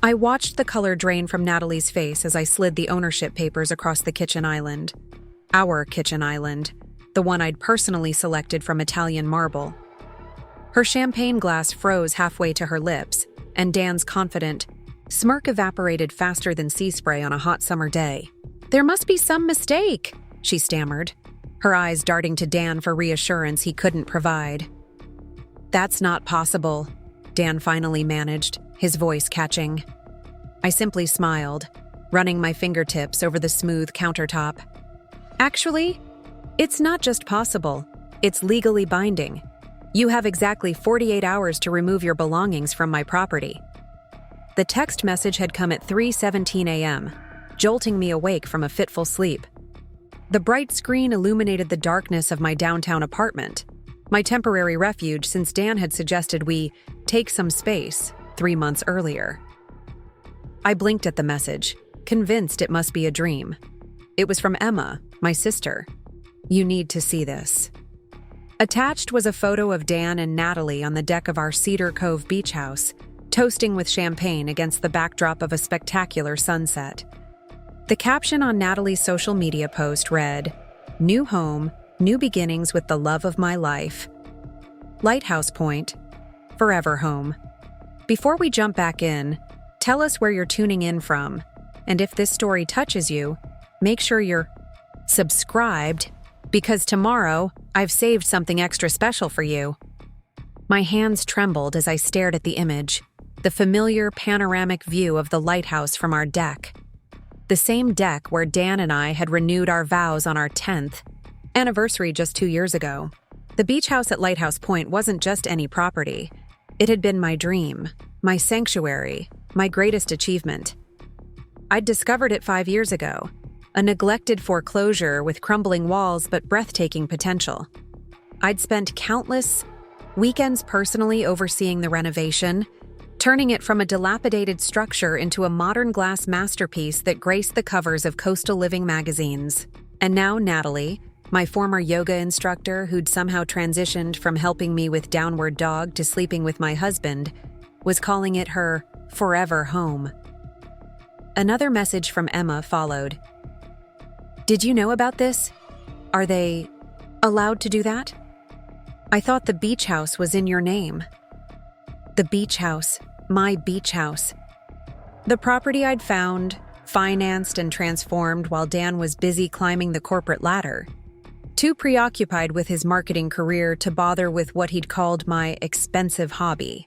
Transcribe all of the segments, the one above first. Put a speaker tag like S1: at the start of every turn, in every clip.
S1: I watched the color drain from Natalie's face as I slid the ownership papers across the kitchen island. Our kitchen island, the one I'd personally selected from Italian marble. Her champagne glass froze halfway to her lips, and Dan's confident smirk evaporated faster than sea spray on a hot summer day. "There must be some mistake," she stammered, her eyes darting to Dan for reassurance he couldn't provide. "That's not possible," Dan finally managed, his voice catching. I simply smiled, running my fingertips over the smooth countertop. "Actually, it's not just possible, it's legally binding. You have exactly 48 hours to remove your belongings from my property." The text message had come at 3:17 a.m., jolting me awake from a fitful sleep. The bright screen illuminated the darkness of my downtown apartment, my temporary refuge since Dan had suggested we take some space 3 months earlier. I blinked at the message, convinced it must be a dream. It was from Emma, my sister. "You need to see this." Attached was a photo of Dan and Natalie on the deck of our Cedar Cove beach house, toasting with champagne against the backdrop of a spectacular sunset. The caption on Natalie's social media post read, "New home, new beginnings with the love of my life. Lighthouse Point, forever home." Before we jump back in, tell us where you're tuning in from, and if this story touches you, make sure you're subscribed, because tomorrow I've saved something extra special for you. My hands trembled as I stared at the image, the familiar panoramic view of the lighthouse from our deck. The same deck where Dan and I had renewed our vows on our 10th anniversary just 2 years ago. The beach house at Lighthouse Point wasn't just any property. It had been my dream, my sanctuary, my greatest achievement. I'd discovered it 5 years ago, a neglected foreclosure with crumbling walls but breathtaking potential. I'd spent countless weekends personally overseeing the renovation, turning it from a dilapidated structure into a modern glass masterpiece that graced the covers of coastal living magazines. And now Natalie, my former yoga instructor who'd somehow transitioned from helping me with downward dog to sleeping with my husband, was calling it her forever home. Another message from Emma followed. "Did you know about this? Are they allowed to do that? I thought the beach house was in your name." The beach house, my beach house. The property I'd found, financed and transformed while Dan was busy climbing the corporate ladder, too preoccupied with his marketing career to bother with what he'd called my expensive hobby.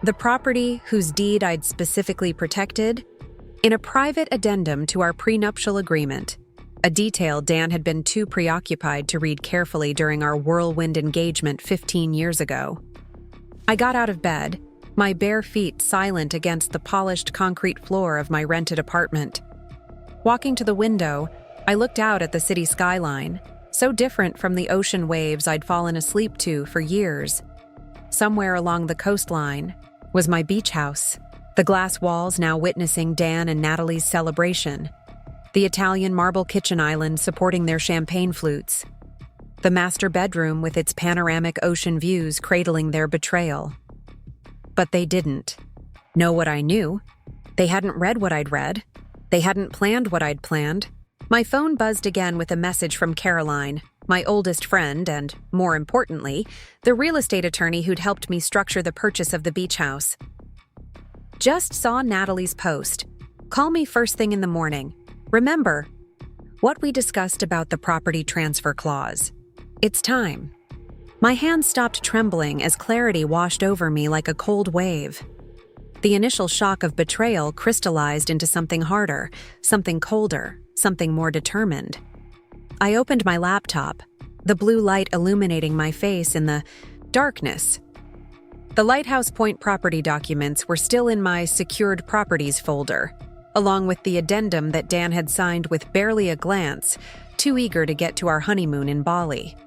S1: The property, whose deed I'd specifically protected, in a private addendum to our prenuptial agreement, a detail Dan had been too preoccupied to read carefully during our whirlwind engagement 15 years ago. I got out of bed, my bare feet silent against the polished concrete floor of my rented apartment. Walking to the window, I looked out at the city skyline, so different from the ocean waves I'd fallen asleep to for years. Somewhere along the coastline was my beach house, the glass walls now witnessing Dan and Natalie's celebration, the Italian marble kitchen island supporting their champagne flutes, the master bedroom with its panoramic ocean views cradling their betrayal. But they didn't know what I knew. They hadn't read what I'd read. They hadn't planned what I'd planned. My phone buzzed again with a message from Caroline, my oldest friend and, more importantly, the real estate attorney who'd helped me structure the purchase of the beach house. "Just saw Natalie's post. Call me first thing in the morning. Remember what we discussed about the property transfer clause. It's time." My hands stopped trembling as clarity washed over me like a cold wave. The initial shock of betrayal crystallized into something harder, something colder, something more determined. I opened my laptop, the blue light illuminating my face in the darkness. The Lighthouse Point property documents were still in my secured properties folder, along with the addendum that Dan had signed with barely a glance, too eager to get to our honeymoon in Bali.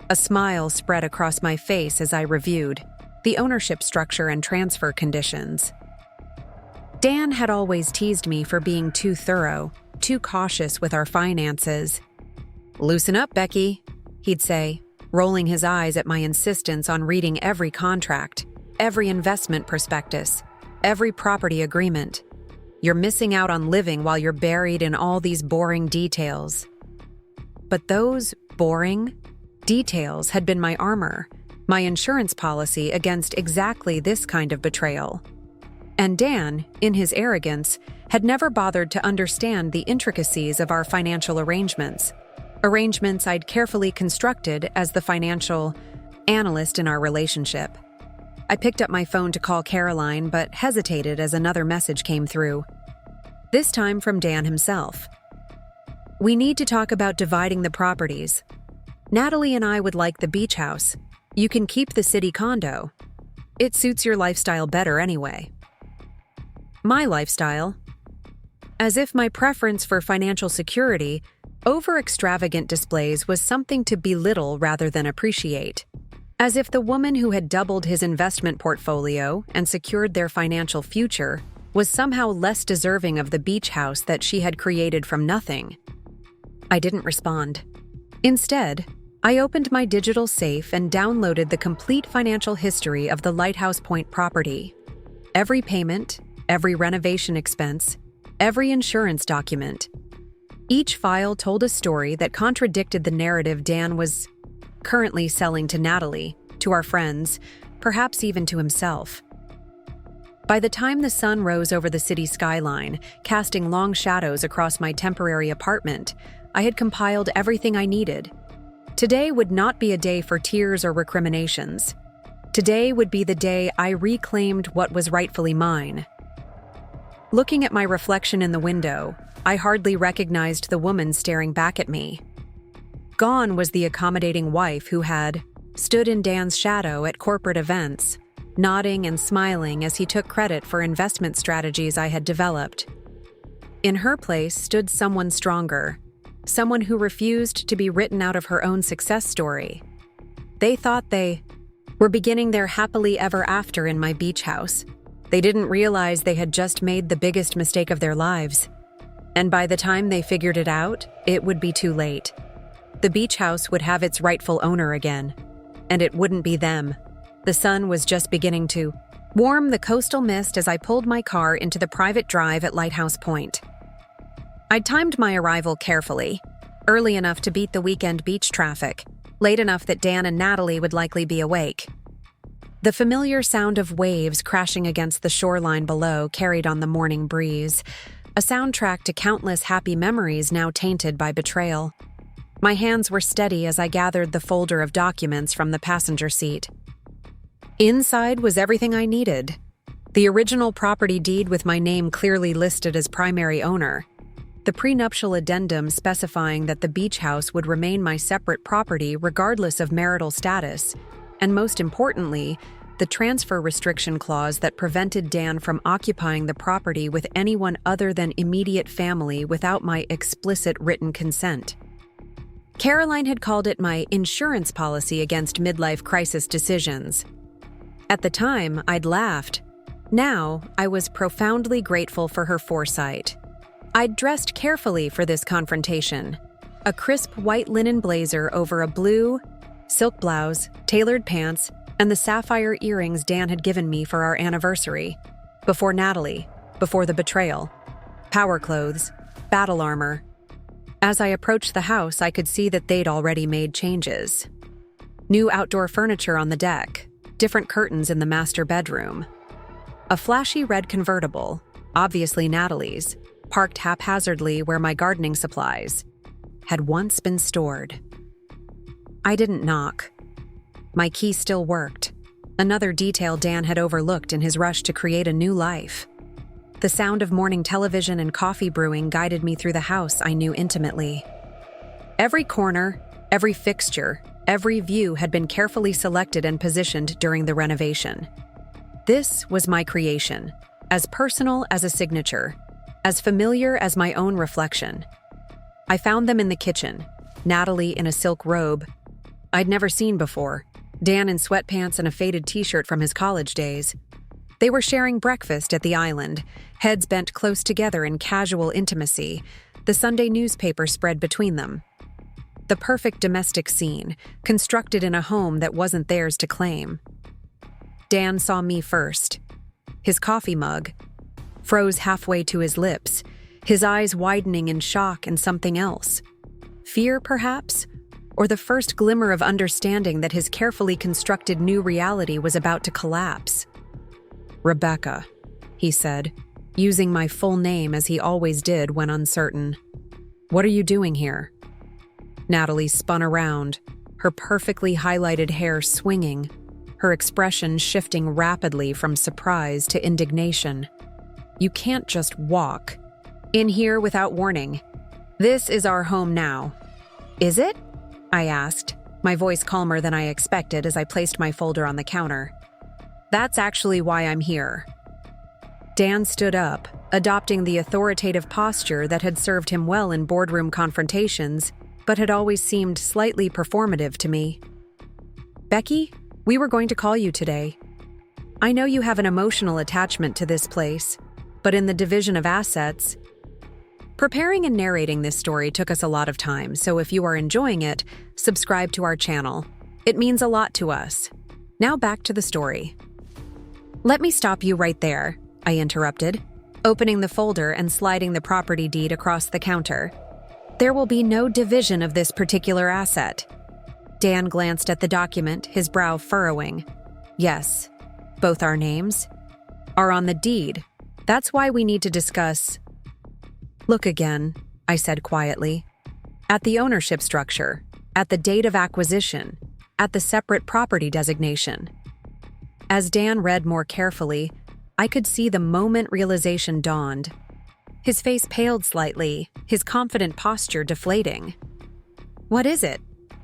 S1: A smile spread across my face as I reviewed the ownership structure and transfer conditions. Dan had always teased me for being too thorough, too cautious with our finances. "Loosen up, Becky," he'd say, rolling his eyes at my insistence on reading every contract, every investment prospectus, every property agreement. You're missing out on living while you're buried in all these boring details. But those boring details had been my armor, my insurance policy against exactly this kind of betrayal. And Dan, in his arrogance, had never bothered to understand the intricacies of our financial arrangements I'd carefully constructed as the financial analyst in our relationship. I picked up my phone to call Caroline, but hesitated as another message came through. This time from Dan himself. "We need to talk about dividing the properties. Natalie and I would like the beach house. You can keep the city condo. It suits your lifestyle better anyway." My lifestyle? As if my preference for financial security over extravagant displays was something to belittle rather than appreciate. As if the woman who had doubled his investment portfolio and secured their financial future was somehow less deserving of the beach house that she had created from nothing. I didn't respond. Instead, I opened my digital safe and downloaded the complete financial history of the Lighthouse Point property. Every payment, every renovation expense, every insurance document. Each file told a story that contradicted the narrative Dan was currently selling to Natalie, to our friends, perhaps even to himself. By the time the sun rose over the city skyline, casting long shadows across my temporary apartment, I had compiled everything I needed. Today would not be a day for tears or recriminations. Today would be the day I reclaimed what was rightfully mine. Looking at my reflection in the window, I hardly recognized the woman staring back at me. Gone was the accommodating wife who had stood in Dan's shadow at corporate events, nodding and smiling as he took credit for investment strategies I had developed. In her place stood someone stronger, someone who refused to be written out of her own success story. They thought they were beginning their happily ever after in my beach house. They didn't realize they had just made the biggest mistake of their lives. And by the time they figured it out, it would be too late. The beach house would have its rightful owner again, and it wouldn't be them. The sun was just beginning to warm the coastal mist as I pulled my car into the private drive at Lighthouse Point. I'd timed my arrival carefully, early enough to beat the weekend beach traffic, late enough that Dan and Natalie would likely be awake. The familiar sound of waves crashing against the shoreline below carried on the morning breeze, a soundtrack to countless happy memories now tainted by betrayal. My hands were steady as I gathered the folder of documents from the passenger seat. Inside was everything I needed. The original property deed with my name clearly listed as primary owner. The prenuptial addendum specifying that the beach house would remain my separate property regardless of marital status, and most importantly, the transfer restriction clause that prevented Dan from occupying the property with anyone other than immediate family without my explicit written consent. Caroline had called it my insurance policy against midlife crisis decisions. At the time, I'd laughed. Now, I was profoundly grateful for her foresight. I'd dressed carefully for this confrontation. A crisp white linen blazer over a blue silk blouse, tailored pants, and the sapphire earrings Dan had given me for our anniversary. Before Natalie, before the betrayal. Power clothes, battle armor. As I approached the house, I could see that they'd already made changes. New outdoor furniture on the deck, different curtains in the master bedroom. A flashy red convertible, obviously Natalie's, parked haphazardly where my gardening supplies had once been stored. I didn't knock. My key still worked, another detail Dan had overlooked in his rush to create a new life. The sound of morning television and coffee brewing guided me through the house I knew intimately. Every corner, every fixture, every view had been carefully selected and positioned during the renovation. This was my creation, as personal as a signature, as familiar as my own reflection. I found them in the kitchen, Natalie in a silk robe I'd never seen before, Dan in sweatpants and a faded t-shirt from his college days. They were sharing breakfast at the island, heads bent close together in casual intimacy, the Sunday newspaper spread between them. The perfect domestic scene, constructed in a home that wasn't theirs to claim. Dan saw me first. his coffee mug, froze halfway to his lips, his eyes widening in shock and something else. Fear, perhaps? Or the first glimmer of understanding that his carefully constructed new reality was about to collapse. "Rebecca," he said, using my full name as he always did when uncertain. "What are you doing here?" Natalie spun around, her perfectly highlighted hair swinging, her expression shifting rapidly from surprise to indignation. "You can't just walk in here without warning. This is our home now." "Is it?" I asked, my voice calmer than I expected as I placed my folder on the counter. "That's actually why I'm here." Dan stood up, adopting the authoritative posture that had served him well in boardroom confrontations, but had always seemed slightly performative to me. "Becky, we were going to call you today. I know you have an emotional attachment to this place, but in the division of assets..." Preparing and narrating this story took us a lot of time, so if you are enjoying it, subscribe to our channel. It means a lot to us. Now back to the story. "Let me stop you right there," I interrupted, opening the folder and sliding the property deed across the counter. "There will be no division of this particular asset." Dan glanced at the document, his brow furrowing. "Yes, both our names are on the deed. That's why we need to discuss..." "Look again," I said quietly. "At the ownership structure, at the date of acquisition, at the separate property designation." As Dan read more carefully, I could see the moment realization dawned. His face paled slightly, his confident posture deflating. "What is it?"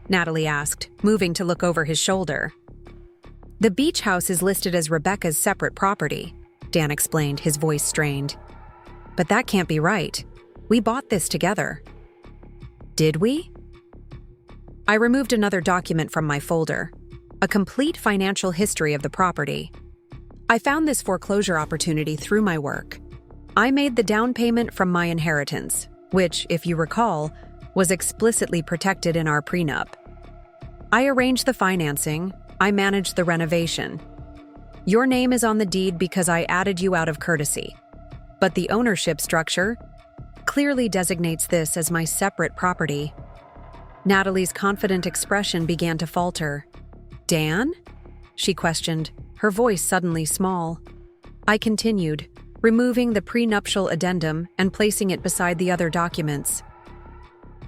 S1: Natalie asked, moving to look over his shoulder. "The beach house is listed as Rebecca's separate property," Dan explained, his voice strained. "But that can't be right. We bought this together." "Did we?" I removed another document from my folder, a complete financial history of the property. I found this foreclosure opportunity through my work. I made the down payment from my inheritance, which, if you recall, was explicitly protected in our prenup. I arranged the financing, I managed the renovation. Your name is on the deed because I added you out of courtesy. But the ownership structure clearly designates this as my separate property. Natalie's confident expression began to falter. "Dan?" she questioned, her voice suddenly small. I continued, removing the prenuptial addendum and placing it beside the other documents.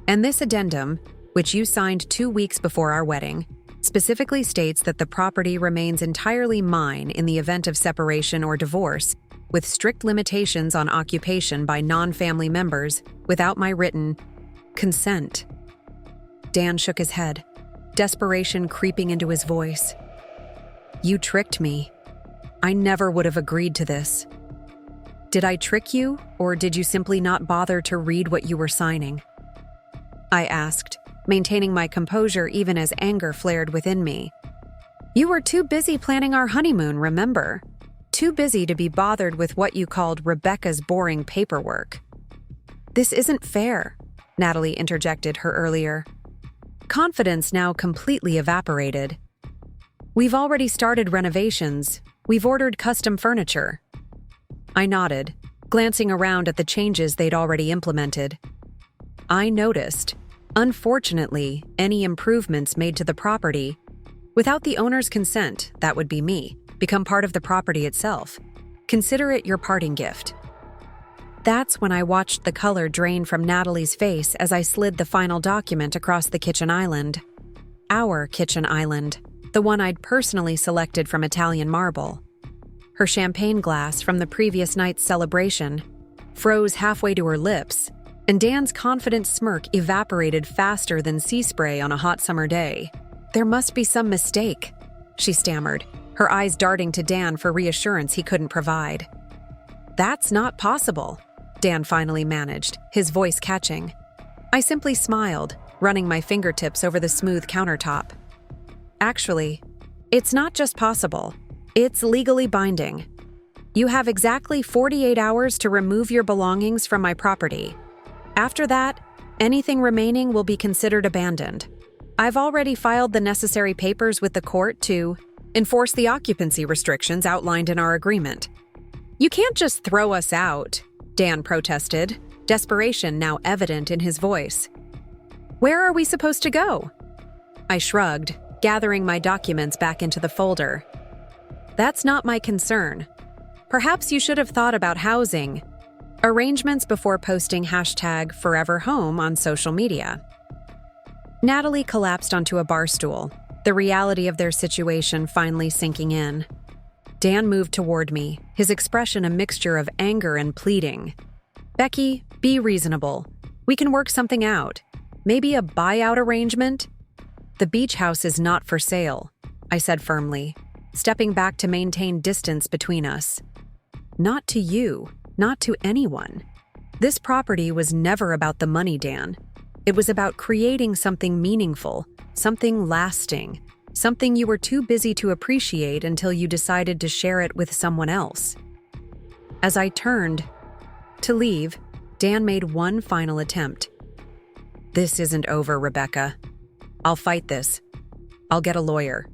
S1: "And this addendum, which you signed 2 weeks before our wedding, specifically states that the property remains entirely mine in the event of separation or divorce, with strict limitations on occupation by non-family members without my written consent." Dan shook his head, desperation creeping into his voice. "You tricked me. I never would have agreed to this." "Did I trick you, or did you simply not bother to read what you were signing?" I asked, maintaining my composure even as anger flared within me. "You were too busy planning our honeymoon, remember? Too busy to be bothered with what you called Rebecca's boring paperwork." "This isn't fair," Natalie interjected her earlier. Confidence now completely evaporated. "We've already started renovations. We've ordered custom furniture." I nodded, glancing around at the changes they'd already implemented. I noticed, unfortunately, any improvements made to the property, without the owner's consent, that would be me, become part of the property itself. Consider it your parting gift. That's when I watched the color drain from Natalie's face as I slid the final document across the kitchen island. Our kitchen island, the one I'd personally selected from Italian marble. Her champagne glass from the previous night's celebration froze halfway to her lips, and Dan's confident smirk evaporated faster than sea spray on a hot summer day. "There must be some mistake," she stammered, her eyes darting to Dan for reassurance he couldn't provide. "That's not possible," Dan finally managed, his voice catching. I simply smiled, running my fingertips over the smooth countertop. "Actually, it's not just possible. It's legally binding. You have exactly 48 hours to remove your belongings from my property. After that, anything remaining will be considered abandoned. I've already filed the necessary papers with the court to enforce the occupancy restrictions outlined in our agreement. "You can't just throw us out," Dan protested, desperation now evident in his voice. "Where are we supposed to go?" I shrugged, gathering my documents back into the folder. "That's not my concern. Perhaps you should have thought about housing arrangements before posting #ForeverHome on social media." Natalie collapsed onto a bar stool, the reality of their situation finally sinking in. Dan moved toward me, his expression a mixture of anger and pleading. "Becky, be reasonable. We can work something out. Maybe a buyout arrangement?" "The beach house is not for sale," I said firmly, stepping back to maintain distance between us. "Not to you, not to anyone. This property was never about the money, Dan. It was about creating something meaningful, something lasting, something you were too busy to appreciate until you decided to share it with someone else." As I turned to leave, Dan made one final attempt. "This isn't over, Rebecca. I'll fight this. I'll get a lawyer."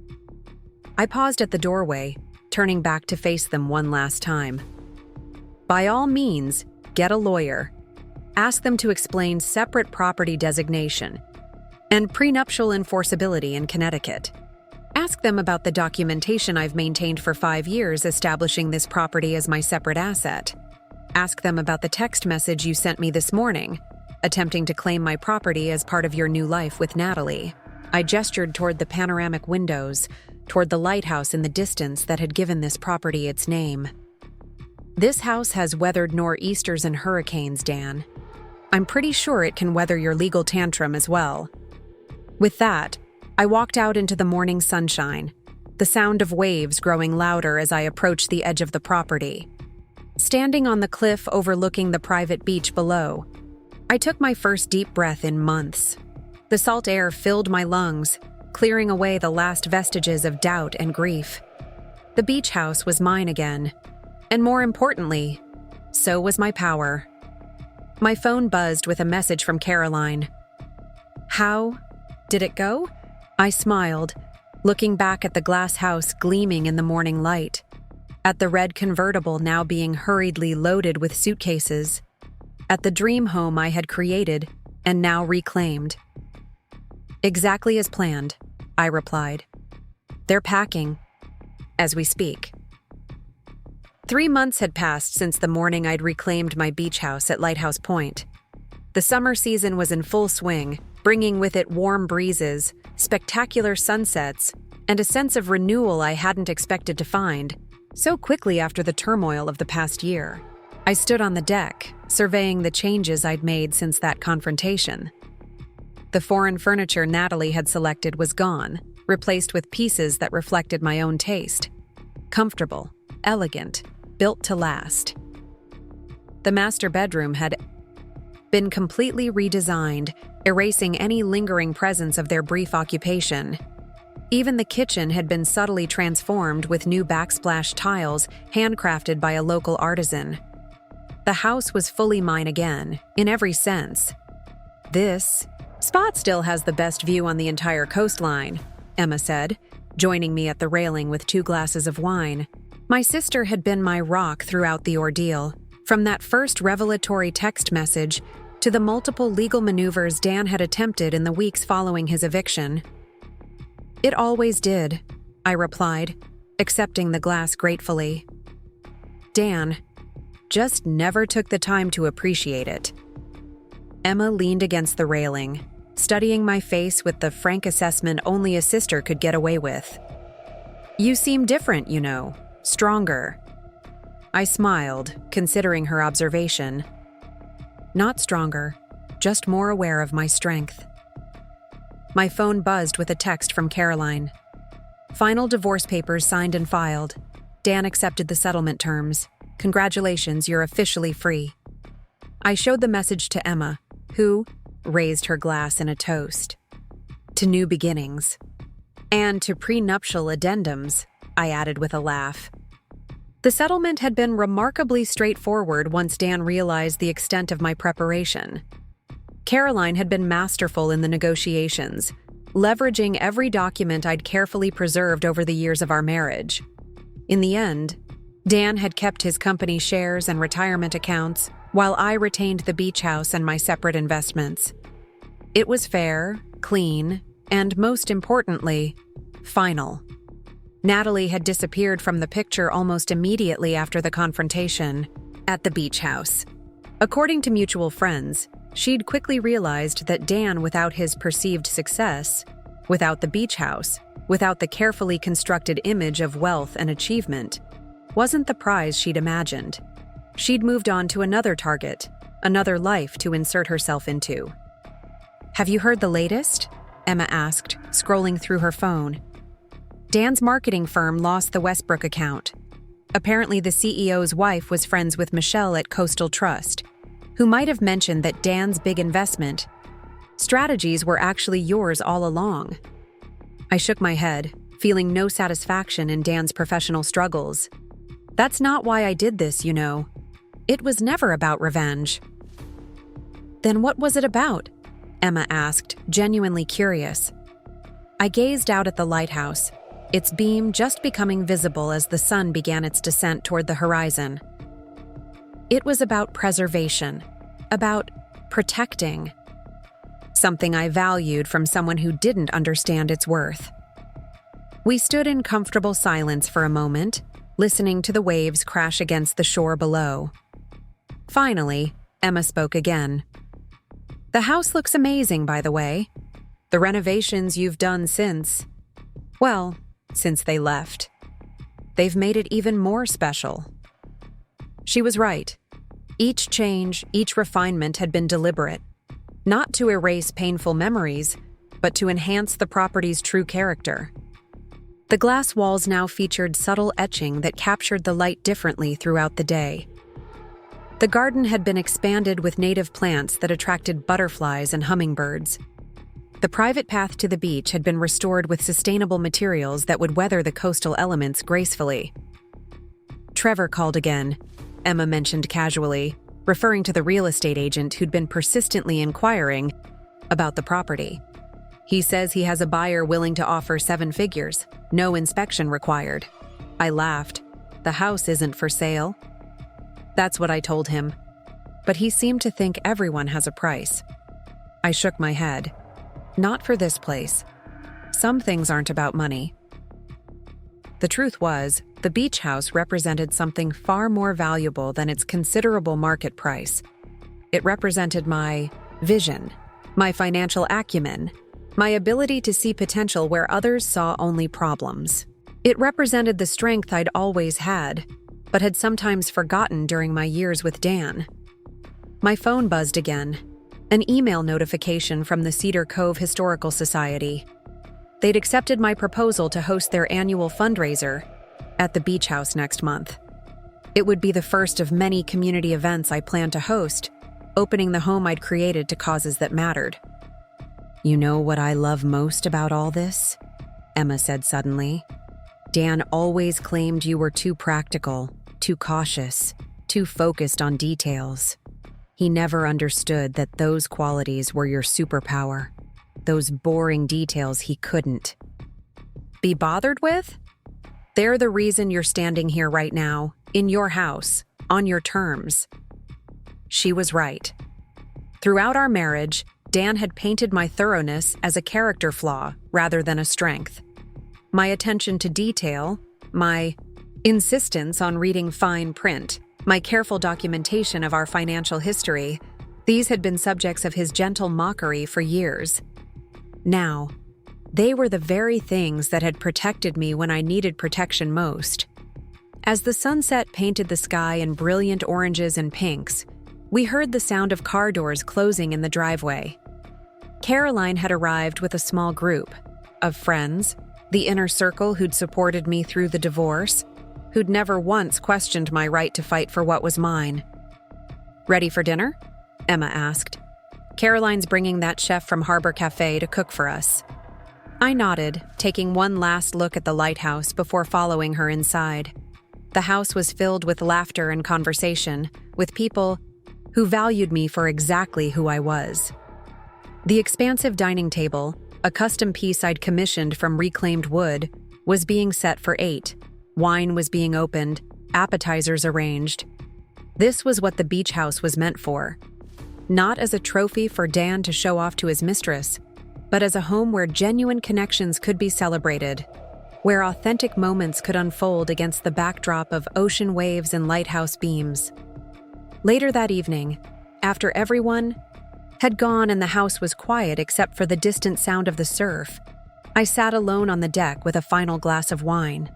S1: I paused at the doorway, turning back to face them one last time. "By all means, get a lawyer. Ask them to explain separate property designation and prenuptial enforceability in Connecticut. Ask them about the documentation I've maintained for 5 years establishing this property as my separate asset. Ask them about the text message you sent me this morning, attempting to claim my property as part of your new life with Natalie." I gestured toward the panoramic windows, toward the lighthouse in the distance that had given this property its name. "This house has weathered nor'easters and hurricanes, Dan. I'm pretty sure it can weather your legal tantrum as well." With that, I walked out into the morning sunshine, the sound of waves growing louder as I approached the edge of the property. Standing on the cliff overlooking the private beach below, I took my first deep breath in months. The salt air filled my lungs, clearing away the last vestiges of doubt and grief. The beach house was mine again, and more importantly, so was my power. My phone buzzed with a message from Caroline. "How did it go?" I smiled, looking back at the glass house gleaming in the morning light, at the red convertible now being hurriedly loaded with suitcases, at the dream home I had created and now reclaimed. "Exactly as planned," I replied. "They're packing as we speak." 3 months had passed since the morning I'd reclaimed my beach house at Lighthouse Point. The summer season was in full swing, bringing with it warm breezes, spectacular sunsets, and a sense of renewal I hadn't expected to find so quickly after the turmoil of the past year. I stood on the deck, surveying the changes I'd made since that confrontation. The foreign furniture Natalie had selected was gone, replaced with pieces that reflected my own taste. Comfortable, elegant, built to last. The master bedroom had been completely redesigned, erasing any lingering presence of their brief occupation. Even the kitchen had been subtly transformed with new backsplash tiles handcrafted by a local artisan. The house was fully mine again, in every sense. "This spot still has the best view on the entire coastline," Emma said, joining me at the railing with 2 glasses of wine. My sister had been my rock throughout the ordeal, from that first revelatory text message to the multiple legal maneuvers Dan had attempted in the weeks following his eviction. "It always did," I replied, accepting the glass gratefully. "Dan just never took the time to appreciate it." Emma leaned against the railing, studying my face with the frank assessment only a sister could get away with. "You seem different, you know, stronger." I smiled, considering her observation. "Not stronger, just more aware of my strength." My phone buzzed with a text from Caroline. "Final divorce papers signed and filed. Dan accepted the settlement terms. Congratulations, you're officially free." I showed the message to Emma, who raised her glass in a toast. "To new beginnings. And to prenuptial addendums," I added with a laugh. The settlement had been remarkably straightforward once Dan realized the extent of my preparation. Caroline had been masterful in the negotiations, leveraging every document I'd carefully preserved over the years of our marriage. In the end, Dan had kept his company shares and retirement accounts, while I retained the beach house and my separate investments. It was fair, clean, and most importantly, final. Natalie had disappeared from the picture almost immediately after the confrontation at the beach house. According to mutual friends, she'd quickly realized that Dan, without his perceived success, without the beach house, without the carefully constructed image of wealth and achievement, wasn't the prize she'd imagined. She'd moved on to another target, another life to insert herself into. "Have you heard the latest?" Emma asked, scrolling through her phone. Dan's marketing firm lost the Westbrook account. Apparently, the CEO's wife was friends with Michelle at Coastal Trust, who might have mentioned that Dan's big investment strategies were actually yours all along. I shook my head, feeling no satisfaction in Dan's professional struggles. That's not why I did this, you know. It was never about revenge. Then what was it about? Emma asked, genuinely curious. I gazed out at the lighthouse, its beam just becoming visible as the sun began its descent toward the horizon. It was about preservation, about protecting, something I valued from someone who didn't understand its worth. We stood in comfortable silence for a moment, listening to the waves crash against the shore below. Finally, Emma spoke again. The house looks amazing, by the way. The renovations you've done since they left. They've made it even more special. She was right. Each change, each refinement had been deliberate, not to erase painful memories, but to enhance the property's true character. The glass walls now featured subtle etching that captured the light differently throughout the day. The garden had been expanded with native plants that attracted butterflies and hummingbirds. The private path to the beach had been restored with sustainable materials that would weather the coastal elements gracefully. Trevor called again, Emma mentioned casually, referring to the real estate agent who'd been persistently inquiring about the property. He says he has a buyer willing to offer 7 figures, no inspection required. I laughed. The house isn't for sale. That's what I told him. But he seemed to think everyone has a price. I shook my head. Not for this place. Some things aren't about money. The truth was, the beach house represented something far more valuable than its considerable market price. It represented my vision, my financial acumen, my ability to see potential where others saw only problems. It represented the strength I'd always had, but had sometimes forgotten during my years with Dan. My phone buzzed again. An email notification from the Cedar Cove Historical Society. They'd accepted my proposal to host their annual fundraiser at the beach house next month. It would be the first of many community events I planned to host, opening the home I'd created to causes that mattered. You know what I love most about all this? Emma said suddenly. Dan always claimed you were too practical, too cautious, too focused on details. He never understood that those qualities were your superpower, those boring details he couldn't be bothered with. They're the reason you're standing here right now, in your house, on your terms. She was right. Throughout our marriage, Dan had painted my thoroughness as a character flaw rather than a strength. My attention to detail, my insistence on reading fine print, my careful documentation of our financial history, these had been subjects of his gentle mockery for years. Now, they were the very things that had protected me when I needed protection most. As the sunset painted the sky in brilliant oranges and pinks, we heard the sound of car doors closing in the driveway. Caroline had arrived with a small group of friends, the inner circle who'd supported me through the divorce, who'd never once questioned my right to fight for what was mine. Ready for dinner? Emma asked. Caroline's bringing that chef from Harbor Cafe to cook for us. I nodded, taking one last look at the lighthouse before following her inside. The house was filled with laughter and conversation, with people who valued me for exactly who I was. The expansive dining table, a custom piece I'd commissioned from reclaimed wood, was being set for 8. Wine was being opened, appetizers arranged. This was what the beach house was meant for. Not as a trophy for Dan to show off to his mistress, but as a home where genuine connections could be celebrated, where authentic moments could unfold against the backdrop of ocean waves and lighthouse beams. Later that evening, after everyone had gone and the house was quiet except for the distant sound of the surf, I sat alone on the deck with a final glass of wine.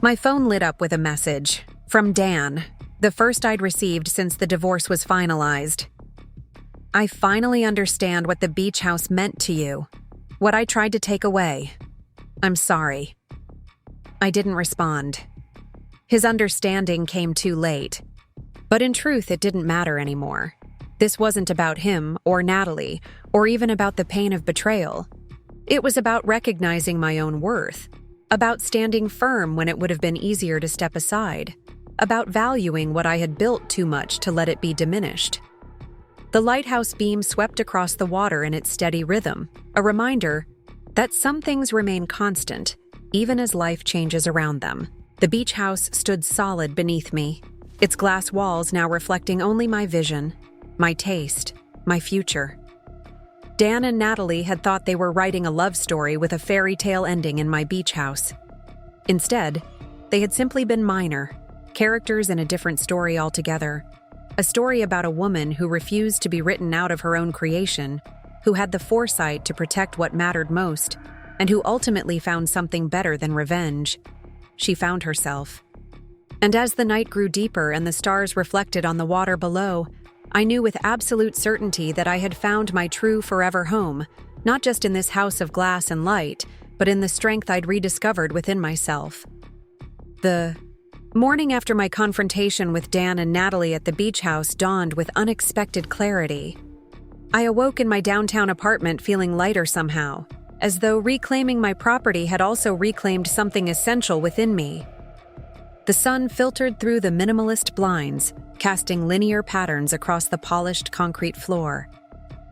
S1: My phone lit up with a message from Dan, the first I'd received since the divorce was finalized. "I finally understand what the beach house meant to you, what I tried to take away. I'm sorry." I didn't respond. His understanding came too late. But in truth, it didn't matter anymore. This wasn't about him or Natalie, or even about the pain of betrayal. It was about recognizing my own worth, about standing firm when it would have been easier to step aside, about valuing what I had built too much to let it be diminished. The lighthouse beam swept across the water in its steady rhythm, a reminder that some things remain constant, even as life changes around them. The beach house stood solid beneath me, its glass walls now reflecting only my vision, my taste, my future. Dan and Natalie had thought they were writing a love story with a fairy tale ending in my beach house. Instead, they had simply been minor, characters in a different story altogether. A story about a woman who refused to be written out of her own creation, who had the foresight to protect what mattered most, and who ultimately found something better than revenge. She found herself. And as the night grew deeper and the stars reflected on the water below, I knew with absolute certainty that I had found my true forever home, not just in this house of glass and light, but in the strength I'd rediscovered within myself. The morning after my confrontation with Dan and Natalie at the beach house dawned with unexpected clarity. I awoke in my downtown apartment feeling lighter somehow, as though reclaiming my property had also reclaimed something essential within me. The sun filtered through the minimalist blinds, casting linear patterns across the polished concrete floor.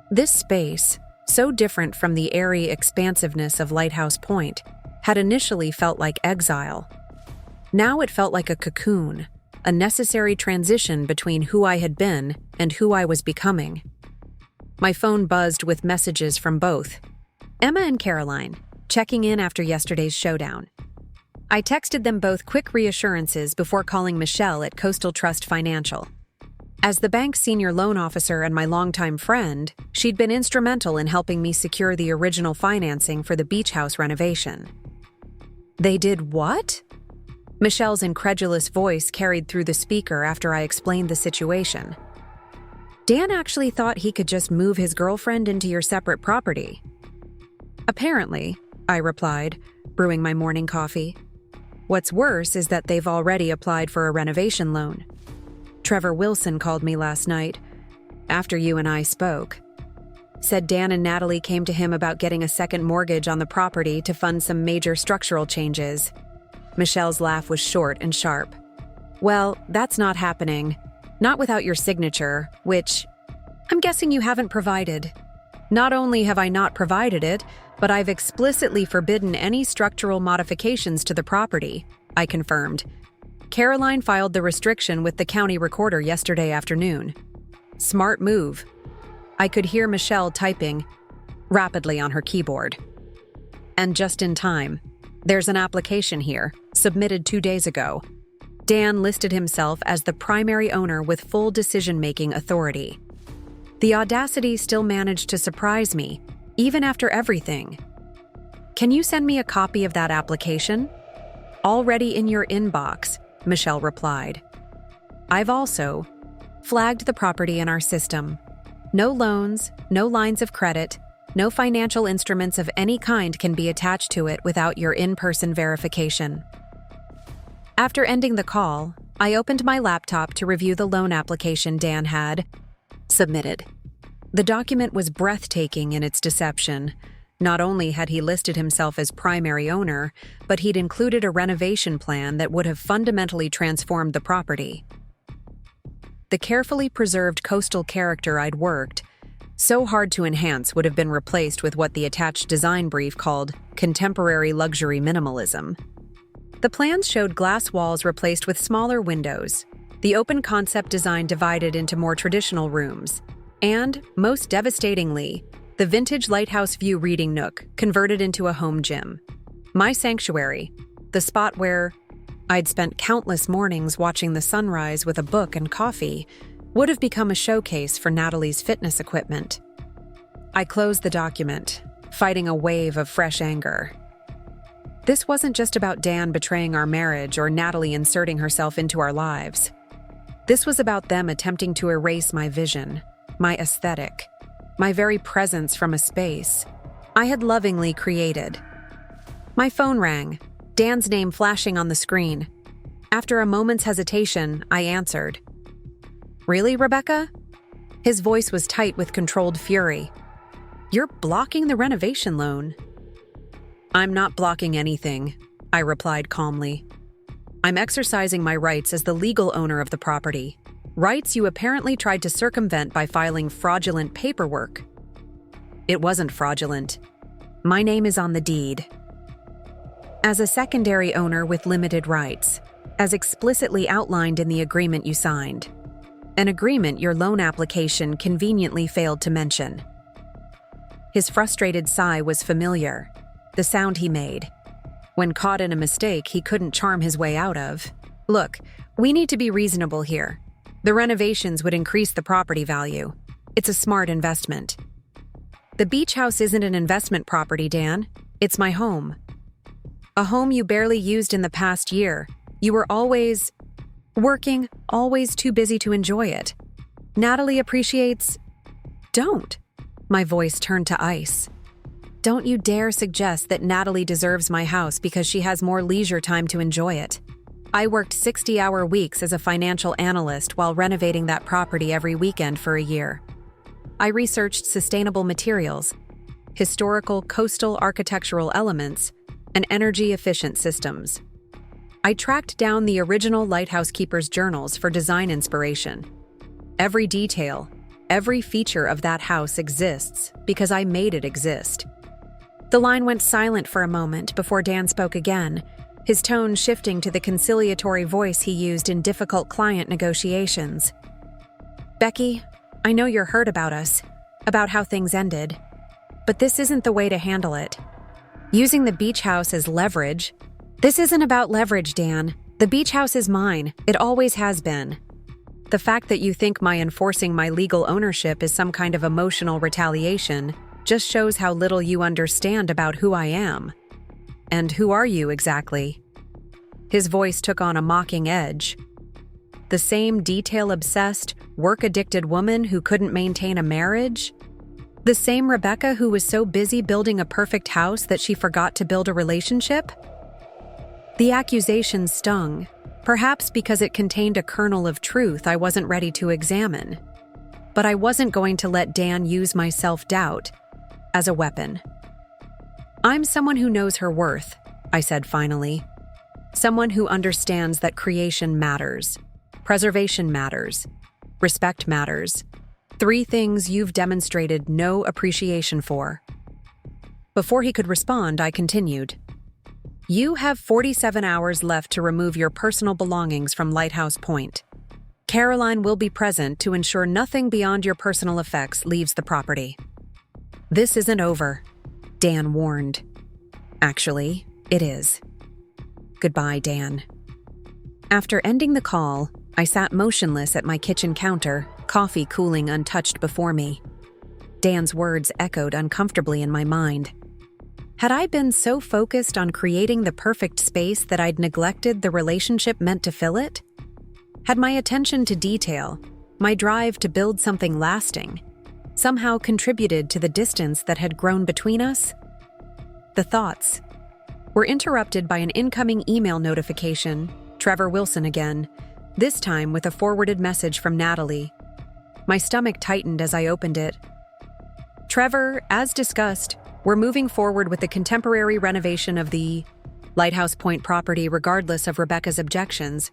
S1: This space, so different from the airy expansiveness of Lighthouse Point, had initially felt like exile. Now it felt like a cocoon, a necessary transition between who I had been and who I was becoming. My phone buzzed with messages from both Emma and Caroline, checking in after yesterday's showdown. I texted them both quick reassurances before calling Michelle at Coastal Trust Financial. As the bank's senior loan officer and my longtime friend, she'd been instrumental in helping me secure the original financing for the beach house renovation. "They did what?" Michelle's incredulous voice carried through the speaker after I explained the situation. "Dan actually thought he could just move his girlfriend into your separate property." "Apparently," I replied, brewing my morning coffee. "What's worse is that they've already applied for a renovation loan. Trevor Wilson called me last night, after you and I spoke. Said Dan and Natalie came to him about getting a second mortgage on the property to fund some major structural changes." Michelle's laugh was short and sharp. "Well, that's not happening. Not without your signature, which I'm guessing you haven't provided. Not only have I not provided it, but I've explicitly forbidden any structural modifications to the property," I confirmed. "Caroline filed the restriction with the county recorder yesterday afternoon." "Smart move." I could hear Michelle typing rapidly on her keyboard. "And just in time. There's an application here, submitted 2 days ago." Dan listed himself as the primary owner with full decision-making authority. The audacity still managed to surprise me, even after everything. "Can you send me a copy of that application?" "Already in your inbox," Michelle replied. "I've also flagged the property in our system. No loans, no lines of credit, no financial instruments of any kind can be attached to it without your in-person verification." After ending the call, I opened my laptop to review the loan application Dan had submitted. The document was breathtaking in its deception. Not only had he listed himself as primary owner, but he'd included a renovation plan that would have fundamentally transformed the property. The carefully preserved coastal character I'd worked so hard to enhance would have been replaced with what the attached design brief called contemporary luxury minimalism. The plans showed glass walls replaced with smaller windows, the open concept design divided into more traditional rooms, and, most devastatingly, the vintage lighthouse view reading nook converted into a home gym. My sanctuary, the spot where I'd spent countless mornings watching the sunrise with a book and coffee, would have become a showcase for Natalie's fitness equipment. I closed the document, fighting a wave of fresh anger. This wasn't just about Dan betraying our marriage or Natalie inserting herself into our lives. This was about them attempting to erase my vision, my aesthetic, my very presence from a space I had lovingly created. My phone rang, Dan's name flashing on the screen. After a moment's hesitation, I answered. "Really, Rebecca?" His voice was tight with controlled fury. "You're blocking the renovation loan." "I'm not blocking anything," I replied calmly. "I'm exercising my rights as the legal owner of the property. Rights you apparently tried to circumvent by filing fraudulent paperwork." "It wasn't fraudulent. My name is on the deed. As a secondary owner with limited rights, as explicitly outlined in the agreement you signed. An agreement your loan application conveniently failed to mention." His frustrated sigh was familiar, the sound he made. When caught in a mistake he couldn't charm his way out of. "Look, we need to be reasonable here. The renovations would increase the property value. It's a smart investment." "The beach house isn't an investment property, Dan. It's my home. A home you barely used in the past year. You were always working, always too busy to enjoy it. Natalie appreciates—" "Don't." My voice turned to ice. "Don't you dare suggest that Natalie deserves my house because she has more leisure time to enjoy it. I worked 60-hour weeks as a financial analyst while renovating that property every weekend for a year. I researched sustainable materials, historical coastal architectural elements, and energy-efficient systems. I tracked down the original lighthouse keepers' journals for design inspiration. Every detail, every feature of that house exists because I made it exist." The line went silent for a moment before Dan spoke again, his tone shifting to the conciliatory voice he used in difficult client negotiations. "Becky, I know you're hurt about us, about how things ended, but this isn't the way to handle it. Using the beach house as leverage. This isn't about leverage, Dan. The beach house is mine. It always has been. The fact that you think my enforcing my legal ownership is some kind of emotional retaliation just shows how little you understand about who I am. And who are you exactly?" His voice took on a mocking edge. "The same detail-obsessed, work-addicted woman who couldn't maintain a marriage? The same Rebecca who was so busy building a perfect house that she forgot to build a relationship?" The accusation stung, perhaps because it contained a kernel of truth I wasn't ready to examine. But I wasn't going to let Dan use my self-doubt as a weapon. "I'm someone who knows her worth," I said finally. "Someone who understands that creation matters, preservation matters, respect matters. 3 things you've demonstrated no appreciation for." Before he could respond, I continued. "You have 47 hours left to remove your personal belongings from Lighthouse Point. Caroline will be present to ensure nothing beyond your personal effects leaves the property." "This isn't over," Dan warned. "Actually, it is. Goodbye, Dan." After ending the call, I sat motionless at my kitchen counter, coffee cooling untouched before me. Dan's words echoed uncomfortably in my mind. Had I been so focused on creating the perfect space that I'd neglected the relationship meant to fill it? Had my attention to detail, my drive to build something lasting, somehow contributed to the distance that had grown between us? The thoughts were interrupted by an incoming email notification, Trevor Wilson again, this time with a forwarded message from Natalie. My stomach tightened as I opened it. "Trevor, as discussed, we're moving forward with the contemporary renovation of the Lighthouse Point property regardless of Rebecca's objections.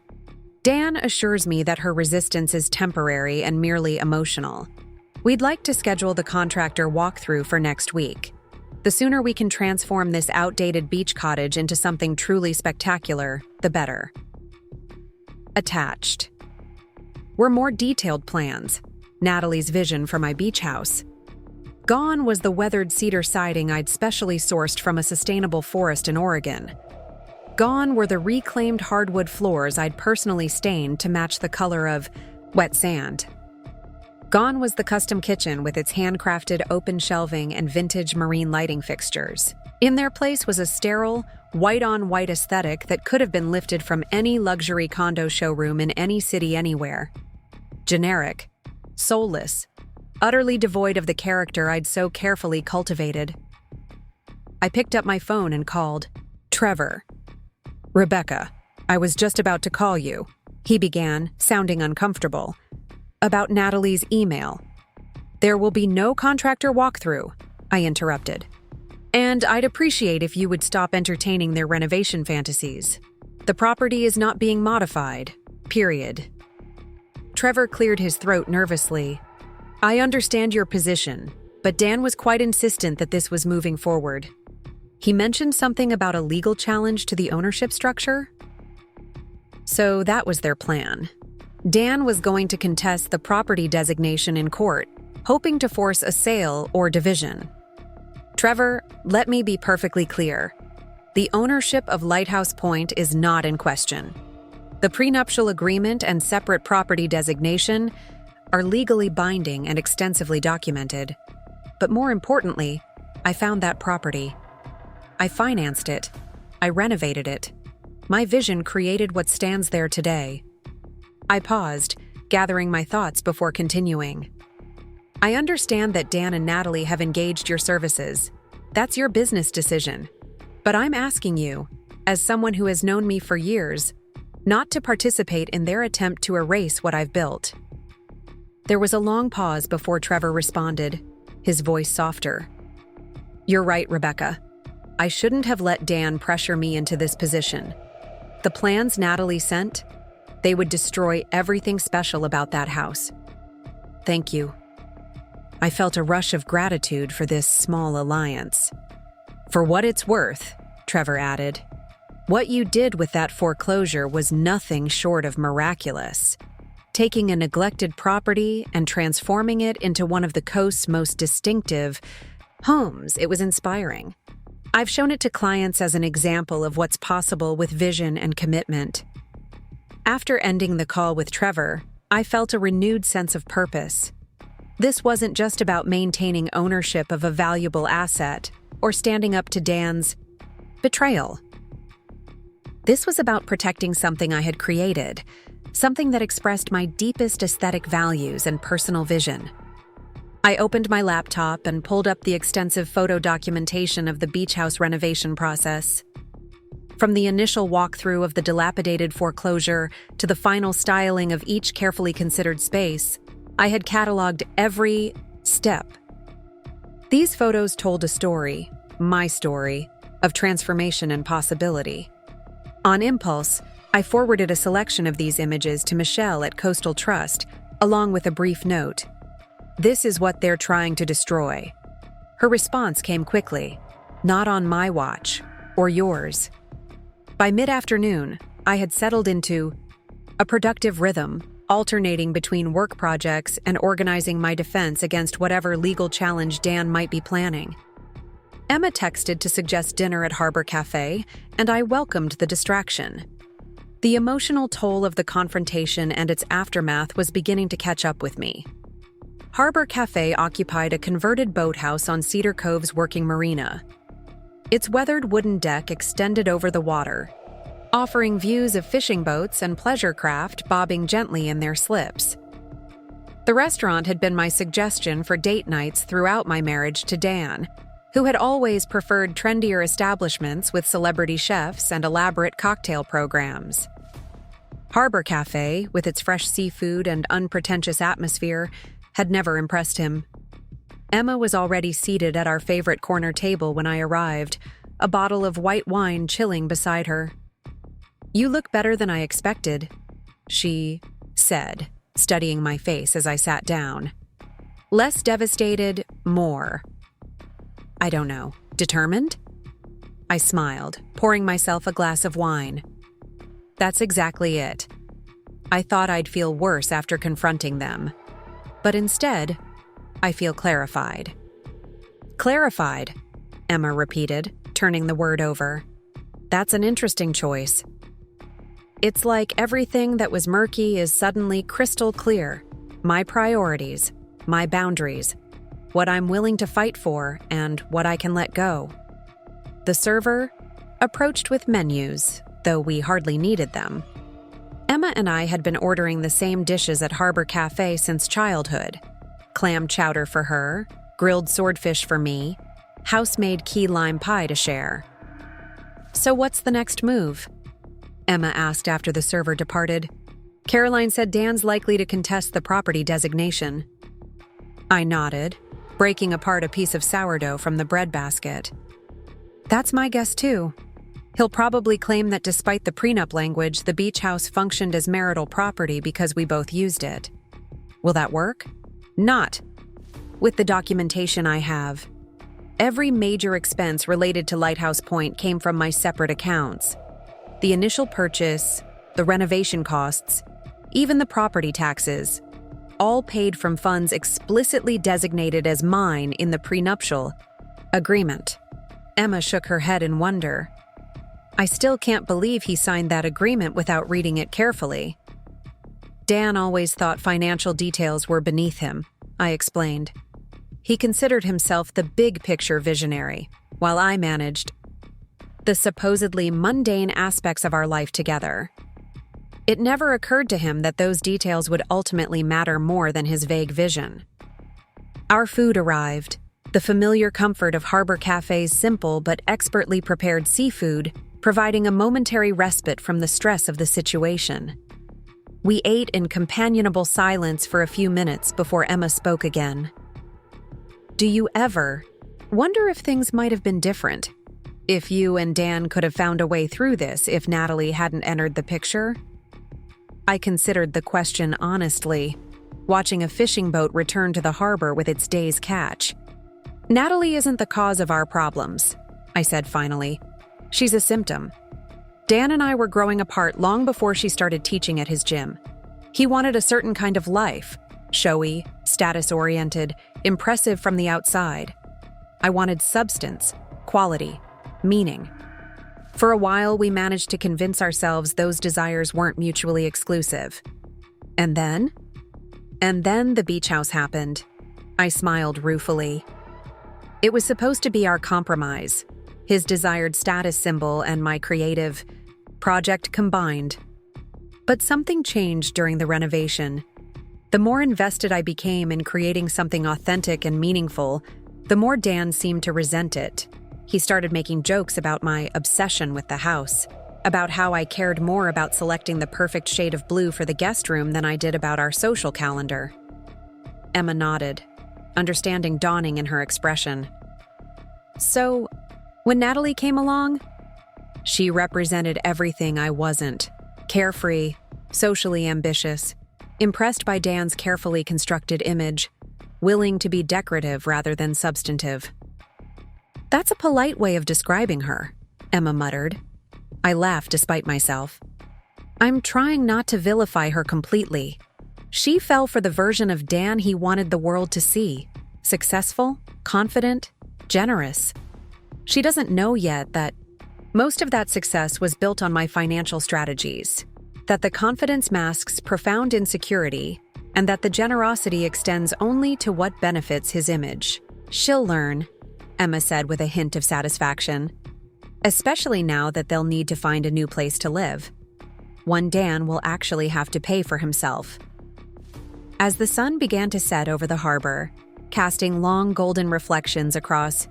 S1: Dan assures me that her resistance is temporary and merely emotional. We'd like to schedule the contractor walkthrough for next week. The sooner we can transform this outdated beach cottage into something truly spectacular, the better. Attached were more detailed plans, Natalie's vision for my beach house. Gone was the weathered cedar siding I'd specially sourced from a sustainable forest in Oregon. Gone were the reclaimed hardwood floors I'd personally stained to match the color of wet sand. Gone was the custom kitchen with its handcrafted open shelving and vintage marine lighting fixtures. In their place was a sterile, white-on-white aesthetic that could have been lifted from any luxury condo showroom in any city anywhere. Generic, soulless, utterly devoid of the character I'd so carefully cultivated. I picked up my phone and called. Trevor. Rebecca, I was just about to call you, he began, sounding uncomfortable. About Natalie's email. There will be no contractor walkthrough, I interrupted. And I'd appreciate if you would stop entertaining their renovation fantasies. The property is not being modified, period. Trevor cleared his throat nervously. I understand your position, but Dan was quite insistent that this was moving forward. He mentioned something about a legal challenge to the ownership structure? So that was their plan. Dan was going to contest the property designation in court, hoping to force a sale or division. Trevor, let me be perfectly clear. The ownership of Lighthouse Point is not in question. The prenuptial agreement and separate property designation are legally binding and extensively documented. But more importantly, I found that property. I financed it. I renovated it. My vision created what stands there today. I paused, gathering my thoughts before continuing. I understand that Dan and Natalie have engaged your services. That's your business decision. But I'm asking you, as someone who has known me for years, not to participate in their attempt to erase what I've built. There was a long pause before Trevor responded, his voice softer. You're right, Rebecca. I shouldn't have let Dan pressure me into this position. The plans Natalie sent, they would destroy everything special about that house. Thank you. I felt a rush of gratitude for this small alliance. For what it's worth, Trevor added, what you did with that foreclosure was nothing short of miraculous. Taking a neglected property and transforming it into one of the coast's most distinctive homes, it was inspiring. I've shown it to clients as an example of what's possible with vision and commitment. After ending the call with Trevor, I felt a renewed sense of purpose. This wasn't just about maintaining ownership of a valuable asset or standing up to Dan's betrayal. This was about protecting something I had created, something that expressed my deepest aesthetic values and personal vision. I opened my laptop and pulled up the extensive photo documentation of the beach house renovation process. From the initial walkthrough of the dilapidated foreclosure to the final styling of each carefully considered space, I had cataloged every step. These photos told a story, my story, of transformation and possibility. On impulse, I forwarded a selection of these images to Michelle at Coastal Trust, along with a brief note. This is what they're trying to destroy. Her response came quickly. Not on my watch, or yours. By mid-afternoon, I had settled into a productive rhythm, alternating between work projects and organizing my defense against whatever legal challenge Dan might be planning. Emma texted to suggest dinner at Harbor Cafe, and I welcomed the distraction. The emotional toll of the confrontation and its aftermath was beginning to catch up with me. Harbor Cafe occupied a converted boathouse on Cedar Cove's working marina. Its weathered wooden deck extended over the water, offering views of fishing boats and pleasure craft bobbing gently in their slips. The restaurant had been my suggestion for date nights throughout my marriage to Dan, who had always preferred trendier establishments with celebrity chefs and elaborate cocktail programs. Harbor Cafe, with its fresh seafood and unpretentious atmosphere, had never impressed him. Emma was already seated at our favorite corner table when I arrived, a bottle of white wine chilling beside her. You look better than I expected, she said, studying my face as I sat down. Less devastated, more. I don't know. Determined? I smiled, pouring myself a glass of wine. That's exactly it. I thought I'd feel worse after confronting them. But instead, I feel clarified. Clarified, Emma repeated, turning the word over. That's an interesting choice. It's like everything that was murky is suddenly crystal clear. My priorities, my boundaries, what I'm willing to fight for, and what I can let go. The server approached with menus, though we hardly needed them. Emma and I had been ordering the same dishes at Harbor Cafe since childhood. Clam chowder for her, grilled swordfish for me, house-made key lime pie to share. So what's the next move? Emma asked after the server departed. Caroline said Dan's likely to contest the property designation. I nodded, breaking apart a piece of sourdough from the bread basket. That's my guess too. He'll probably claim that despite the prenup language, the beach house functioned as marital property because we both used it. Will that work? Not. With the documentation I have. Every major expense related to Lighthouse Point came from my separate accounts. The initial purchase, the renovation costs, even the property taxes, all paid from funds explicitly designated as mine in the prenuptial agreement. Emma shook her head in wonder. I still can't believe he signed that agreement without reading it carefully. Dan always thought financial details were beneath him, I explained. He considered himself the big-picture visionary, while I managed the supposedly mundane aspects of our life together. It never occurred to him that those details would ultimately matter more than his vague vision. Our food arrived, the familiar comfort of Harbor Cafe's simple but expertly prepared seafood, providing a momentary respite from the stress of the situation. We ate in companionable silence for a few minutes before Emma spoke again. Do you ever wonder if things might have been different? If you and Dan could have found a way through this if Natalie hadn't entered the picture? I considered the question honestly, watching a fishing boat return to the harbor with its day's catch. Natalie isn't the cause of our problems, I said finally. She's a symptom. Dan and I were growing apart long before she started teaching at his gym. He wanted a certain kind of life, showy, status-oriented, impressive from the outside. I wanted substance, quality, meaning. For a while, we managed to convince ourselves those desires weren't mutually exclusive. And then the beach house happened. I smiled ruefully. It was supposed to be our compromise, his desired status symbol and my creative project combined. But something changed during the renovation. The more invested I became in creating something authentic and meaningful, the more Dan seemed to resent it. He started making jokes about my obsession with the house, about how I cared more about selecting the perfect shade of blue for the guest room than I did about our social calendar. Emma nodded, understanding dawning in her expression. So, when Natalie came along, she represented everything I wasn't. Carefree, socially ambitious, impressed by Dan's carefully constructed image, willing to be decorative rather than substantive. That's a polite way of describing her, Emma muttered. I laughed despite myself. I'm trying not to vilify her completely. She fell for the version of Dan he wanted the world to see. Successful, confident, generous. She doesn't know yet that most of that success was built on my financial strategies, that the confidence masks profound insecurity, and that the generosity extends only to what benefits his image. She'll learn, Emma said with a hint of satisfaction, especially now that they'll need to find a new place to live. One Dan will actually have to pay for himself. As the sun began to set over the harbor, casting long golden reflections across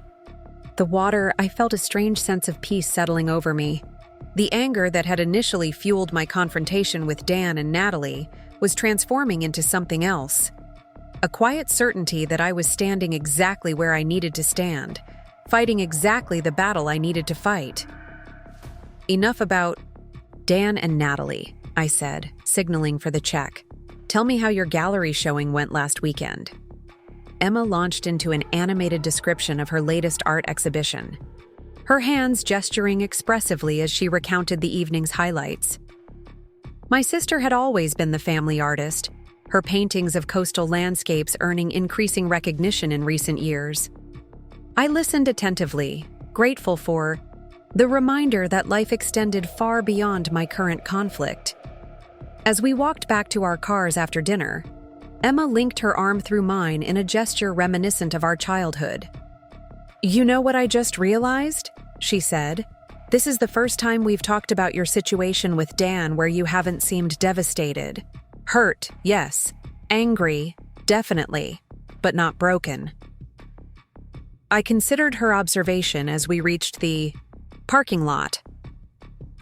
S1: the water, I felt a strange sense of peace settling over me. The anger that had initially fueled my confrontation with Dan and Natalie was transforming into something else. A quiet certainty that I was standing exactly where I needed to stand, fighting exactly the battle I needed to fight. Enough about Dan and Natalie, I said, signaling for the check. Tell me how your gallery showing went last weekend. Emma launched into an animated description of her latest art exhibition, her hands gesturing expressively as she recounted the evening's highlights. My sister had always been the family artist, her paintings of coastal landscapes earning increasing recognition in recent years. I listened attentively, grateful for the reminder that life extended far beyond my current conflict. As we walked back to our cars after dinner, Emma linked her arm through mine in a gesture reminiscent of our childhood. "You know what I just realized?" she said. "This is the first time we've talked about your situation with Dan where you haven't seemed devastated. Hurt, yes. Angry, definitely, but not broken." I considered her observation as we reached the parking lot.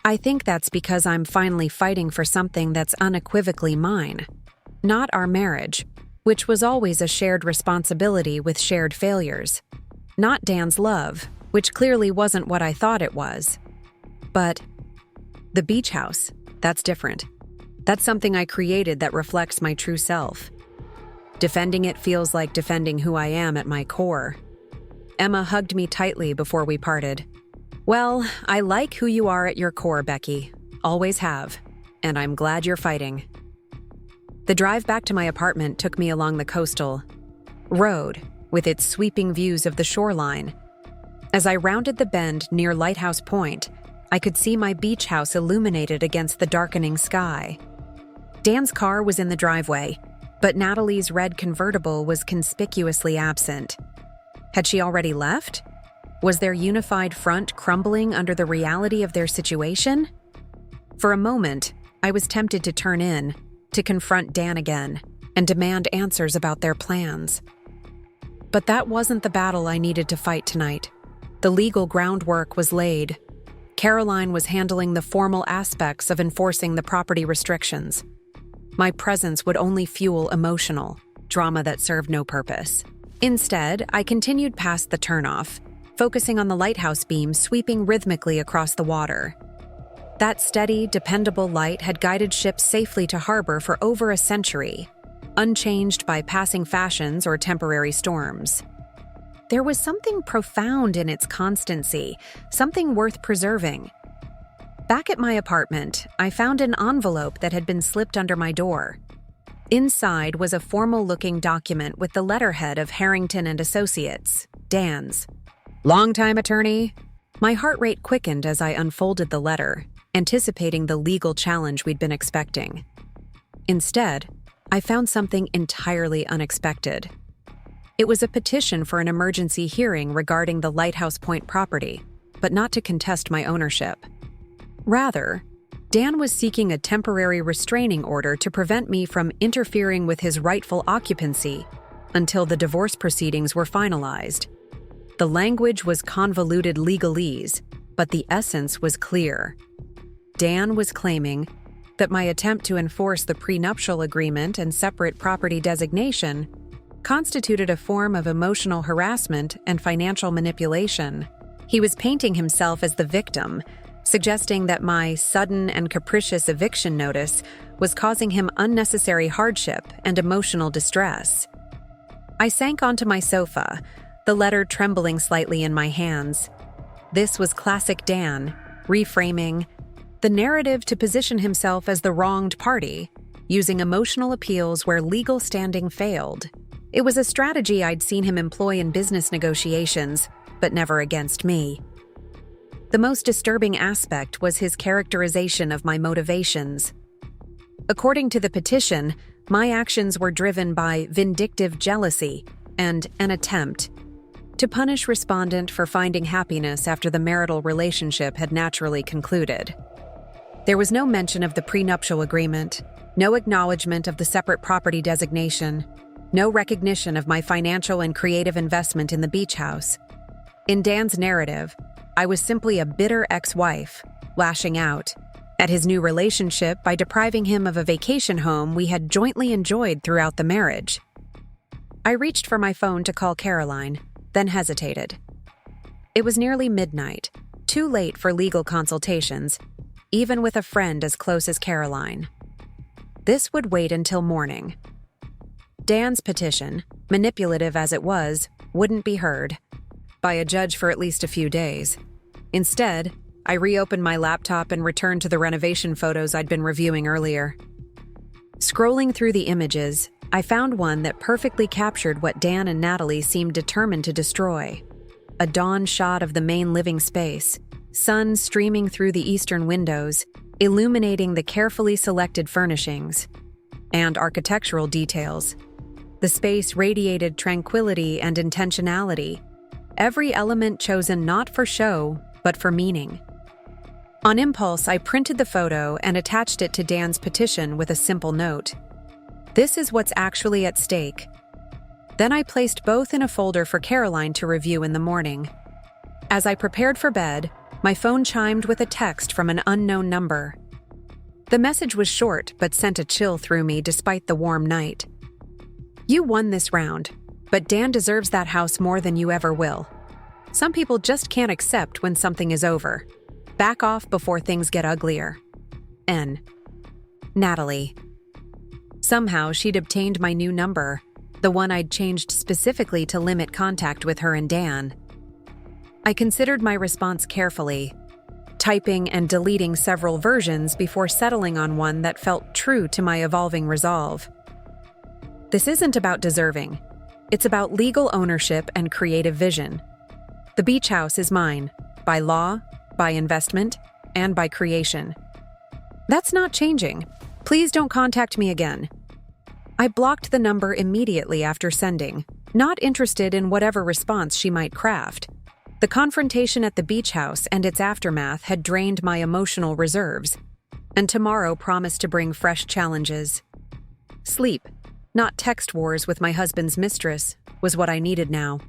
S1: "I think that's because I'm finally fighting for something that's unequivocally mine. Not our marriage, which was always a shared responsibility with shared failures. Not Dan's love, which clearly wasn't what I thought it was. But the beach house, that's different. That's something I created that reflects my true self. Defending it feels like defending who I am at my core." Emma hugged me tightly before we parted. "Well, I like who you are at your core, Becky. Always have. And I'm glad you're fighting." The drive back to my apartment took me along the coastal road, with its sweeping views of the shoreline. As I rounded the bend near Lighthouse Point, I could see my beach house illuminated against the darkening sky. Dan's car was in the driveway, but Natalie's red convertible was conspicuously absent. Had she already left? Was their unified front crumbling under the reality of their situation? For a moment, I was tempted to turn in, to confront Dan again, and demand answers about their plans. But that wasn't the battle I needed to fight tonight. The legal groundwork was laid. Caroline was handling the formal aspects of enforcing the property restrictions. My presence would only fuel emotional drama that served no purpose. Instead, I continued past the turnoff, focusing on the lighthouse beam sweeping rhythmically across the water. That steady, dependable light had guided ships safely to harbor for over a century, unchanged by passing fashions or temporary storms. There was something profound in its constancy, something worth preserving. Back at my apartment, I found an envelope that had been slipped under my door. Inside was a formal-looking document with the letterhead of Harrington and Associates, Dan's longtime attorney. My heart rate quickened as I unfolded the letter, anticipating the legal challenge we'd been expecting. Instead, I found something entirely unexpected. It was a petition for an emergency hearing regarding the Lighthouse Point property, but not to contest my ownership. Rather, Dan was seeking a temporary restraining order to prevent me from interfering with his rightful occupancy until the divorce proceedings were finalized. The language was convoluted legalese, but the essence was clear. Dan was claiming that my attempt to enforce the prenuptial agreement and separate property designation constituted a form of emotional harassment and financial manipulation. He was painting himself as the victim, suggesting that my sudden and capricious eviction notice was causing him unnecessary hardship and emotional distress. I sank onto my sofa, the letter trembling slightly in my hands. This was classic Dan, reframing the narrative to position himself as the wronged party, using emotional appeals where legal standing failed. It was a strategy I'd seen him employ in business negotiations, but never against me. The most disturbing aspect was his characterization of my motivations. According to the petition, my actions were driven by vindictive jealousy and an attempt to punish respondent for finding happiness after the marital relationship had naturally concluded. There was no mention of the prenuptial agreement, no acknowledgement of the separate property designation, no recognition of my financial and creative investment in the beach house. In Dan's narrative, I was simply a bitter ex-wife, lashing out at his new relationship by depriving him of a vacation home we had jointly enjoyed throughout the marriage. I reached for my phone to call Caroline, then hesitated. It was nearly midnight, too late for legal consultations, even with a friend as close as Caroline. This would wait until morning. Dan's petition, manipulative as it was, wouldn't be heard by a judge for at least a few days. Instead, I reopened my laptop and returned to the renovation photos I'd been reviewing earlier. Scrolling through the images, I found one that perfectly captured what Dan and Natalie seemed determined to destroy. A dawn shot of the main living space, sun streaming through the eastern windows, illuminating the carefully selected furnishings and architectural details. The space radiated tranquility and intentionality, every element chosen not for show, but for meaning. On impulse, I printed the photo and attached it to Dan's petition with a simple note. This is what's actually at stake. Then I placed both in a folder for Caroline to review in the morning. As I prepared for bed, my phone chimed with a text from an unknown number. The message was short, but sent a chill through me despite the warm night. You won this round, but Dan deserves that house more than you ever will. Some people just can't accept when something is over. Back off before things get uglier. N. Natalie. Somehow she'd obtained my new number, the one I'd changed specifically to limit contact with her and Dan. I considered my response carefully, typing and deleting several versions before settling on one that felt true to my evolving resolve. This isn't about deserving. It's about legal ownership and creative vision. The beach house is mine, by law, by investment, and by creation. That's not changing. Please don't contact me again. I blocked the number immediately after sending, not interested in whatever response she might craft. The confrontation at the beach house and its aftermath had drained my emotional reserves, and tomorrow promised to bring fresh challenges. Sleep, not text wars with my husband's mistress, was what I needed now.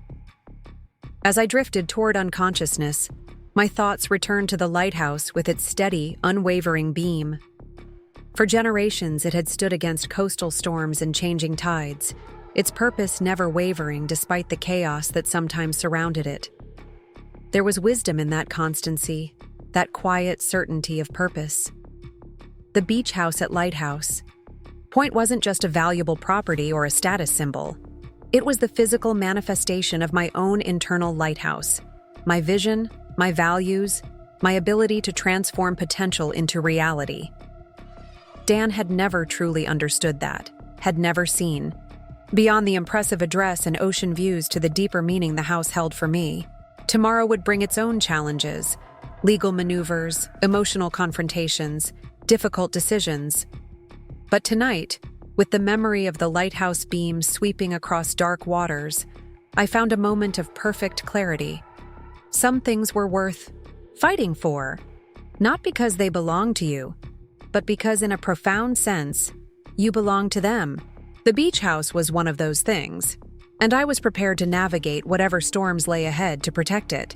S1: As I drifted toward unconsciousness, my thoughts returned to the lighthouse with its steady, unwavering beam. For generations, it had stood against coastal storms and changing tides, its purpose never wavering despite the chaos that sometimes surrounded it. There was wisdom in that constancy, that quiet certainty of purpose. The beach house at Lighthouse Point wasn't just a valuable property or a status symbol. It was the physical manifestation of my own internal lighthouse, my vision, my values, my ability to transform potential into reality. Dan had never truly understood that, had never seen, beyond the impressive address and ocean views to the deeper meaning the house held for me. Tomorrow would bring its own challenges, legal maneuvers, emotional confrontations, difficult decisions. But tonight, with the memory of the lighthouse beam sweeping across dark waters, I found a moment of perfect clarity. Some things were worth fighting for, not because they belong to you, but because in a profound sense, you belong to them. The beach house was one of those things, and I was prepared to navigate whatever storms lay ahead to protect it.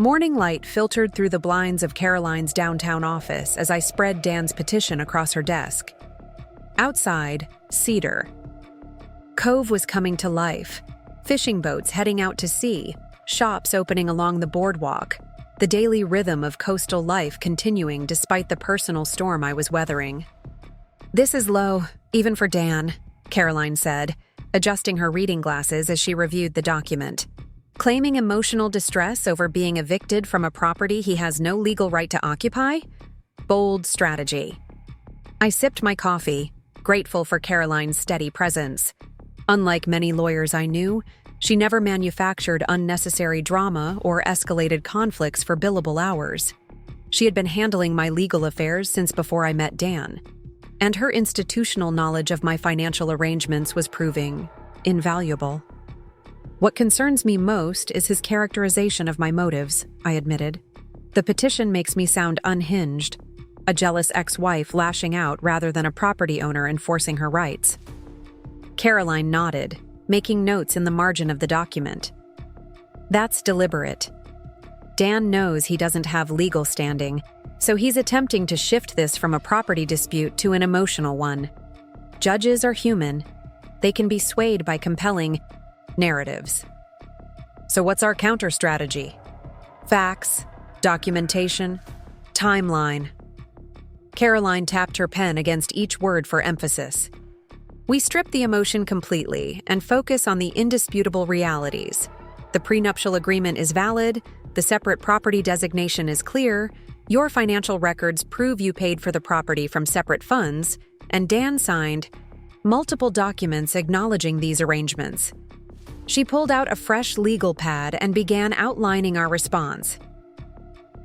S1: Morning light filtered through the blinds of Caroline's downtown office as I spread Dan's petition across her desk. Outside, Cedar Cove was coming to life, fishing boats heading out to sea, shops opening along the boardwalk, the daily rhythm of coastal life continuing despite the personal storm I was weathering. This is low, even for Dan, Caroline said, adjusting her reading glasses as she reviewed the document. Claiming emotional distress over being evicted from a property he has no legal right to occupy? Bold strategy. I sipped my coffee, grateful for Caroline's steady presence. Unlike many lawyers I knew, she never manufactured unnecessary drama or escalated conflicts for billable hours. She had been handling my legal affairs since before I met Dan, and her institutional knowledge of my financial arrangements was proving invaluable. What concerns me most is his characterization of my motives, I admitted. The petition makes me sound unhinged, a jealous ex-wife lashing out rather than a property owner enforcing her rights. Caroline nodded, making notes in the margin of the document. That's deliberate. Dan knows he doesn't have legal standing, so he's attempting to shift this from a property dispute to an emotional one. Judges are human. They can be swayed by compelling narratives. So what's our counter strategy? Facts, documentation, timeline. Caroline tapped her pen against each word for emphasis. We strip the emotion completely and focus on the indisputable realities. The prenuptial agreement is valid, the separate property designation is clear, your financial records prove you paid for the property from separate funds, and Dan signed multiple documents acknowledging these arrangements. She pulled out a fresh legal pad and began outlining our response.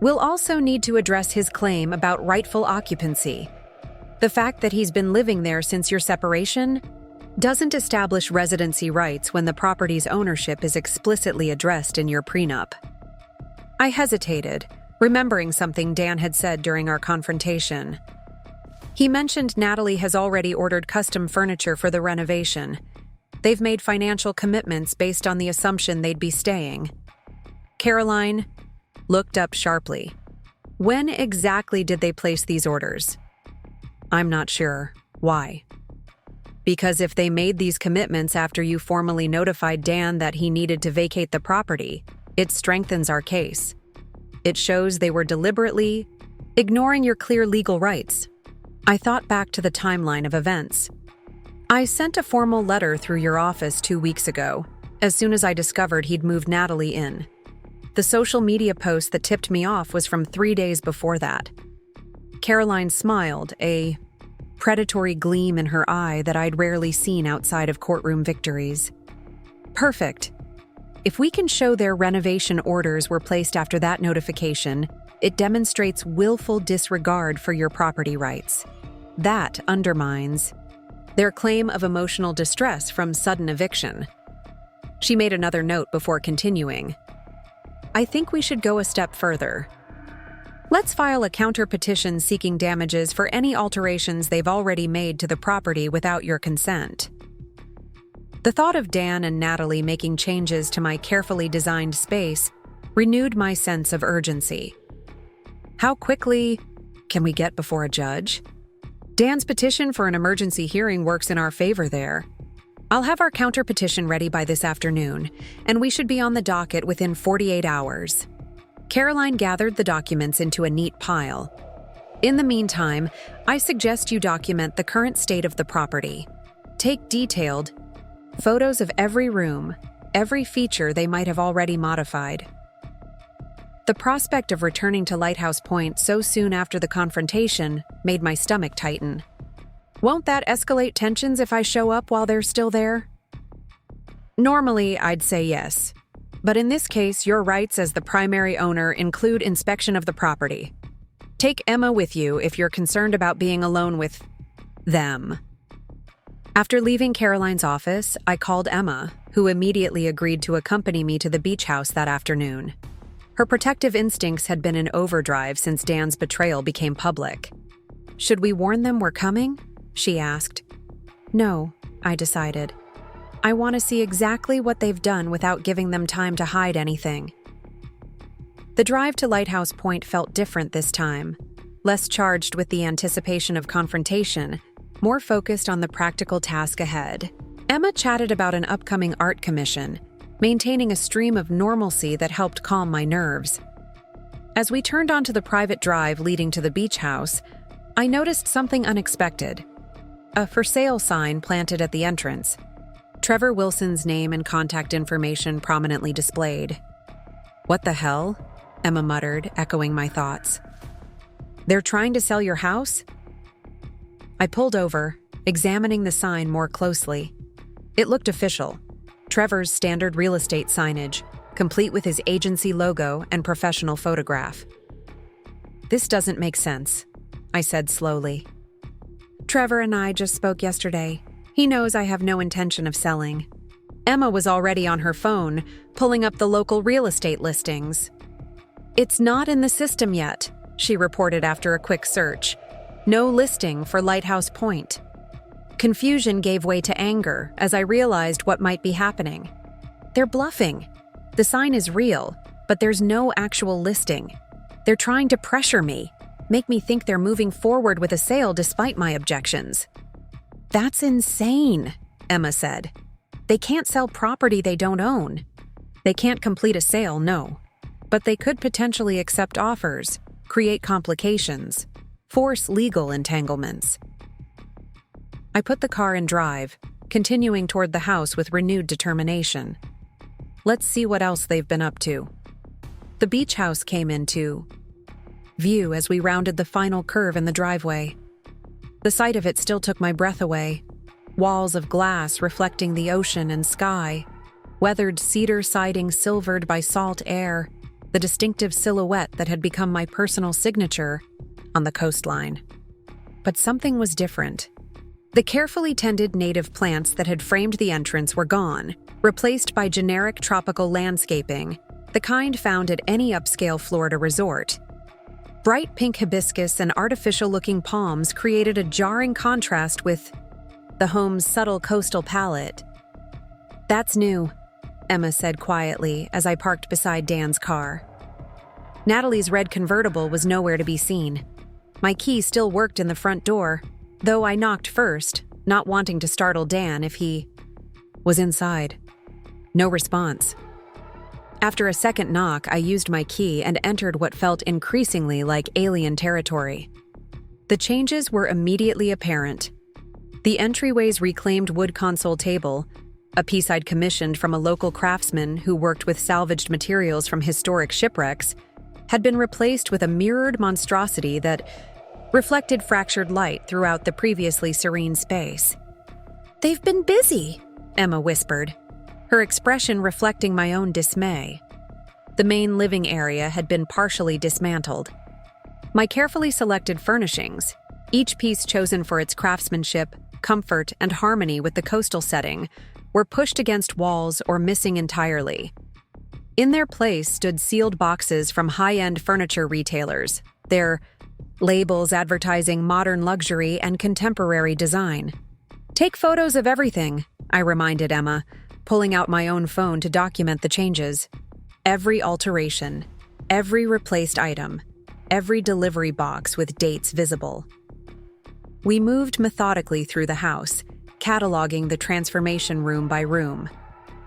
S1: We'll also need to address his claim about rightful occupancy. The fact that he's been living there since your separation doesn't establish residency rights when the property's ownership is explicitly addressed in your prenup. I hesitated, remembering something Dan had said during our confrontation. He mentioned Natalie has already ordered custom furniture for the renovation. They've made financial commitments based on the assumption they'd be staying. Caroline looked up sharply. When exactly did they place these orders? I'm not sure. Why? Because if they made these commitments after you formally notified Dan that he needed to vacate the property, it strengthens our case. It shows they were deliberately ignoring your clear legal rights. I thought back to the timeline of events. I sent a formal letter through your office 2 weeks ago, as soon as I discovered he'd moved Natalie in. The social media post that tipped me off was from 3 days before that. Caroline smiled, a predatory gleam in her eye that I'd rarely seen outside of courtroom victories. Perfect. If we can show their renovation orders were placed after that notification, it demonstrates willful disregard for your property rights. That undermines their claim of emotional distress from sudden eviction. She made another note before continuing. I think we should go a step further. Let's file a counter petition seeking damages for any alterations they've already made to the property without your consent. The thought of Dan and Natalie making changes to my carefully designed space renewed my sense of urgency. How quickly can we get before a judge? Dan's petition for an emergency hearing works in our favor there. I'll have our counter petition ready by this afternoon, and we should be on the docket within 48 hours. Caroline gathered the documents into a neat pile. In the meantime, I suggest you document the current state of the property. Take detailed photos of every room, every feature they might have already modified. The prospect of returning to Lighthouse Point so soon after the confrontation made my stomach tighten. Won't that escalate tensions if I show up while they're still there? Normally, I'd say yes. But in this case, your rights as the primary owner include inspection of the property. Take Emma with you if you're concerned about being alone with them. After leaving Caroline's office, I called Emma, who immediately agreed to accompany me to the beach house that afternoon. Her protective instincts had been in overdrive since Dan's betrayal became public. Should we warn them we're coming? She asked. No, I decided. I want to see exactly what they've done without giving them time to hide anything. The drive to Lighthouse Point felt different this time, less charged with the anticipation of confrontation, more focused on the practical task ahead. Emma chatted about an upcoming art commission, maintaining a stream of normalcy that helped calm my nerves. As we turned onto the private drive leading to the beach house, I noticed something unexpected. A for sale sign planted at the entrance. Trevor Wilson's name and contact information prominently displayed. What the hell? Emma muttered, echoing my thoughts. They're trying to sell your house? I pulled over, examining the sign more closely. It looked official. Trevor's standard real estate signage, complete with his agency logo and professional photograph. This doesn't make sense, I said slowly. Trevor and I just spoke yesterday. He knows I have no intention of selling. Emma was already on her phone, pulling up the local real estate listings. It's not in the system yet, she reported after a quick search. No listing for Lighthouse Point. Confusion gave way to anger as I realized what might be happening. They're bluffing. The sign is real, but there's no actual listing. They're trying to pressure me, make me think they're moving forward with a sale despite my objections. That's insane, Emma said. They can't sell property they don't own. They can't complete a sale, no. But they could potentially accept offers, create complications, force legal entanglements. I put the car in drive, continuing toward the house with renewed determination. Let's see what else they've been up to. The beach house came into view as we rounded the final curve in the driveway. The sight of it still took my breath away. Walls of glass reflecting the ocean and sky, weathered cedar siding silvered by salt air, the distinctive silhouette that had become my personal signature on the coastline. But something was different. The carefully tended native plants that had framed the entrance were gone, replaced by generic tropical landscaping, the kind found at any upscale Florida resort. Bright pink hibiscus and artificial-looking palms created a jarring contrast with the home's subtle coastal palette. "That's new," Emma said quietly as I parked beside Dan's car. Natalie's red convertible was nowhere to be seen. My key still worked in the front door, though I knocked first, not wanting to startle Dan if he was inside. No response. After a second knock, I used my key and entered what felt increasingly like alien territory. The changes were immediately apparent. The entryway's reclaimed wood console table, a piece I'd commissioned from a local craftsman who worked with salvaged materials from historic shipwrecks, had been replaced with a mirrored monstrosity that reflected fractured light throughout the previously serene space. "They've been busy," Emma whispered, her expression reflecting my own dismay. The main living area had been partially dismantled. My carefully selected furnishings, each piece chosen for its craftsmanship, comfort, and harmony with the coastal setting, were pushed against walls or missing entirely. In their place stood sealed boxes from high-end furniture retailers, their labels advertising modern luxury and contemporary design. "Take photos of everything," I reminded Emma, pulling out my own phone to document the changes. Every alteration, every replaced item, every delivery box with dates visible. We moved methodically through the house, cataloging the transformation room by room.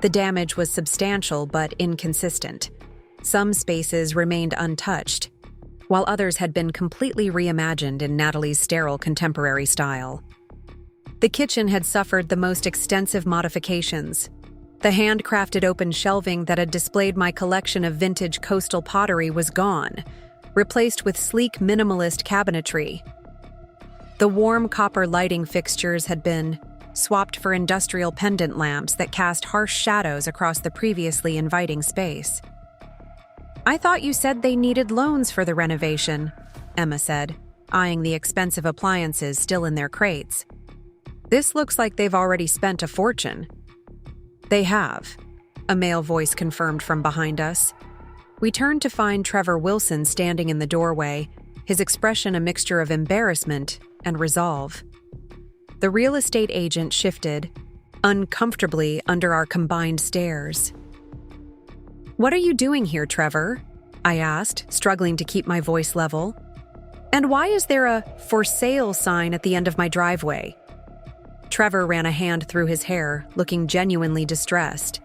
S1: The damage was substantial but inconsistent. Some spaces remained untouched, while others had been completely reimagined in Natalie's sterile contemporary style. The kitchen had suffered the most extensive modifications. The handcrafted open shelving that had displayed my collection of vintage coastal pottery was gone, replaced with sleek minimalist cabinetry. The warm copper lighting fixtures had been swapped for industrial pendant lamps that cast harsh shadows across the previously inviting space. "I thought you said they needed loans for the renovation," Emma said, eyeing the expensive appliances still in their crates. "This looks like they've already spent a fortune." "They have," a male voice confirmed from behind us. We turned to find Trevor Wilson standing in the doorway, his expression a mixture of embarrassment and resolve. The real estate agent shifted, uncomfortably under our combined stares. "What are you doing here, Trevor?" I asked, struggling to keep my voice level. "And why is there a for sale sign at the end of my driveway?" Trevor ran a hand through his hair, looking genuinely distressed.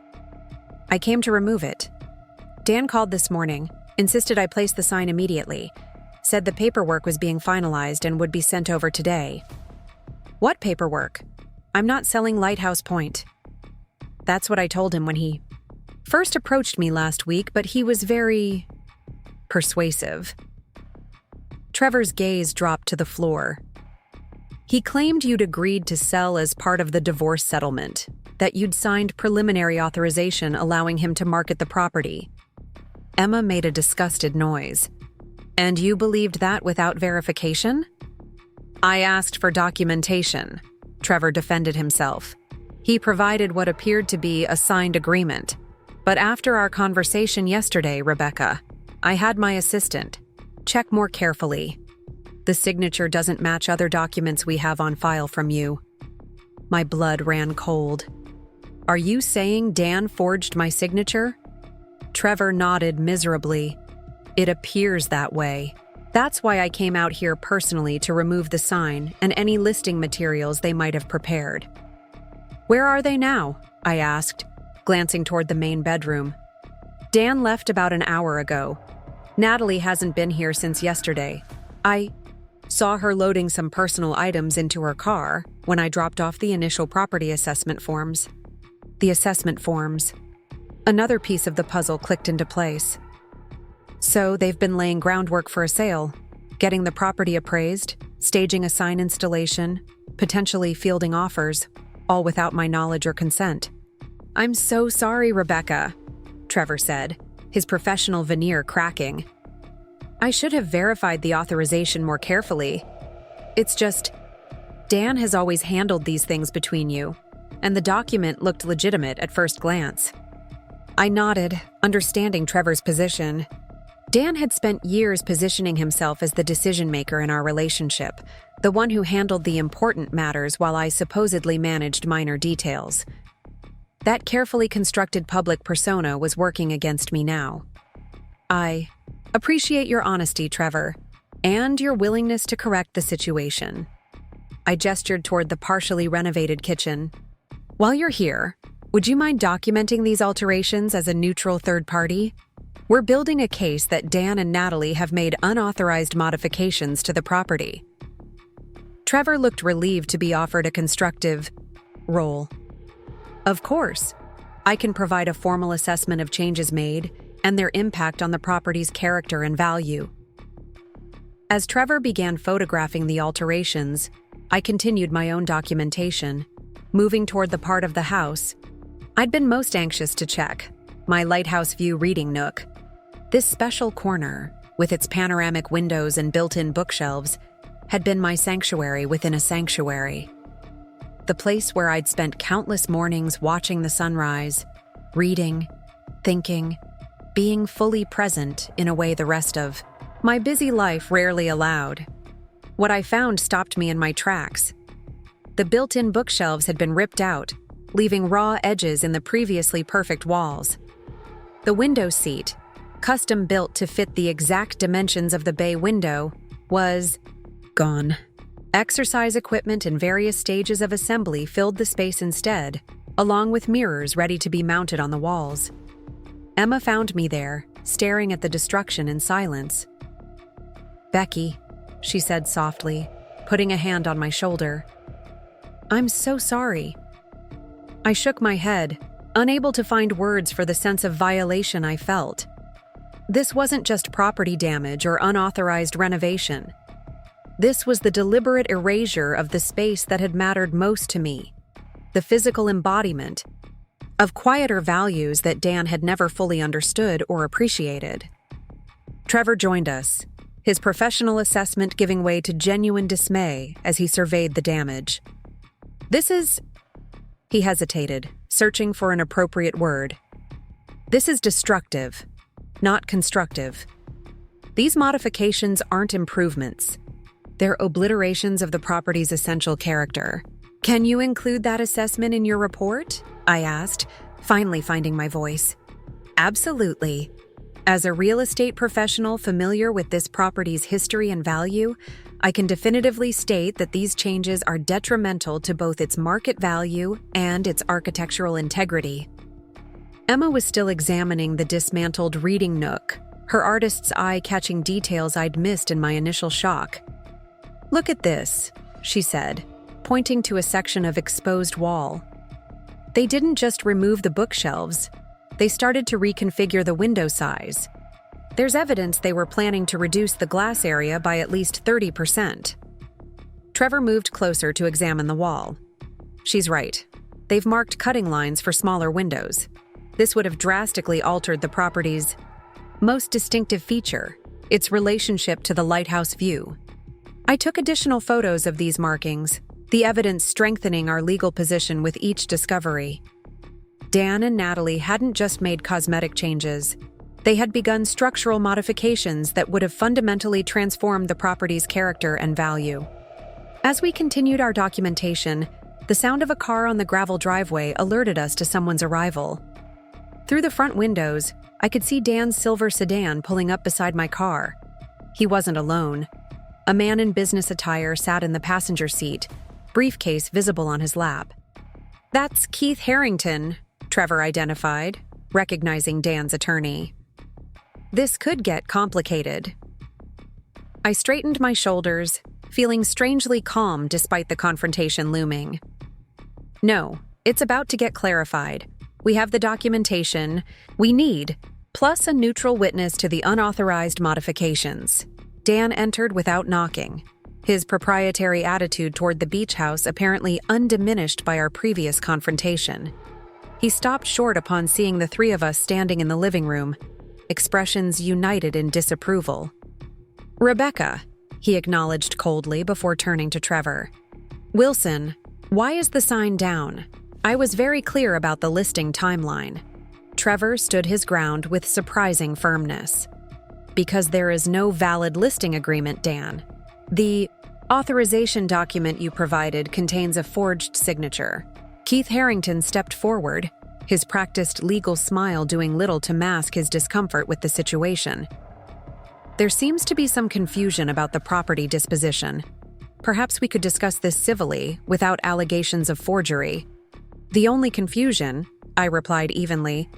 S1: "I came to remove it. Dan called this morning, insisted I place the sign immediately, said the paperwork was being finalized and would be sent over today." "What paperwork? I'm not selling Lighthouse Point." That's what I told him when he first approached me last week, but he was very persuasive. Trevor's gaze dropped to the floor. "He claimed you'd agreed to sell as part of the divorce settlement, that you'd signed preliminary authorization allowing him to market the property." Emma made a disgusted noise. "And you believed that without verification?" "I asked for documentation," Trevor defended himself. "He provided what appeared to be a signed agreement. But after our conversation yesterday, Rebecca, I had my assistant check more carefully. The signature doesn't match other documents we have on file from you." My blood ran cold. "Are you saying Dan forged my signature?" Trevor nodded miserably. "It appears that way. That's why I came out here personally to remove the sign and any listing materials they might have prepared." "Where are they now?" I asked, glancing toward the main bedroom. "Dan left about an hour ago. Natalie hasn't been here since yesterday. Saw her loading some personal items into her car when I dropped off the initial property assessment forms. The assessment forms. Another piece of the puzzle clicked into place. So they've been laying groundwork for a sale, getting the property appraised, staging a sign installation, potentially fielding offers, all without my knowledge or consent. "I'm so sorry, Rebecca," Trevor said, his professional veneer cracking. "I should have verified the authorization more carefully. It's just, Dan has always handled these things between you, and the document looked legitimate at first glance." I nodded, understanding Trevor's position. Dan had spent years positioning himself as the decision-maker in our relationship, the one who handled the important matters while I supposedly managed minor details. That carefully constructed public persona was working against me now. "I appreciate your honesty, Trevor, and your willingness to correct the situation." I gestured toward the partially renovated kitchen. "While you're here, would you mind documenting these alterations as a neutral third party? We're building a case that Dan and Natalie have made unauthorized modifications to the property." Trevor looked relieved to be offered a constructive role. "Of course. I can provide a formal assessment of changes made and their impact on the property's character and value." As Trevor began photographing the alterations, I continued my own documentation, moving toward the part of the house I'd been most anxious to check, my lighthouse view reading nook. This special corner, with its panoramic windows and built-in bookshelves, had been my sanctuary within a sanctuary. The place where I'd spent countless mornings watching the sunrise, reading, thinking, being fully present in a way the rest of my busy life rarely allowed. What I found stopped me in my tracks. The built-in bookshelves had been ripped out, leaving raw edges in the previously perfect walls. The window seat, custom built to fit the exact dimensions of the bay window, was gone. Exercise equipment in various stages of assembly filled the space instead, along with mirrors ready to be mounted on the walls. Emma found me there, staring at the destruction in silence. "Becky," she said softly, putting a hand on my shoulder. "I'm so sorry." I shook my head, unable to find words for the sense of violation I felt. This wasn't just property damage or unauthorized renovation. This was the deliberate erasure of the space that had mattered most to me, the physical embodiment of quieter values that Dan had never fully understood or appreciated. Trevor joined us, his professional assessment giving way to genuine dismay as he surveyed the damage. He hesitated, searching for an appropriate word. "This is destructive, not constructive. These modifications aren't improvements. They're obliterations of the property's essential character. Can you include that assessment in your report?" I asked, finally finding my voice. "Absolutely. As a real estate professional familiar with this property's history and value, I can definitively state that these changes are detrimental to both its market value and its architectural integrity." Emma was still examining the dismantled reading nook, her artist's eye catching details I'd missed in my initial shock. "Look at this," she said, pointing to a section of exposed wall. "They didn't just remove the bookshelves. They started to reconfigure the window size. There's evidence they were planning to reduce the glass area by at least 30%. Trevor moved closer to examine the wall. "She's right. They've marked cutting lines for smaller windows. This would have drastically altered the property's most distinctive feature, its relationship to the lighthouse view." I took additional photos of these markings, the evidence strengthening our legal position with each discovery. Dan and Natalie hadn't just made cosmetic changes. They had begun structural modifications that would have fundamentally transformed the property's character and value. As we continued our documentation, the sound of a car on the gravel driveway alerted us to someone's arrival. Through the front windows, I could see Dan's silver sedan pulling up beside my car. He wasn't alone. A man in business attire sat in the passenger seat, briefcase visible on his lap. "That's Keith Harrington," Trevor identified, recognizing Dan's attorney. "This could get complicated." I straightened my shoulders, feeling strangely calm despite the confrontation looming. No, it's about to get clarified. We have the documentation we need, plus a neutral witness to the unauthorized modifications. Dan entered without knocking, his proprietary attitude toward the beach house apparently undiminished by our previous confrontation. He stopped short upon seeing the three of us standing in the living room, expressions united in disapproval. "Rebecca," he acknowledged coldly before turning to Trevor. "Wilson, why is the sign down? I was very clear about the listing timeline." Trevor stood his ground with surprising firmness. "Because there is no valid listing agreement, Dan. The authorization document you provided contains a forged signature." Keith Harrington stepped forward, his practiced legal smile doing little to mask his discomfort with the situation. "There seems to be some confusion about the property disposition. Perhaps we could discuss this civilly, without allegations of forgery." "The only confusion," I replied evenly,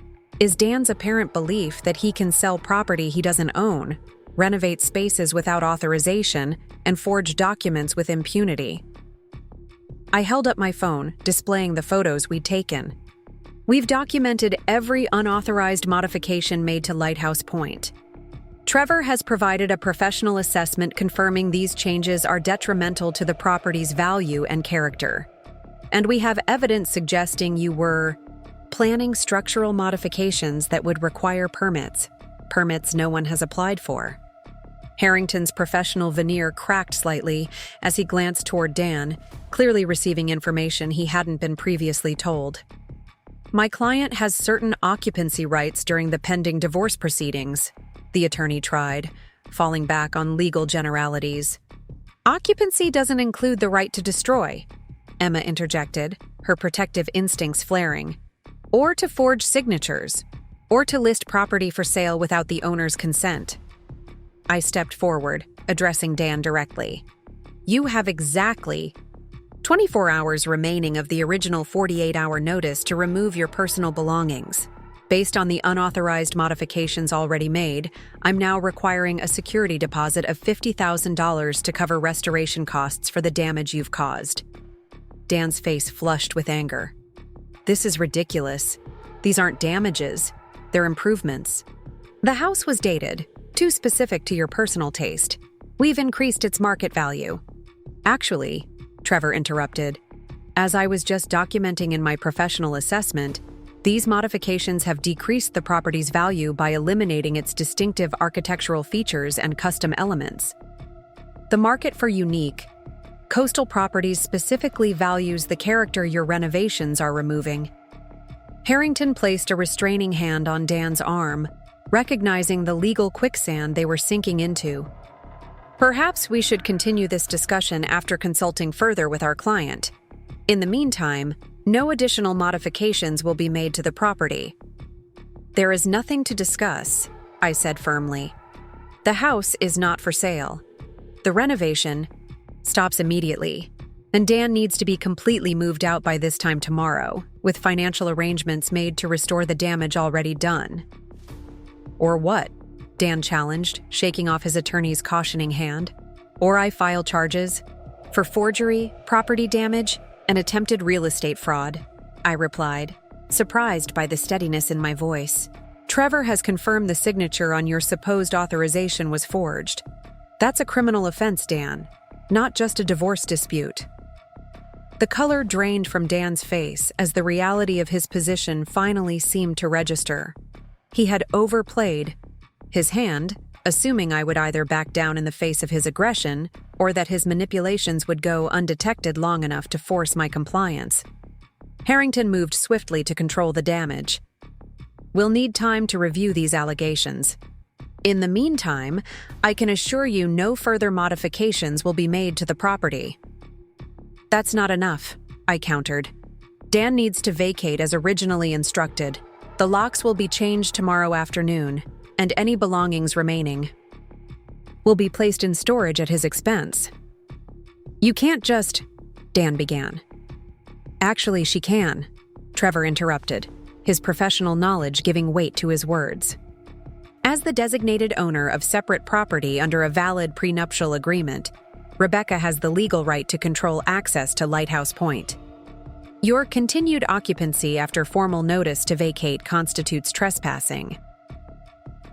S1: "is Dan's apparent belief that he can sell property he doesn't own, renovate spaces without authorization, and forge documents with impunity." I held up my phone, displaying the photos we'd taken. "We've documented every unauthorized modification made to Lighthouse Point. Trevor has provided a professional assessment confirming these changes are detrimental to the property's value and character. And we have evidence suggesting you were planning structural modifications that would require permits no one has applied for." Harrington's professional veneer cracked slightly as he glanced toward Dan, clearly receiving information he hadn't been previously told. "My client has certain occupancy rights during the pending divorce proceedings," the attorney tried, falling back on legal generalities. "Occupancy doesn't include the right to destroy," Emma interjected, her protective instincts flaring, "or to forge signatures, or to list property for sale without the owner's consent." I stepped forward, addressing Dan directly. "You have exactly 24 hours remaining of the original 48-hour notice to remove your personal belongings. Based on the unauthorized modifications already made, I'm now requiring a security deposit of $50,000 to cover restoration costs for the damage you've caused." Dan's face flushed with anger. "This is ridiculous. These aren't damages. They're improvements. The house was dated, too specific to your personal taste. We've increased its market value." "Actually," Trevor interrupted, "as I was just documenting in my professional assessment, these modifications have decreased the property's value by eliminating its distinctive architectural features and custom elements. The market for unique, coastal properties specifically values the character your renovations are removing." Harrington placed a restraining hand on Dan's arm, recognizing the legal quicksand they were sinking into. "Perhaps we should continue this discussion after consulting further with our client. In the meantime, no additional modifications will be made to the property." "There is nothing to discuss," I said firmly. "The house is not for sale. The renovation stops immediately, and Dan needs to be completely moved out by this time tomorrow, with financial arrangements made to restore the damage already done." "Or what?" Dan challenged, shaking off his attorney's cautioning hand. "Or I file charges for forgery, property damage, and attempted real estate fraud," I replied, surprised by the steadiness in my voice. "Trevor has confirmed the signature on your supposed authorization was forged. That's a criminal offense, Dan, not just a divorce dispute." The color drained from Dan's face as the reality of his position finally seemed to register. He had overplayed his hand, assuming I would either back down in the face of his aggression or that his manipulations would go undetected long enough to force my compliance. Harrington moved swiftly to control the damage. "We'll need time to review these allegations. In the meantime, I can assure you no further modifications will be made to the property." "That's not enough," I countered. "Dan needs to vacate as originally instructed. The locks will be changed tomorrow afternoon, and any belongings remaining will be placed in storage at his expense." "You can't just—" Dan began. "Actually, she can," Trevor interrupted, his professional knowledge giving weight to his words. As the designated owner of separate property under a valid prenuptial agreement, Rebecca has the legal right to control access to Lighthouse Point. Your continued occupancy after formal notice to vacate constitutes trespassing.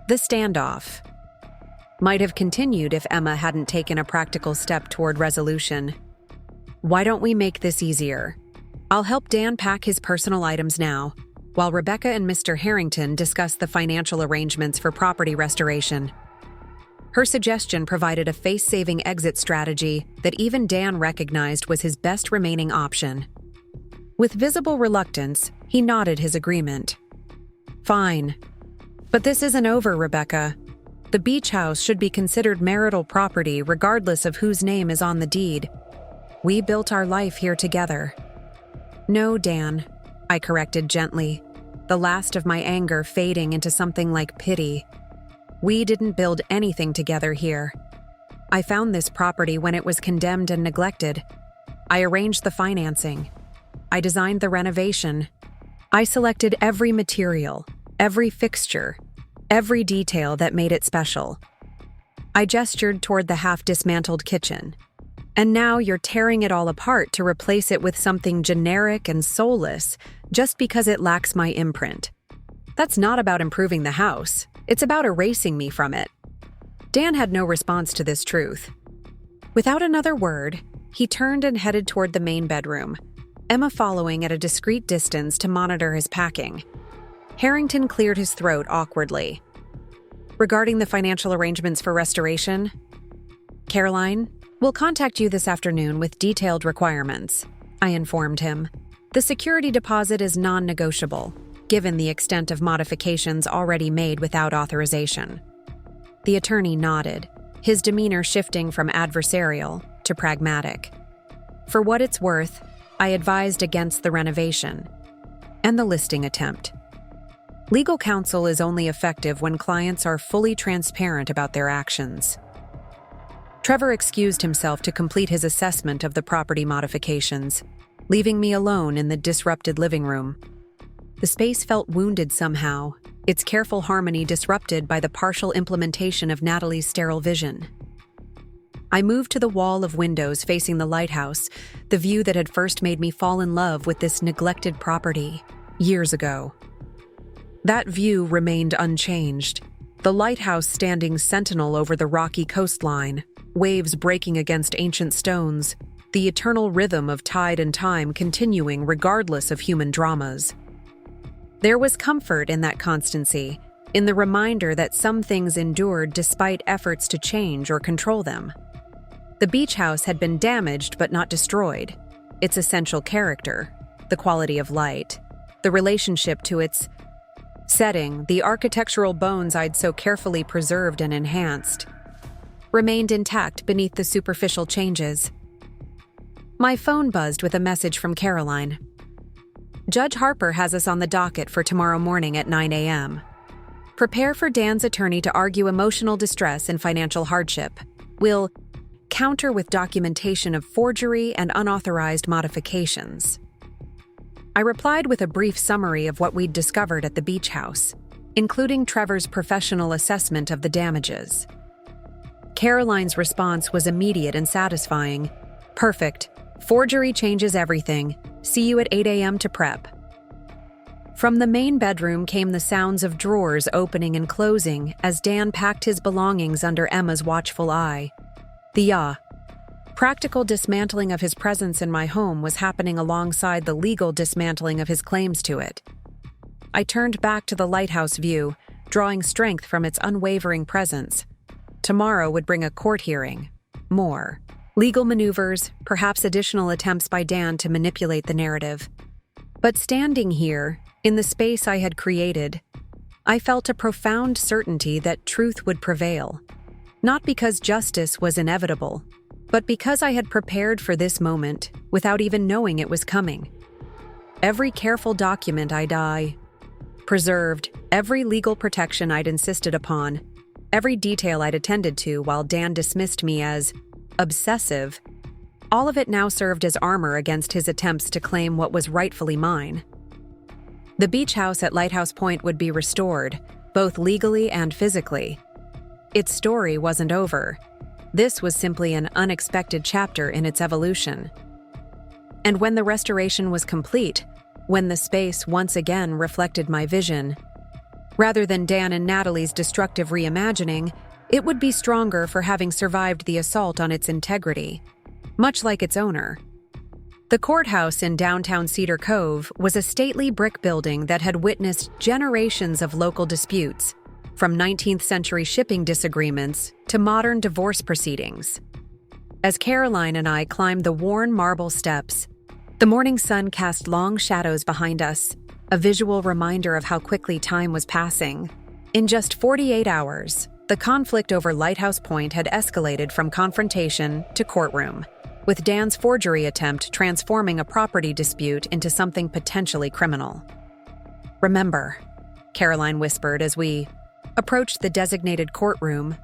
S1: The standoff might have continued if Emma hadn't taken a practical step toward resolution. Why don't we make this easier? I'll help Dan pack his personal items now, while Rebecca and Mr. Harrington discuss the financial arrangements for property restoration. Her suggestion provided a face-saving exit strategy that even Dan recognized was his best remaining option. With visible reluctance, he nodded his agreement. Fine. But this isn't over, Rebecca. The beach house should be considered marital property regardless of whose name is on the deed. We built our life here together. No, Dan, I corrected gently, the last of my anger fading into something like pity. We didn't build anything together here. I found this property when it was condemned and neglected. I arranged the financing. I designed the renovation. I selected every material, every fixture, every detail that made it special. I gestured toward the half-dismantled kitchen. And now you're tearing it all apart to replace it with something generic and soulless just because it lacks my imprint. That's not about improving the house. It's about erasing me from it. Dan had no response to this truth. Without another word, he turned and headed toward the main bedroom, Emma following at a discreet distance to monitor his packing. Harrington cleared his throat awkwardly. Regarding the financial arrangements for restoration, Caroline, we'll contact you this afternoon with detailed requirements, I informed him. The security deposit is non-negotiable, given the extent of modifications already made without authorization. The attorney nodded, his demeanor shifting from adversarial to pragmatic. For what it's worth, I advised against the renovation and the listing attempt. Legal counsel is only effective when clients are fully transparent about their actions. Trevor excused himself to complete his assessment of the property modifications, leaving me alone in the disrupted living room. The space felt wounded somehow, its careful harmony disrupted by the partial implementation of Natalie's sterile vision. I moved to the wall of windows facing the lighthouse, the view that had first made me fall in love with this neglected property years ago. That view remained unchanged, the lighthouse standing sentinel over the rocky coastline, waves breaking against ancient stones, the eternal rhythm of tide and time continuing regardless of human dramas. There was comfort in that constancy, in the reminder that some things endured despite efforts to change or control them. The beach house had been damaged but not destroyed. Its essential character, the quality of light, the relationship to its setting, the architectural bones I'd so carefully preserved and enhanced, remained intact beneath the superficial changes. My phone buzzed with a message from Caroline. Judge Harper has us on the docket for tomorrow morning at 9 a.m. Prepare for Dan's attorney to argue emotional distress and financial hardship. We'll counter with documentation of forgery and unauthorized modifications. I replied with a brief summary of what we'd discovered at the beach house, including Trevor's professional assessment of the damages. Caroline's response was immediate and satisfying. Perfect. Forgery changes everything. See you at 8 a.m. to prep. From the main bedroom came the sounds of drawers opening and closing as Dan packed his belongings under Emma's watchful eye. The practical dismantling of his presence in my home was happening alongside the legal dismantling of his claims to it. I turned back to the lighthouse view, drawing strength from its unwavering presence. Tomorrow would bring a court hearing. More legal maneuvers, perhaps additional attempts by Dan to manipulate the narrative. But standing here, in the space I had created, I felt a profound certainty that truth would prevail. Not because justice was inevitable, but because I had prepared for this moment without even knowing it was coming. Every careful document I preserved, every legal protection I'd insisted upon, every detail I'd attended to while Dan dismissed me as obsessive, all of it now served as armor against his attempts to claim what was rightfully mine. The beach house at Lighthouse Point would be restored, both legally and physically. Its story wasn't over. This was simply an unexpected chapter in its evolution. And when the restoration was complete, when the space once again reflected my vision, rather than Dan and Natalie's destructive reimagining, it would be stronger for having survived the assault on its integrity, much like its owner. The courthouse in downtown Cedar Cove was a stately brick building that had witnessed generations of local disputes, from 19th century shipping disagreements to modern divorce proceedings. As Caroline and I climbed the worn marble steps, the morning sun cast long shadows behind us, a visual reminder of how quickly time was passing. In just 48 hours, the conflict over Lighthouse Point had escalated from confrontation to courtroom, with Dan's forgery attempt transforming a property dispute into something potentially criminal. "Remember," Caroline whispered as we approached the designated courtroom,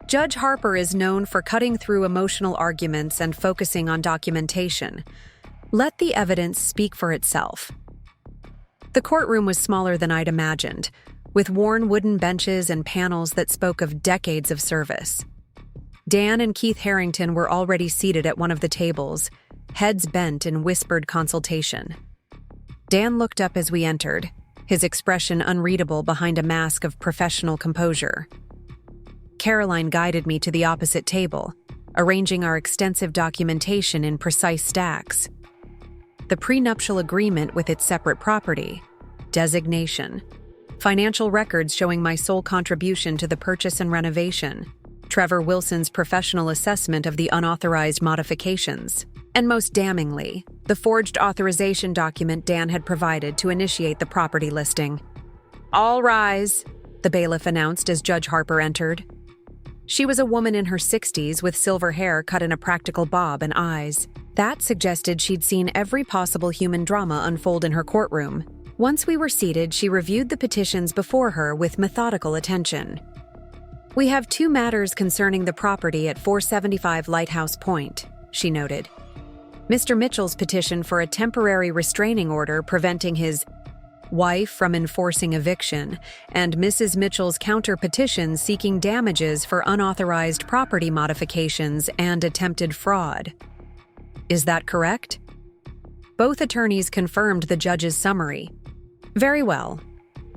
S1: "Judge Harper is known for cutting through emotional arguments and focusing on documentation. Let the evidence speak for itself." The courtroom was smaller than I'd imagined, with worn wooden benches and panels that spoke of decades of service. Dan and Keith Harrington were already seated at one of the tables, heads bent in whispered consultation. Dan looked up as we entered, his expression unreadable behind a mask of professional composure. Caroline guided me to the opposite table, arranging our extensive documentation in precise stacks. The prenuptial agreement with its separate property, designation, financial records showing my sole contribution to the purchase and renovation, Trevor Wilson's professional assessment of the unauthorized modifications, and most damningly, the forged authorization document Dan had provided to initiate the property listing. "All rise," the bailiff announced as Judge Harper entered. She was a woman in her 60s with silver hair cut in a practical bob and eyes. That suggested she'd seen every possible human drama unfold in her courtroom. Once we were seated, she reviewed the petitions before her with methodical attention. "We have 2 matters concerning the property at 475 Lighthouse Point," she noted. "Mr. Mitchell's petition for a temporary restraining order preventing his wife from enforcing eviction, and Mrs. Mitchell's counter-petition seeking damages for unauthorized property modifications and attempted fraud. Is that correct?" Both attorneys confirmed the judge's summary. "Very well.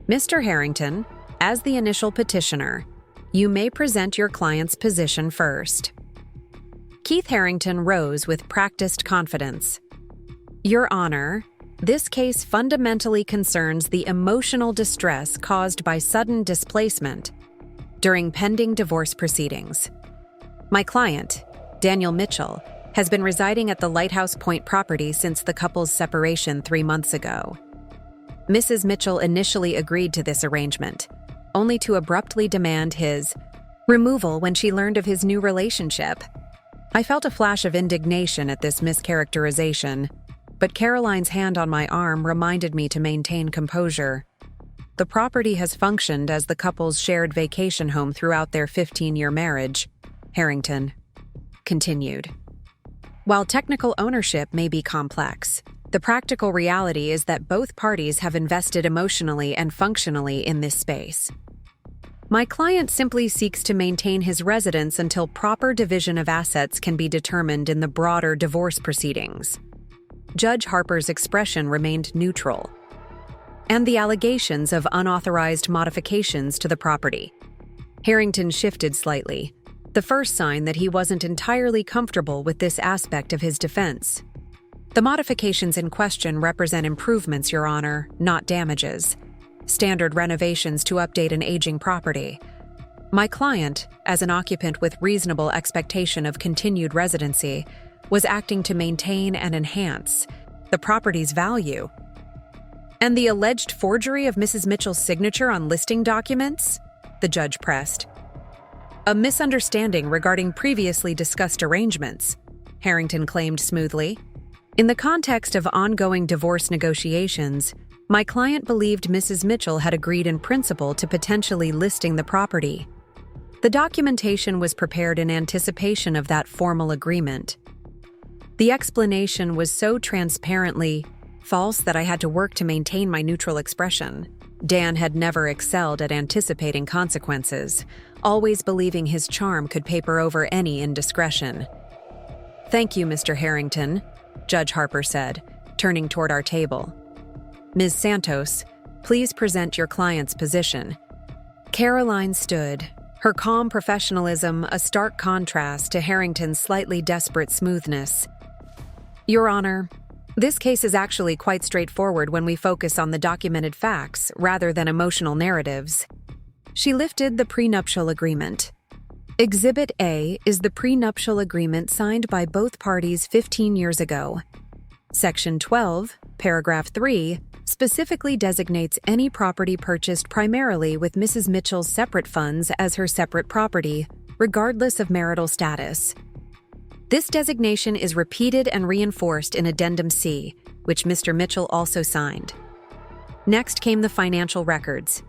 S1: Mr. Harrington, as the initial petitioner, you may present your client's position first." Keith Harrington rose with practiced confidence. "Your Honor, this case fundamentally concerns the emotional distress caused by sudden displacement during pending divorce proceedings. My client, Daniel Mitchell, has been residing at the Lighthouse Point property since the couple's separation 3 months ago. Mrs. Mitchell initially agreed to this arrangement, only to abruptly demand his removal when she learned of his new relationship. I felt a flash of indignation at this mischaracterization, but Caroline's hand on my arm reminded me to maintain composure. The property has functioned as the couple's shared vacation home throughout their 15-year marriage, Harrington continued. While technical ownership may be complex, the practical reality is that both parties have invested emotionally and functionally in this space. My client simply seeks to maintain his residence until proper division of assets can be determined in the broader divorce proceedings." Judge Harper's expression remained neutral. "And the allegations of unauthorized modifications to the property." Harrington shifted slightly, the first sign that he wasn't entirely comfortable with this aspect of his defense. "The modifications in question represent improvements, Your Honor, not damages. Standard renovations to update an aging property. My client, as an occupant with reasonable expectation of continued residency, was acting to maintain and enhance the property's value." "And the alleged forgery of Mrs. Mitchell's signature on listing documents?" the judge pressed. "A misunderstanding regarding previously discussed arrangements," Harrington claimed smoothly. "In the context of ongoing divorce negotiations, my client believed Mrs. Mitchell had agreed in principle to potentially listing the property. The documentation was prepared in anticipation of that formal agreement. The explanation was so transparently false that I had to work to maintain my neutral expression." Dan had never excelled at anticipating consequences, always believing his charm could paper over any indiscretion. "Thank you, Mr. Harrington," Judge Harper said, turning toward our table. "Ms. Santos, please present your client's position." Caroline stood, her calm professionalism a stark contrast to Harrington's slightly desperate smoothness. "Your Honor, this case is actually quite straightforward when we focus on the documented facts rather than emotional narratives." She lifted the prenuptial agreement. Exhibit A is the prenuptial agreement signed by both parties 15 years ago. Section 12, paragraph 3, specifically designates any property purchased primarily with Mrs. Mitchell's separate funds as her separate property, regardless of marital status. This designation is repeated and reinforced in Addendum C, which Mr. Mitchell also signed. Next came the financial records.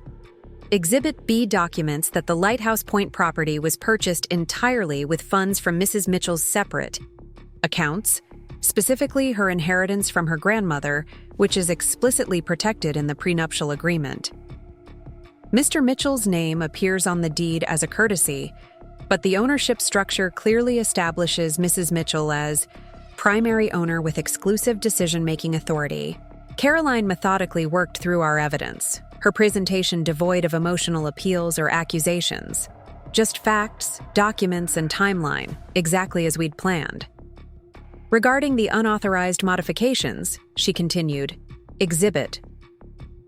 S1: Exhibit B documents that the Lighthouse Point property was purchased entirely with funds from Mrs. Mitchell's separate accounts, specifically her inheritance from her grandmother, which is explicitly protected in the prenuptial agreement. Mr. Mitchell's name appears on the deed as a courtesy, but the ownership structure clearly establishes Mrs. Mitchell as primary owner with exclusive decision-making authority. Caroline methodically worked through our evidence, her presentation devoid of emotional appeals or accusations. Just facts, documents, and timeline, exactly as we'd planned. Regarding the unauthorized modifications, she continued, Exhibit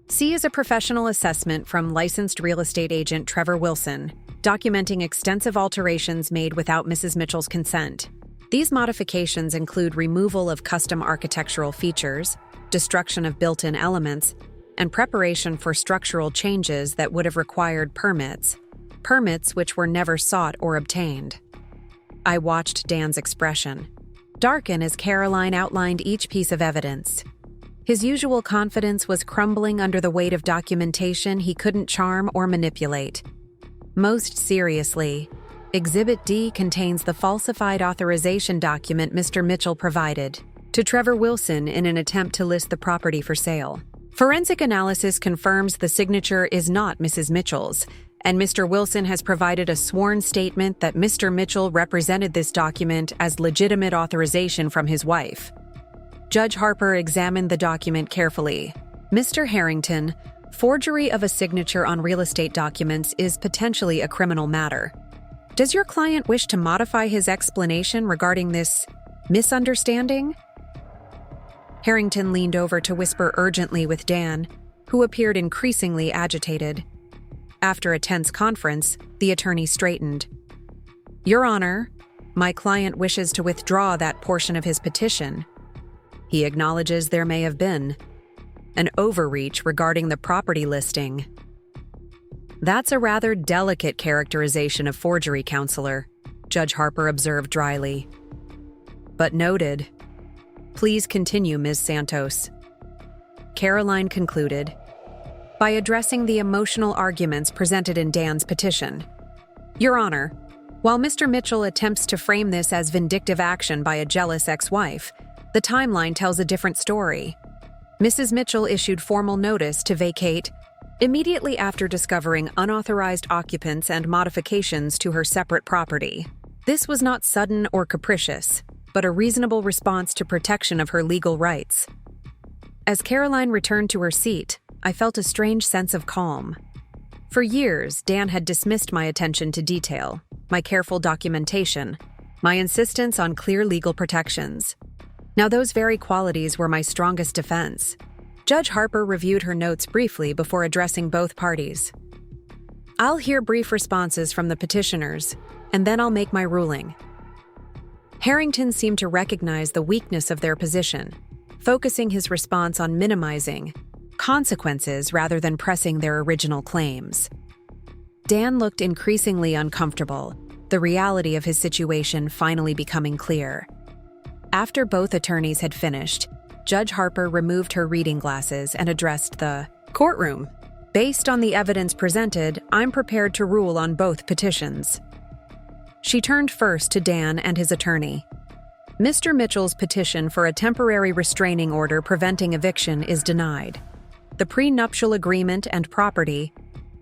S1: C is a professional assessment from licensed real estate agent Trevor Wilson, documenting extensive alterations made without Mrs. Mitchell's consent. These modifications include removal of custom architectural features, destruction of built-in elements, and preparation for structural changes that would have required permits which were never sought or obtained. I watched Dan's expression darken as Caroline outlined each piece of evidence. His usual confidence was crumbling under the weight of documentation he couldn't charm or manipulate. Most seriously, Exhibit D contains the falsified authorization document Mr. Mitchell provided to Trevor Wilson in an attempt to list the property for sale. Forensic analysis confirms the signature is not Mrs. Mitchell's, and Mr. Wilson has provided a sworn statement that Mr. Mitchell represented this document as legitimate authorization from his wife. Judge Harper examined the document carefully. Mr. Harrington, forgery of a signature on real estate documents is potentially a criminal matter. Does your client wish to modify his explanation regarding this misunderstanding? Harrington leaned over to whisper urgently with Dan, who appeared increasingly agitated. After a tense conference, the attorney straightened. Your Honor, my client wishes to withdraw that portion of his petition. He acknowledges there may have been an overreach regarding the property listing. That's a rather delicate characterization of forgery, Counselor, Judge Harper observed dryly. But noted. Please continue, Ms. Santos. Caroline concluded by addressing the emotional arguments presented in Dan's petition. Your Honor, while Mr. Mitchell attempts to frame this as vindictive action by a jealous ex-wife, the timeline tells a different story. Mrs. Mitchell issued formal notice to vacate immediately after discovering unauthorized occupants and modifications to her separate property. This was not sudden or capricious, but a reasonable response to protection of her legal rights. As Caroline returned to her seat, I felt a strange sense of calm. For years, Dan had dismissed my attention to detail, my careful documentation, my insistence on clear legal protections. Now those very qualities were my strongest defense. Judge Harper reviewed her notes briefly before addressing both parties. I'll hear brief responses from the petitioners, and then I'll make my ruling. Harrington seemed to recognize the weakness of their position, focusing his response on minimizing consequences rather than pressing their original claims. Dan looked increasingly uncomfortable, the reality of his situation finally becoming clear. After both attorneys had finished, Judge Harper removed her reading glasses and addressed the courtroom. Based on the evidence presented, I'm prepared to rule on both petitions. She turned first to Dan and his attorney. Mr. Mitchell's petition for a temporary restraining order preventing eviction is denied. The prenuptial agreement and property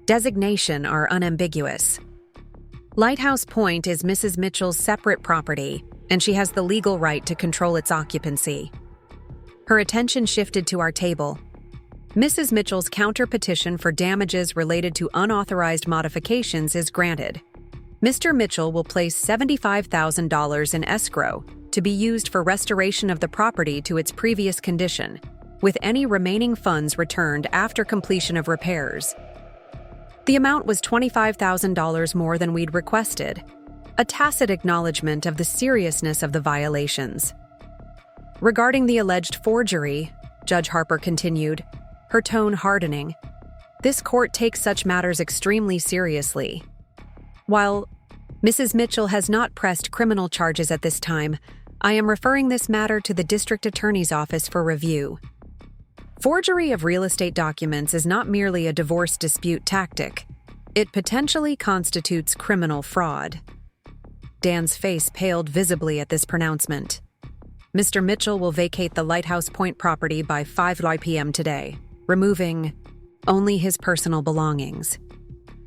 S1: designation are unambiguous. Lighthouse Point is Mrs. Mitchell's separate property, and she has the legal right to control its occupancy. Her attention shifted to our table. Mrs. Mitchell's counter-petition for damages related to unauthorized modifications is granted. Mr. Mitchell will place $75,000 in escrow to be used for restoration of the property to its previous condition, with any remaining funds returned after completion of repairs. The amount was $25,000 more than we'd requested, a tacit acknowledgement of the seriousness of the violations. Regarding the alleged forgery, Judge Harper continued, her tone hardening, this court takes such matters extremely seriously. While Mrs. Mitchell has not pressed criminal charges at this time, I am referring this matter to the District Attorney's Office for review. Forgery of real estate documents is not merely a divorce dispute tactic. It potentially constitutes criminal fraud. Dan's face paled visibly at this pronouncement. Mr. Mitchell will vacate the Lighthouse Point property by 5 p.m. today, removing only his personal belongings.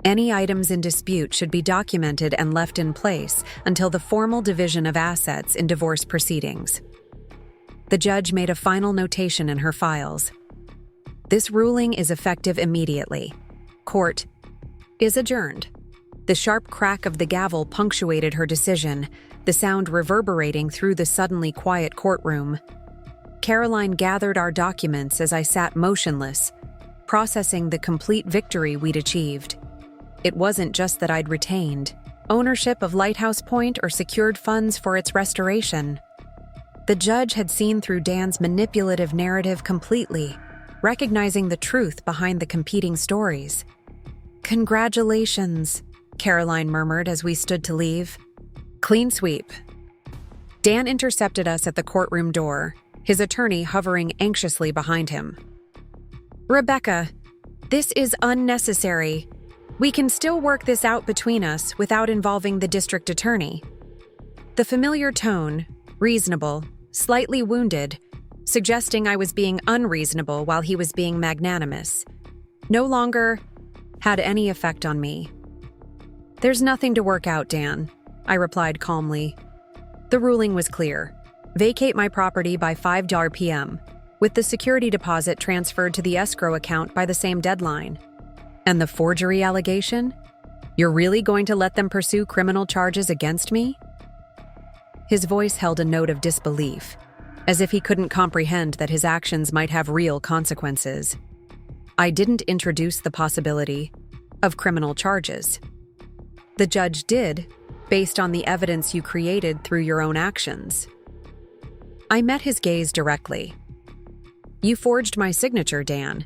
S1: Any items in dispute should be documented and left in place until the formal division of assets in divorce proceedings. The judge made a final notation in her files. This ruling is effective immediately. Court is adjourned. The sharp crack of the gavel punctuated her decision, the sound reverberating through the suddenly quiet courtroom. Caroline gathered our documents as I sat motionless, processing the complete victory we'd achieved. It wasn't just that I'd retained ownership of Lighthouse Point or secured funds for its restoration. The judge had seen through Dan's manipulative narrative completely, recognizing the truth behind the competing stories. "Congratulations," Caroline murmured as we stood to leave. "Clean sweep." Dan intercepted us at the courtroom door, his attorney hovering anxiously behind him. "Rebecca, this is unnecessary. We can still work this out between us without involving the district attorney." The familiar tone, reasonable, slightly wounded, suggesting I was being unreasonable while he was being magnanimous, no longer had any effect on me. "There's nothing to work out, Dan," I replied calmly. The ruling was clear. Vacate my property by 5 p.m., with the security deposit transferred to the escrow account by the same deadline. And the forgery allegation? You're really going to let them pursue criminal charges against me? His voice held a note of disbelief, as if he couldn't comprehend that his actions might have real consequences. I didn't introduce the possibility of criminal charges. The judge did, based on the evidence you created through your own actions. I met his gaze directly. "You forged my signature, Dan.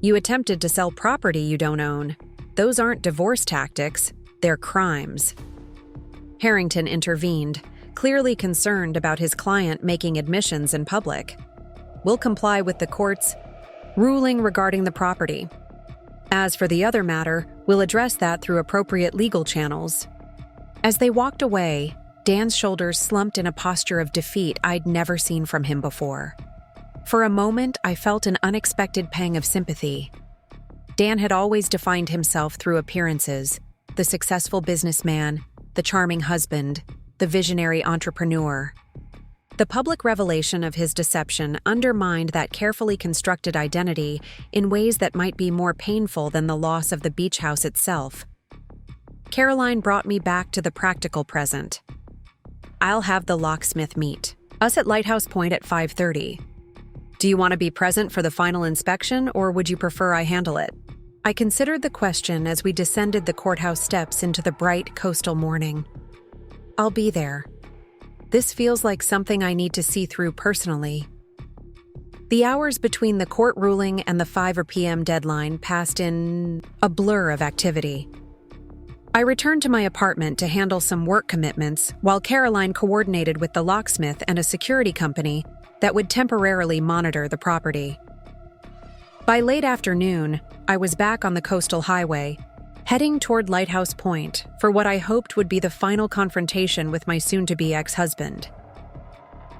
S1: You attempted to sell property you don't own. Those aren't divorce tactics, they're crimes." Harrington intervened, clearly concerned about his client making admissions in public. "We'll comply with the court's ruling regarding the property. As for the other matter, we'll address that through appropriate legal channels." As they walked away, Dan's shoulders slumped in a posture of defeat I'd never seen from him before. For a moment, I felt an unexpected pang of sympathy. Dan had always defined himself through appearances: the successful businessman, the charming husband, the visionary entrepreneur. The public revelation of his deception undermined that carefully constructed identity in ways that might be more painful than the loss of the beach house itself. Caroline brought me back to the practical present. "I'll have the locksmith meet us at Lighthouse Point at 5:30. Do you want to be present for the final inspection, or would you prefer I handle it?" I considered the question as we descended the courthouse steps into the bright coastal morning. "I'll be there. This feels like something I need to see through personally." The hours between the court ruling and the 5 p.m. deadline passed in a blur of activity. I returned to my apartment to handle some work commitments while Caroline coordinated with the locksmith and a security company that would temporarily monitor the property. By late afternoon, I was back on the coastal highway, heading toward Lighthouse Point for what I hoped would be the final confrontation with my soon-to-be ex-husband.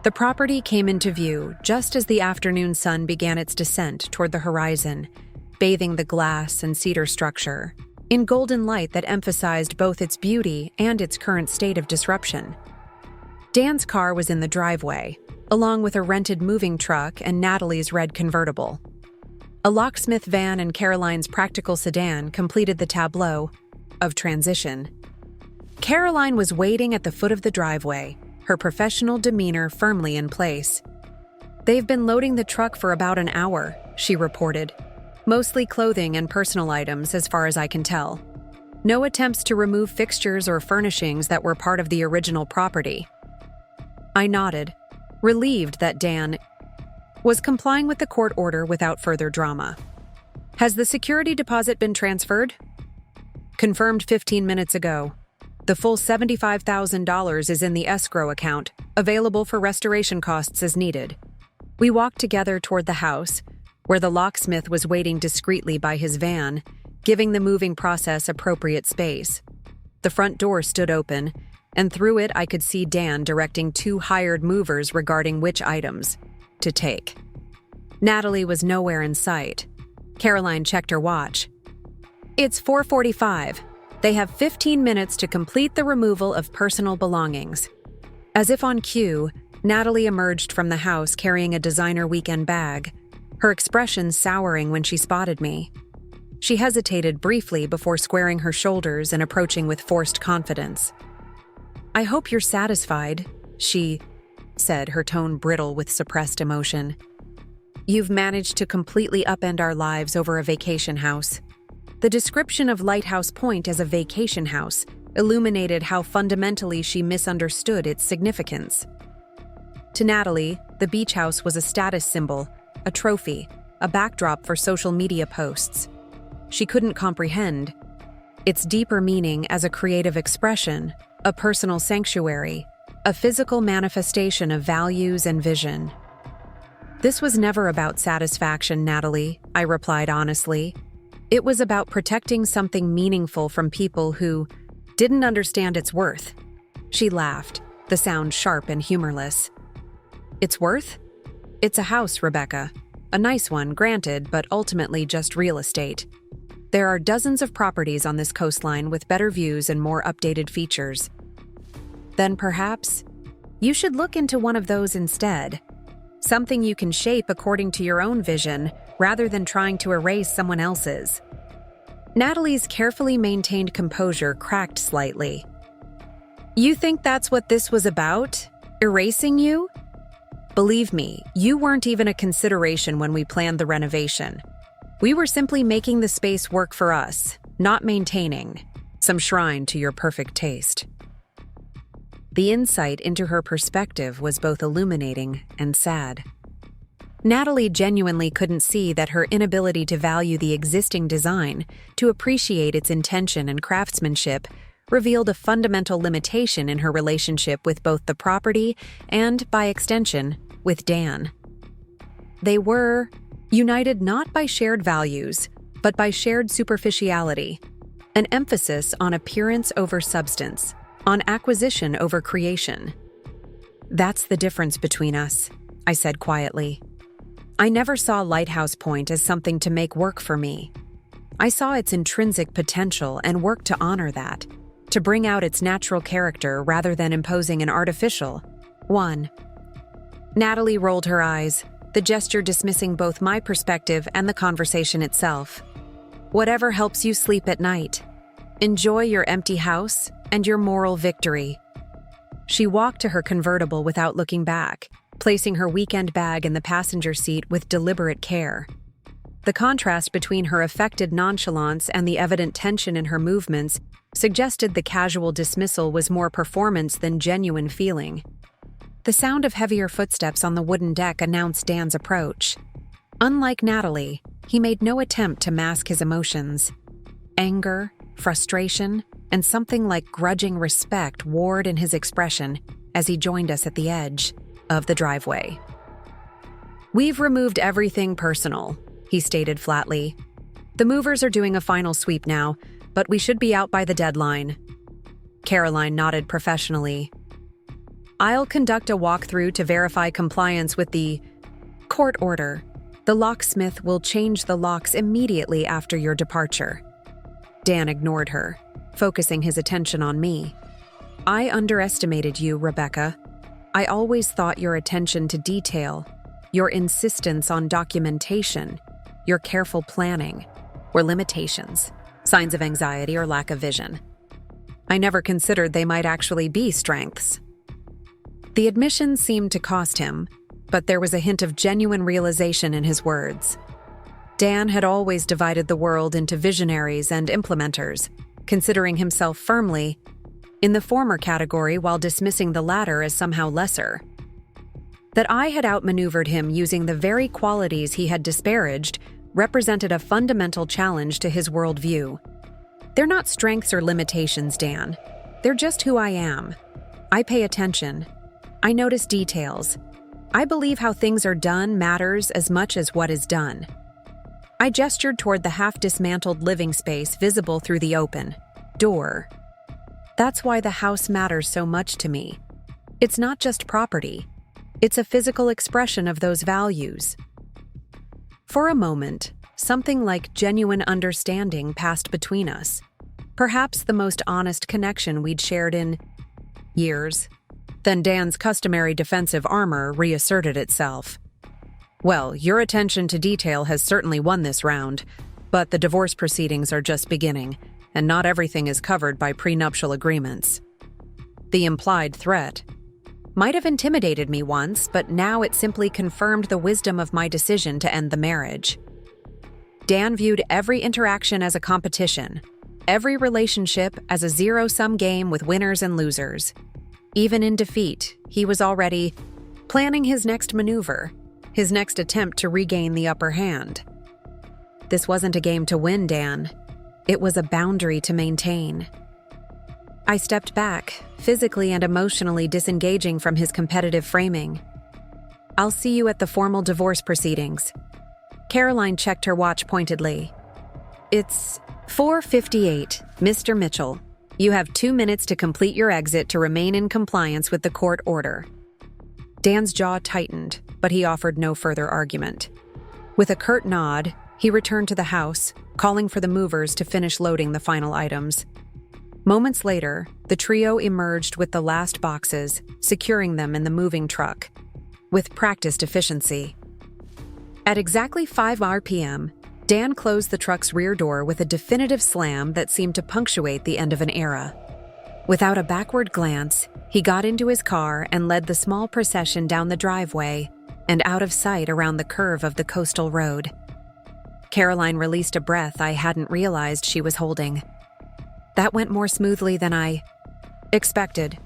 S1: The property came into view just as the afternoon sun began its descent toward the horizon, bathing the glass and cedar structure in golden light that emphasized both its beauty and its current state of disruption. Dan's car was in the driveway, along with a rented moving truck and Natalie's red convertible. A locksmith van and Caroline's practical sedan completed the tableau of transition. Caroline was waiting at the foot of the driveway, her professional demeanor firmly in place. "They've been loading the truck for about an hour," she reported. "Mostly clothing and personal items, as far as I can tell. No attempts to remove fixtures or furnishings that were part of the original property." I nodded, relieved that Dan was complying with the court order without further drama. "Has the security deposit been transferred?" "Confirmed 15 minutes ago. The full $75,000 is in the escrow account, available for restoration costs as needed." We walked together toward the house, where the locksmith was waiting discreetly by his van, giving the moving process appropriate space. The front door stood open, and through it I could see Dan directing 2 hired movers regarding which items to take. Natalie was nowhere in sight. Caroline checked her watch. "It's 4:45. They have 15 minutes to complete the removal of personal belongings." As if on cue, Natalie emerged from the house carrying a designer weekend bag, her expression souring when she spotted me. She hesitated briefly before squaring her shoulders and approaching with forced confidence. "I hope you're satisfied," she said, her tone brittle with suppressed emotion. "You've managed to completely upend our lives over a vacation house." The description of Lighthouse Point as a vacation house illuminated how fundamentally she misunderstood its significance. To Natalie, the beach house was a status symbol, a trophy, a backdrop for social media posts. She couldn't comprehend its deeper meaning as a creative expression, a personal sanctuary, a physical manifestation of values and vision. "This was never about satisfaction, Natalie," I replied honestly. "It was about protecting something meaningful from people who didn't understand its worth." She laughed, the sound sharp and humorless. "Its worth? It's a house, Rebecca. A nice one, granted, but ultimately just real estate. There are dozens of properties on this coastline with better views and more updated features. Then perhaps you should look into one of those instead. Something you can shape according to your own vision, rather than trying to erase someone else's." Natalie's carefully maintained composure cracked slightly. "You think that's what this was about? Erasing you? Believe me, you weren't even a consideration when we planned the renovation. We were simply making the space work for us, not maintaining some shrine to your perfect taste." The insight into her perspective was both illuminating and sad. Natalie genuinely couldn't see that her inability to value the existing design, to appreciate its intention and craftsmanship, revealed a fundamental limitation in her relationship with both the property and, by extension, with Dan. They were united not by shared values, but by shared superficiality, an emphasis on appearance over substance, on acquisition over creation. "That's the difference between us," I said quietly. "I never saw Lighthouse Point as something to make work for me. I saw its intrinsic potential and worked to honor that, to bring out its natural character rather than imposing an artificial one." Natalie rolled her eyes, the gesture dismissing both my perspective and the conversation itself. "Whatever helps you sleep at night. Enjoy your empty house and your moral victory." She walked to her convertible without looking back, placing her weekend bag in the passenger seat with deliberate care. The contrast between her affected nonchalance and the evident tension in her movements suggested the casual dismissal was more performance than genuine feeling. The sound of heavier footsteps on the wooden deck announced Dan's approach. Unlike Natalie, he made no attempt to mask his emotions. Anger, frustration, and something like grudging respect warred in his expression as he joined us at the edge of the driveway. "We've removed everything personal," he stated flatly. "The movers are doing a final sweep now, but we should be out by the deadline." Caroline nodded professionally. I'll conduct a walkthrough to verify compliance with the court order. The locksmith will change the locks immediately after your departure." Dan ignored her, focusing his attention on me. "I underestimated you, Rebecca. I always thought your attention to detail, your insistence on documentation, your careful planning were limitations, signs of anxiety or lack of vision. I never considered they might actually be strengths." The admission seemed to cost him, but there was a hint of genuine realization in his words. Dan had always divided the world into visionaries and implementers, considering himself firmly in the former category while dismissing the latter as somehow lesser. That I had outmaneuvered him using the very qualities he had disparaged represented a fundamental challenge to his worldview. "They're not strengths or limitations, Dan. They're just who I am. I pay attention. I notice details. I believe how things are done matters as much as what is done." I gestured toward the half-dismantled living space visible through the open door. "That's why the house matters so much to me. It's not just property. It's a physical expression of those values." For a moment, something like genuine understanding passed between us. Perhaps the most honest connection we'd shared in years. Then Dan's customary defensive armor reasserted itself. "Well, your attention to detail has certainly won this round, but the divorce proceedings are just beginning, and not everything is covered by prenuptial agreements." The implied threat might have intimidated me once, but now it simply confirmed the wisdom of my decision to end the marriage. Dan viewed every interaction as a competition, every relationship as a zero-sum game with winners and losers. Even in defeat, he was already planning his next maneuver, his next attempt to regain the upper hand. This wasn't a game to win, Dan. It was a boundary to maintain. I stepped back, physically and emotionally disengaging from his competitive framing. "I'll see you at the formal divorce proceedings." Caroline checked her watch pointedly. "It's 4:58, Mr. Mitchell. You have 2 minutes to complete your exit to remain in compliance with the court order." Dan's jaw tightened, but he offered no further argument. With a curt nod, he returned to the house, calling for the movers to finish loading the final items. Moments later, the trio emerged with the last boxes, securing them in the moving truck, with practiced efficiency. At exactly 5 RPM, Dan closed the truck's rear door with a definitive slam that seemed to punctuate the end of an era. Without a backward glance, he got into his car and led the small procession down the driveway and out of sight around the curve of the coastal road. Caroline released a breath I hadn't realized she was holding. That went more smoothly than I expected.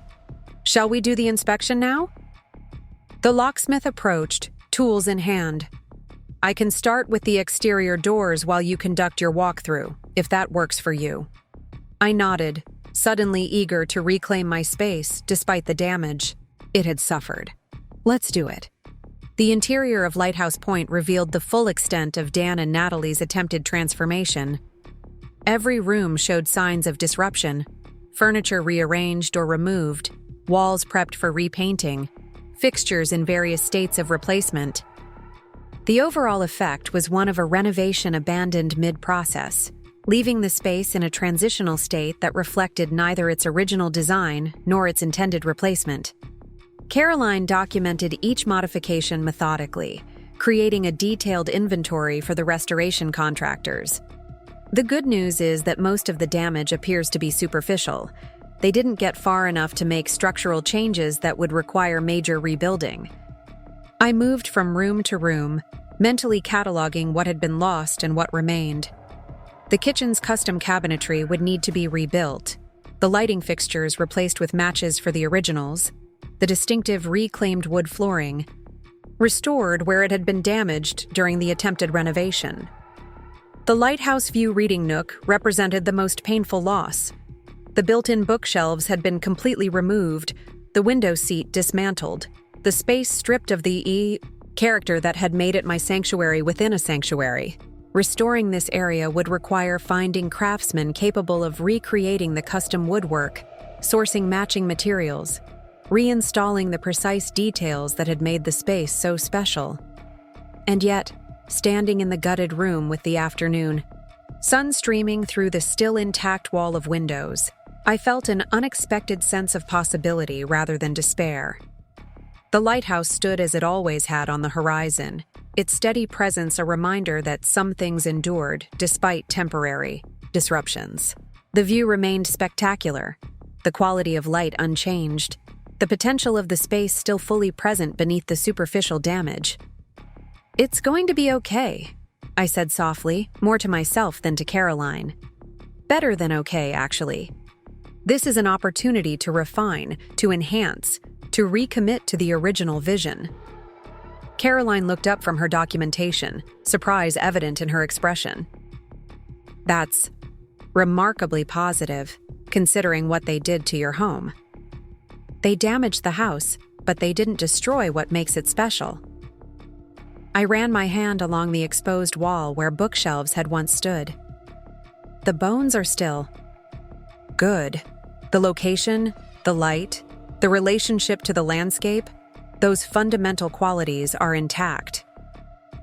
S1: "Shall we do the inspection now?" The locksmith approached, tools in hand. "I can start with the exterior doors while you conduct your walkthrough, if that works for you." I nodded, suddenly eager to reclaim my space despite the damage it had suffered. "Let's do it." The interior of Lighthouse Point revealed the full extent of Dan and Natalie's attempted transformation. Every room showed signs of disruption, furniture rearranged or removed, walls prepped for repainting, fixtures in various states of replacement. The overall effect was one of a renovation abandoned mid-process, leaving the space in a transitional state that reflected neither its original design nor its intended replacement. Caroline documented each modification methodically, creating a detailed inventory for the restoration contractors. The good news is that most of the damage appears to be superficial. They didn't get far enough to make structural changes that would require major rebuilding. I moved from room to room, mentally cataloging what had been lost and what remained. The kitchen's custom cabinetry would need to be rebuilt, the lighting fixtures replaced with matches for the originals, the distinctive reclaimed wood flooring restored where it had been damaged during the attempted renovation. The lighthouse view reading nook represented the most painful loss. The built-in bookshelves had been completely removed, the window seat dismantled, the space stripped of the character that had made it my sanctuary within a sanctuary. Restoring this area would require finding craftsmen capable of recreating the custom woodwork, sourcing matching materials, reinstalling the precise details that had made the space so special. And yet, standing in the gutted room with the afternoon sun streaming through the still intact wall of windows, I felt an unexpected sense of possibility rather than despair. The lighthouse stood as it always had on the horizon, its steady presence a reminder that some things endured despite temporary disruptions. The view remained spectacular, the quality of light unchanged, the potential of the space still fully present beneath the superficial damage. "It's going to be okay," I said softly, more to myself than to Caroline. "Better than okay, actually. This is an opportunity to refine, to enhance, to recommit to the original vision." Caroline looked up from her documentation, surprise evident in her expression. "That's remarkably positive, considering what they did to your home. They damaged the house, but they didn't destroy what makes it special." I ran my hand along the exposed wall where bookshelves had once stood. "The bones are still good. The location, the light, the relationship to the landscape, those fundamental qualities are intact."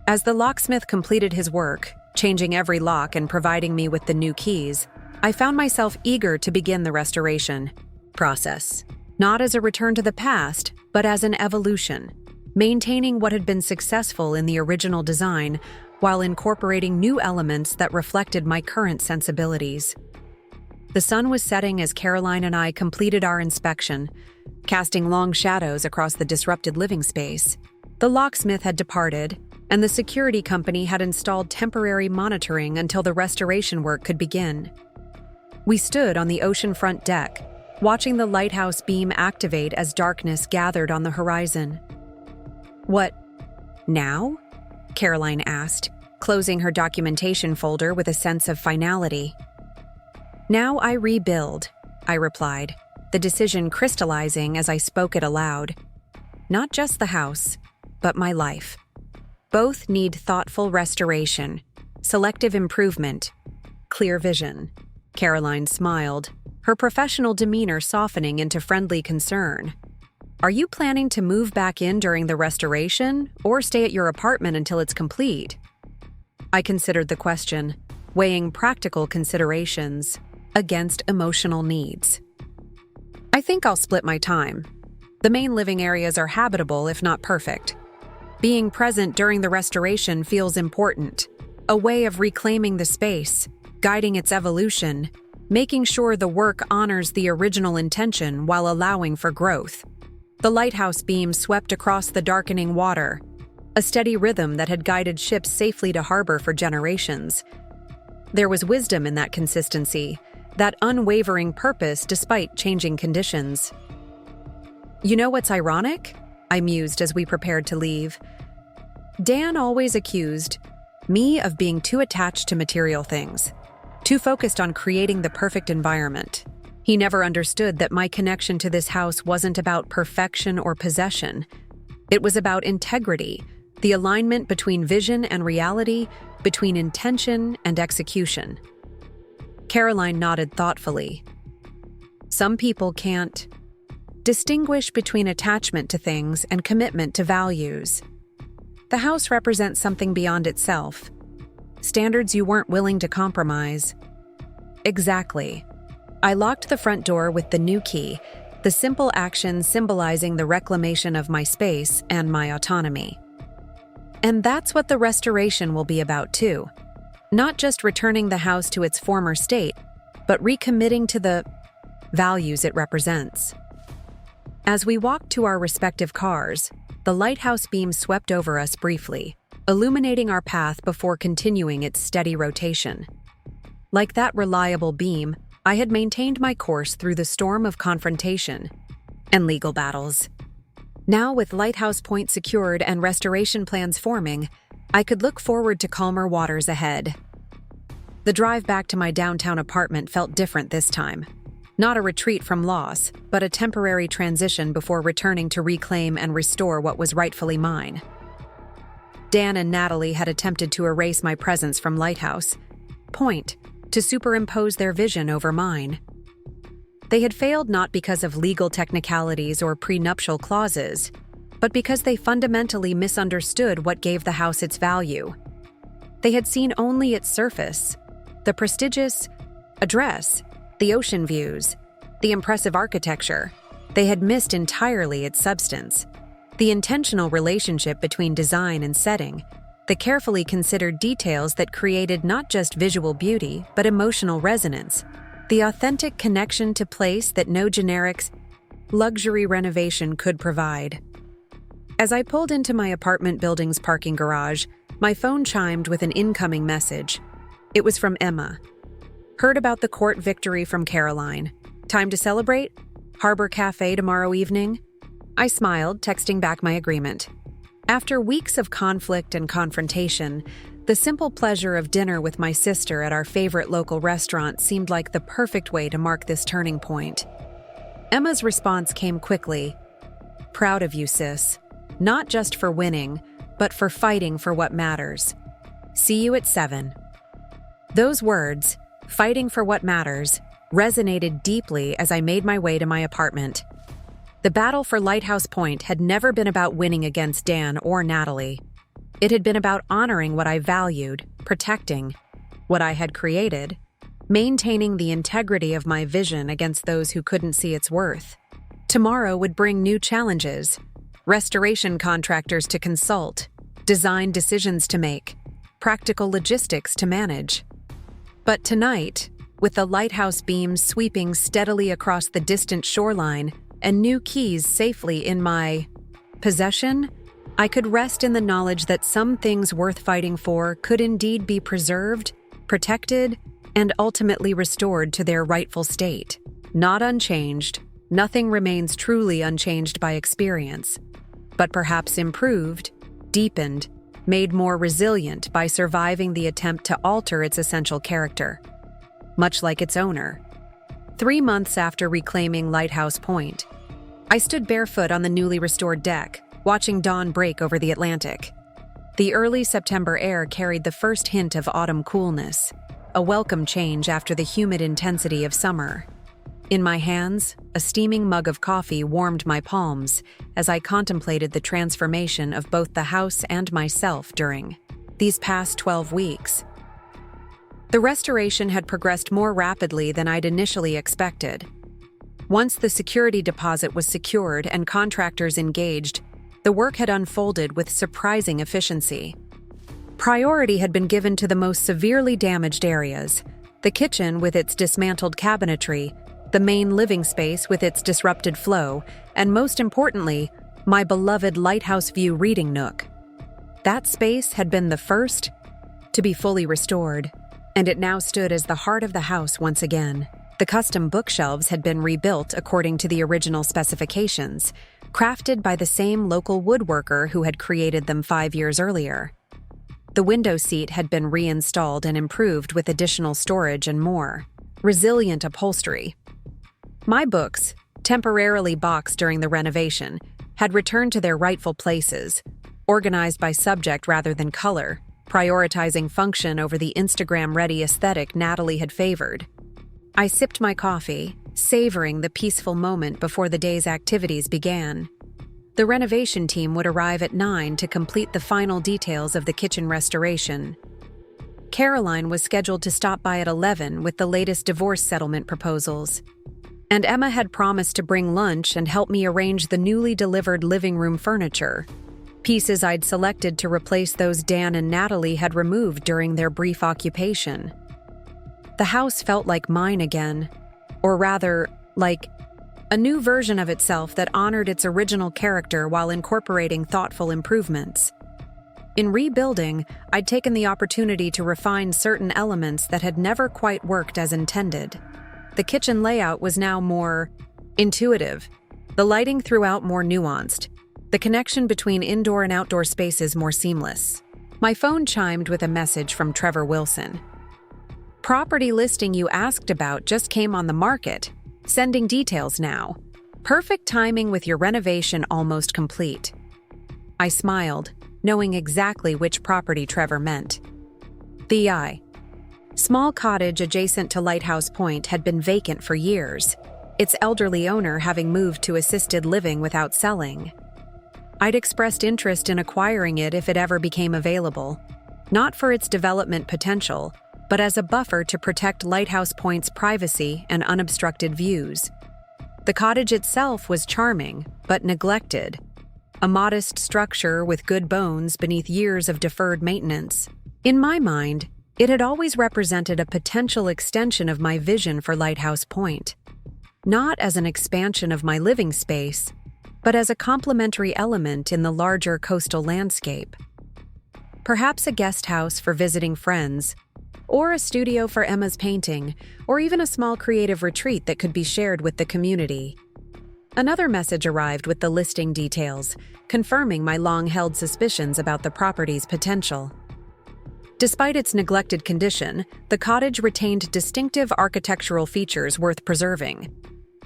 S1: As the locksmith completed his work, changing every lock and providing me with the new keys, I found myself eager to begin the restoration process, not as a return to the past, but as an evolution, maintaining what had been successful in the original design while incorporating new elements that reflected my current sensibilities. The sun was setting as Caroline and I completed our inspection, casting long shadows across the disrupted living space. The locksmith had departed, and the security company had installed temporary monitoring until the restoration work could begin. We stood on the oceanfront deck, watching the lighthouse beam activate as darkness gathered on the horizon. "What now?" Caroline asked, closing her documentation folder with a sense of finality. "Now I rebuild," I replied, the decision crystallizing as I spoke it aloud. "Not just the house, but my life. Both need thoughtful restoration, selective improvement, clear vision." Caroline smiled, her professional demeanor softening into friendly concern. "Are you planning to move back in during the restoration, or stay at your apartment until it's complete?" I considered the question, weighing practical considerations against emotional needs. "I think I'll split my time. The main living areas are habitable, if not perfect. Being present during the restoration feels important, a way of reclaiming the space, guiding its evolution, making sure the work honors the original intention while allowing for growth." The lighthouse beam swept across the darkening water, a steady rhythm that had guided ships safely to harbor for generations. There was wisdom in that consistency, that unwavering purpose despite changing conditions. "You know what's ironic?" I mused as we prepared to leave. "Dan always accused me of being too attached to material things, too focused on creating the perfect environment. He never understood that my connection to this house wasn't about perfection or possession. It was about integrity, the alignment between vision and reality, between intention and execution." Caroline nodded thoughtfully. "Some people can't distinguish between attachment to things and commitment to values. The house represents something beyond itself, standards you weren't willing to compromise." "Exactly." I locked the front door with the new key, the simple action symbolizing the reclamation of my space and my autonomy. And that's what the restoration will be about too. Not just returning the house to its former state, but recommitting to the values it represents. As we walked to our respective cars, the lighthouse beam swept over us briefly, illuminating our path before continuing its steady rotation. Like that reliable beam, I had maintained my course through the storm of confrontation and legal battles. Now, with Lighthouse Point secured and restoration plans forming, I could look forward to calmer waters ahead. The drive back to my downtown apartment felt different this time. Not a retreat from loss, but a temporary transition before returning to reclaim and restore what was rightfully mine. Dan and Natalie had attempted to erase my presence from Lighthouse Point, to superimpose their vision over mine. They had failed not because of legal technicalities or prenuptial clauses, but because they fundamentally misunderstood what gave the house its value. They had seen only its surface, the prestigious address, the ocean views, the impressive architecture. They had missed entirely its substance, the intentional relationship between design and setting, the carefully considered details that created not just visual beauty but emotional resonance, the authentic connection to place that no generic luxury renovation could provide. As I pulled into my apartment building's parking garage, my phone chimed with an incoming message. It was from Emma. Heard about the court victory from Caroline. Time to celebrate? Harbor Cafe tomorrow evening? I smiled, texting back my agreement. After weeks of conflict and confrontation, the simple pleasure of dinner with my sister at our favorite local restaurant seemed like the perfect way to mark this turning point. Emma's response came quickly. Proud of you, sis. Not just for winning, but for fighting for what matters. See you at 7. Those words, fighting for what matters, resonated deeply as I made my way to my apartment. The battle for Lighthouse Point had never been about winning against Dan or Natalie. It had been about honoring what I valued, protecting what I had created, maintaining the integrity of my vision against those who couldn't see its worth. Tomorrow would bring new challenges, restoration contractors to consult, design decisions to make, practical logistics to manage. But tonight, with the lighthouse beams sweeping steadily across the distant shoreline and new keys safely in my possession, I could rest in the knowledge that some things worth fighting for could indeed be preserved, protected, and ultimately restored to their rightful state. Not unchanged, nothing remains truly unchanged by experience, but perhaps improved, deepened, made more resilient by surviving the attempt to alter its essential character, much like its owner. 3 months after reclaiming Lighthouse Point, I stood barefoot on the newly restored deck, watching dawn break over the Atlantic. The early September air carried the first hint of autumn coolness, a welcome change after the humid intensity of summer. In my hands, a steaming mug of coffee warmed my palms as I contemplated the transformation of both the house and myself during these past 12 weeks. The restoration had progressed more rapidly than I'd initially expected. Once the security deposit was secured and contractors engaged, the work had unfolded with surprising efficiency. Priority had been given to the most severely damaged areas: the kitchen with its dismantled cabinetry, the main living space with its disrupted flow, and most importantly, my beloved lighthouse view reading nook. That space had been the first to be fully restored, and it now stood as the heart of the house once again. The custom bookshelves had been rebuilt according to the original specifications, crafted by the same local woodworker who had created them 5 years earlier. The window seat had been reinstalled and improved with additional storage and more resilient upholstery. My books, temporarily boxed during the renovation, had returned to their rightful places, organized by subject rather than color, prioritizing function over the Instagram-ready aesthetic Natalie had favored. I sipped my coffee, savoring the peaceful moment before the day's activities began. The renovation team would arrive at 9 to complete the final details of the kitchen restoration. Caroline was scheduled to stop by at 11 with the latest divorce settlement proposals. And Emma had promised to bring lunch and help me arrange the newly delivered living room furniture, pieces I'd selected to replace those Dan and Natalie had removed during their brief occupation. The house felt like mine again, or rather, like a new version of itself that honored its original character while incorporating thoughtful improvements. In rebuilding, I'd taken the opportunity to refine certain elements that had never quite worked as intended. The kitchen layout was now more intuitive, the lighting throughout more nuanced, the connection between indoor and outdoor spaces more seamless. My phone chimed with a message from Trevor Wilson. Property listing you asked about just came on the market. Sending details now. Perfect timing with your renovation almost complete. I smiled, knowing exactly which property Trevor meant. The small cottage adjacent to Lighthouse Point had been vacant for years, its elderly owner having moved to assisted living without selling. I'd expressed interest in acquiring it if it ever became available, not for its development potential, but as a buffer to protect Lighthouse Point's privacy and unobstructed views. The cottage itself was charming, but neglected, a modest structure with good bones beneath years of deferred maintenance. In my mind, it had always represented a potential extension of my vision for Lighthouse Point, not as an expansion of my living space, but as a complementary element in the larger coastal landscape. Perhaps a guest house for visiting friends, or a studio for Emma's painting, or even a small creative retreat that could be shared with the community. Another message arrived with the listing details, confirming my long-held suspicions about the property's potential. Despite its neglected condition, the cottage retained distinctive architectural features worth preserving.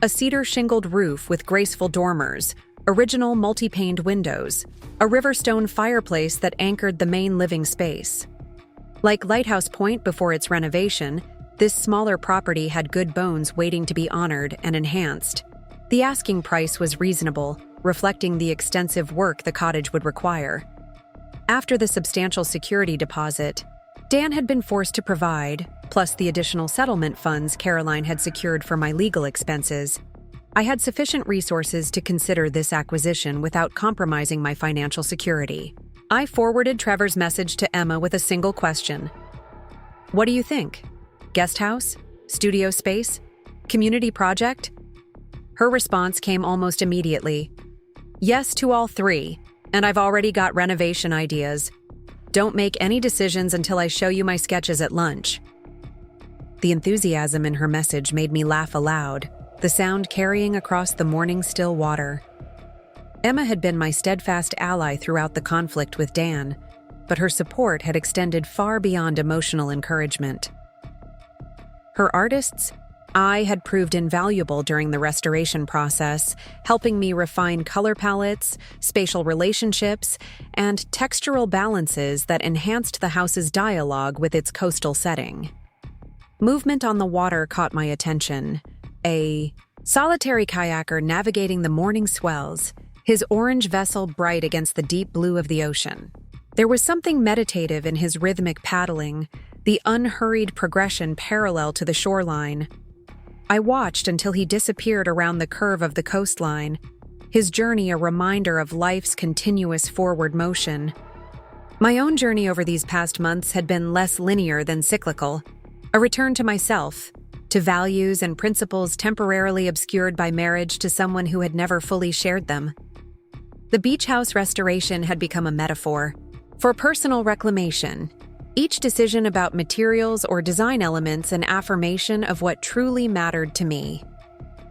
S1: A cedar-shingled roof with graceful dormers, original multi-paned windows, a riverstone fireplace that anchored the main living space. Like Lighthouse Point before its renovation, this smaller property had good bones waiting to be honored and enhanced. The asking price was reasonable, reflecting the extensive work the cottage would require. After the substantial security deposit Dan had been forced to provide, plus the additional settlement funds Caroline had secured for my legal expenses, I had sufficient resources to consider this acquisition without compromising my financial security. I forwarded Trevor's message to Emma with a single question. "What do you think? Guest house? Studio space? Community project?" Her response came almost immediately. "Yes to all three, and I've already got renovation ideas. Don't make any decisions until I show you my sketches at lunch." The enthusiasm in her message made me laugh aloud, the sound carrying across the morning still water. Emma had been my steadfast ally throughout the conflict with Dan, but her support had extended far beyond emotional encouragement. Her artist's eye had proved invaluable during the restoration process, helping me refine color palettes, spatial relationships, and textural balances that enhanced the house's dialogue with its coastal setting. Movement on the water caught my attention. A solitary kayaker navigating the morning swells, his orange vessel bright against the deep blue of the ocean. There was something meditative in his rhythmic paddling, the unhurried progression parallel to the shoreline. I watched until he disappeared around the curve of the coastline, his journey a reminder of life's continuous forward motion. My own journey over these past months had been less linear than cyclical, a return to myself, to values and principles temporarily obscured by marriage to someone who had never fully shared them. The beach house restoration had become a metaphor for personal reclamation, each decision about materials or design elements an affirmation of what truly mattered to me.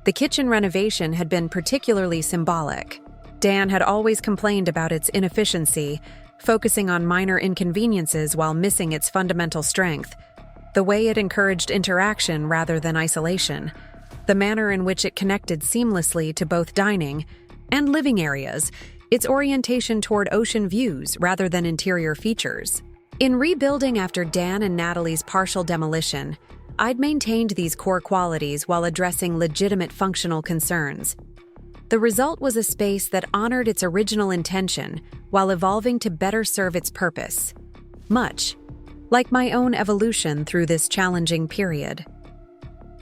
S1: The kitchen renovation had been particularly symbolic. Dan had always complained about its inefficiency, focusing on minor inconveniences while missing its fundamental strength, the way it encouraged interaction rather than isolation, the manner in which it connected seamlessly to both dining and living areas, its orientation toward ocean views rather than interior features. In rebuilding after Dan and Natalie's partial demolition, I'd maintained these core qualities while addressing legitimate functional concerns. The result was a space that honored its original intention while evolving to better serve its purpose, much like my own evolution through this challenging period.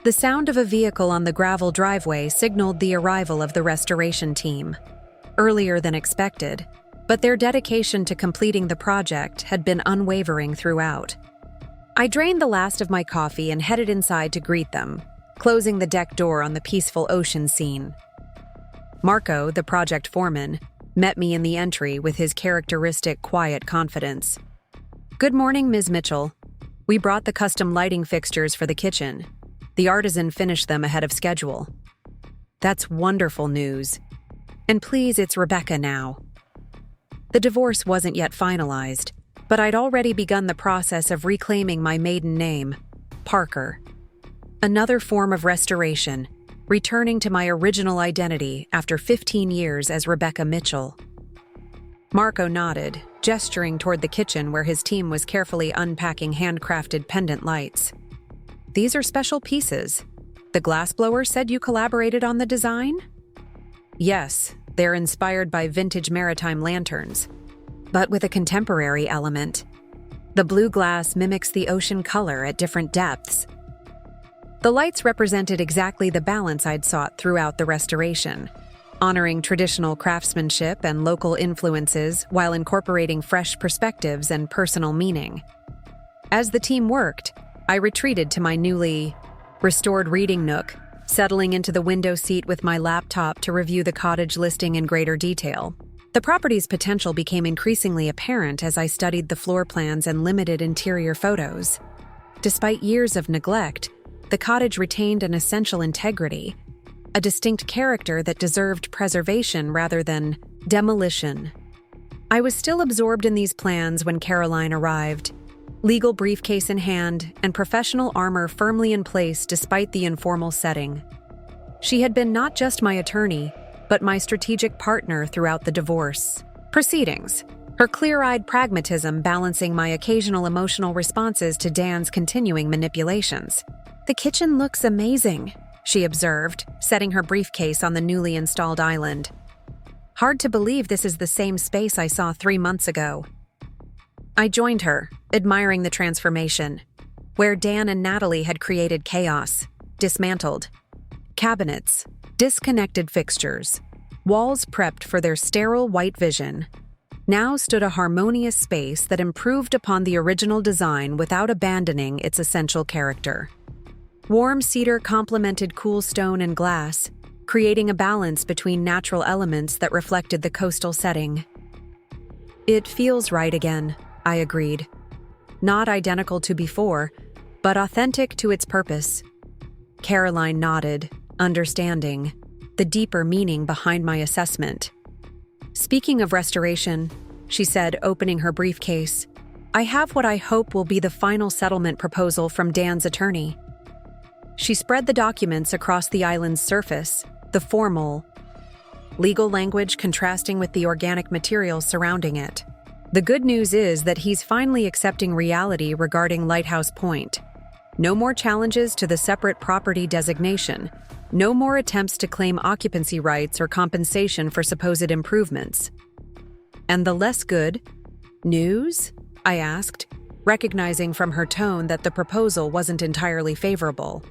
S1: The sound of a vehicle on the gravel driveway signaled the arrival of the restoration team. Earlier than expected, but their dedication to completing the project had been unwavering throughout. I drained the last of my coffee and headed inside to greet them, closing the deck door on the peaceful ocean scene. Marco, the project foreman, met me in the entry with his characteristic quiet confidence. "Good morning, Ms. Mitchell. We brought the custom lighting fixtures for the kitchen. The artisan finished them ahead of schedule." "That's wonderful news. And please, it's Rebecca now." The divorce wasn't yet finalized, but I'd already begun the process of reclaiming my maiden name, Parker. Another form of restoration, returning to my original identity after 15 years as Rebecca Mitchell. Marco nodded, gesturing toward the kitchen where his team was carefully unpacking handcrafted pendant lights. "These are special pieces. The glassblower said you collaborated on the design? Yes, they're inspired by vintage maritime lanterns, but with a contemporary element. The blue glass mimics the ocean color at different depths. The lights represented exactly the balance I'd sought throughout the restoration, honoring traditional craftsmanship and local influences while incorporating fresh perspectives and personal meaning. As the team worked, I retreated to my newly restored reading nook, settling into the window seat with my laptop to review the cottage listing in greater detail. The property's potential became increasingly apparent as I studied the floor plans and limited interior photos. Despite years of neglect, the cottage retained an essential integrity, a distinct character that deserved preservation rather than demolition. I was still absorbed in these plans when Caroline arrived, legal briefcase in hand and professional armor firmly in place despite the informal setting. She had been not just my attorney, but my strategic partner throughout the divorce proceedings, her clear-eyed pragmatism balancing my occasional emotional responses to Dan's continuing manipulations. "The kitchen looks amazing," she observed, setting her briefcase on the newly installed island. "Hard to believe this is the same space I saw 3 months ago." I joined her, admiring the transformation, where Dan and Natalie had created chaos, dismantled. Cabinets, disconnected fixtures, walls prepped for their sterile white vision. Now stood a harmonious space that improved upon the original design without abandoning its essential character. Warm cedar complemented cool stone and glass, creating a balance between natural elements that reflected the coastal setting. "It feels right again," I agreed. "Not identical to before, but authentic to its purpose." Caroline nodded, understanding the deeper meaning behind my assessment. "Speaking of restoration," she said, opening her briefcase, "I have what I hope will be the final settlement proposal from Dan's attorney." She spread the documents across the island's surface, the formal, legal language contrasting with the organic materials surrounding it. "The good news is that he's finally accepting reality regarding Lighthouse Point. No more challenges to the separate property designation. No more attempts to claim occupancy rights or compensation for supposed improvements." "And the less good news?" I asked, recognizing from her tone that the proposal wasn't entirely favorable.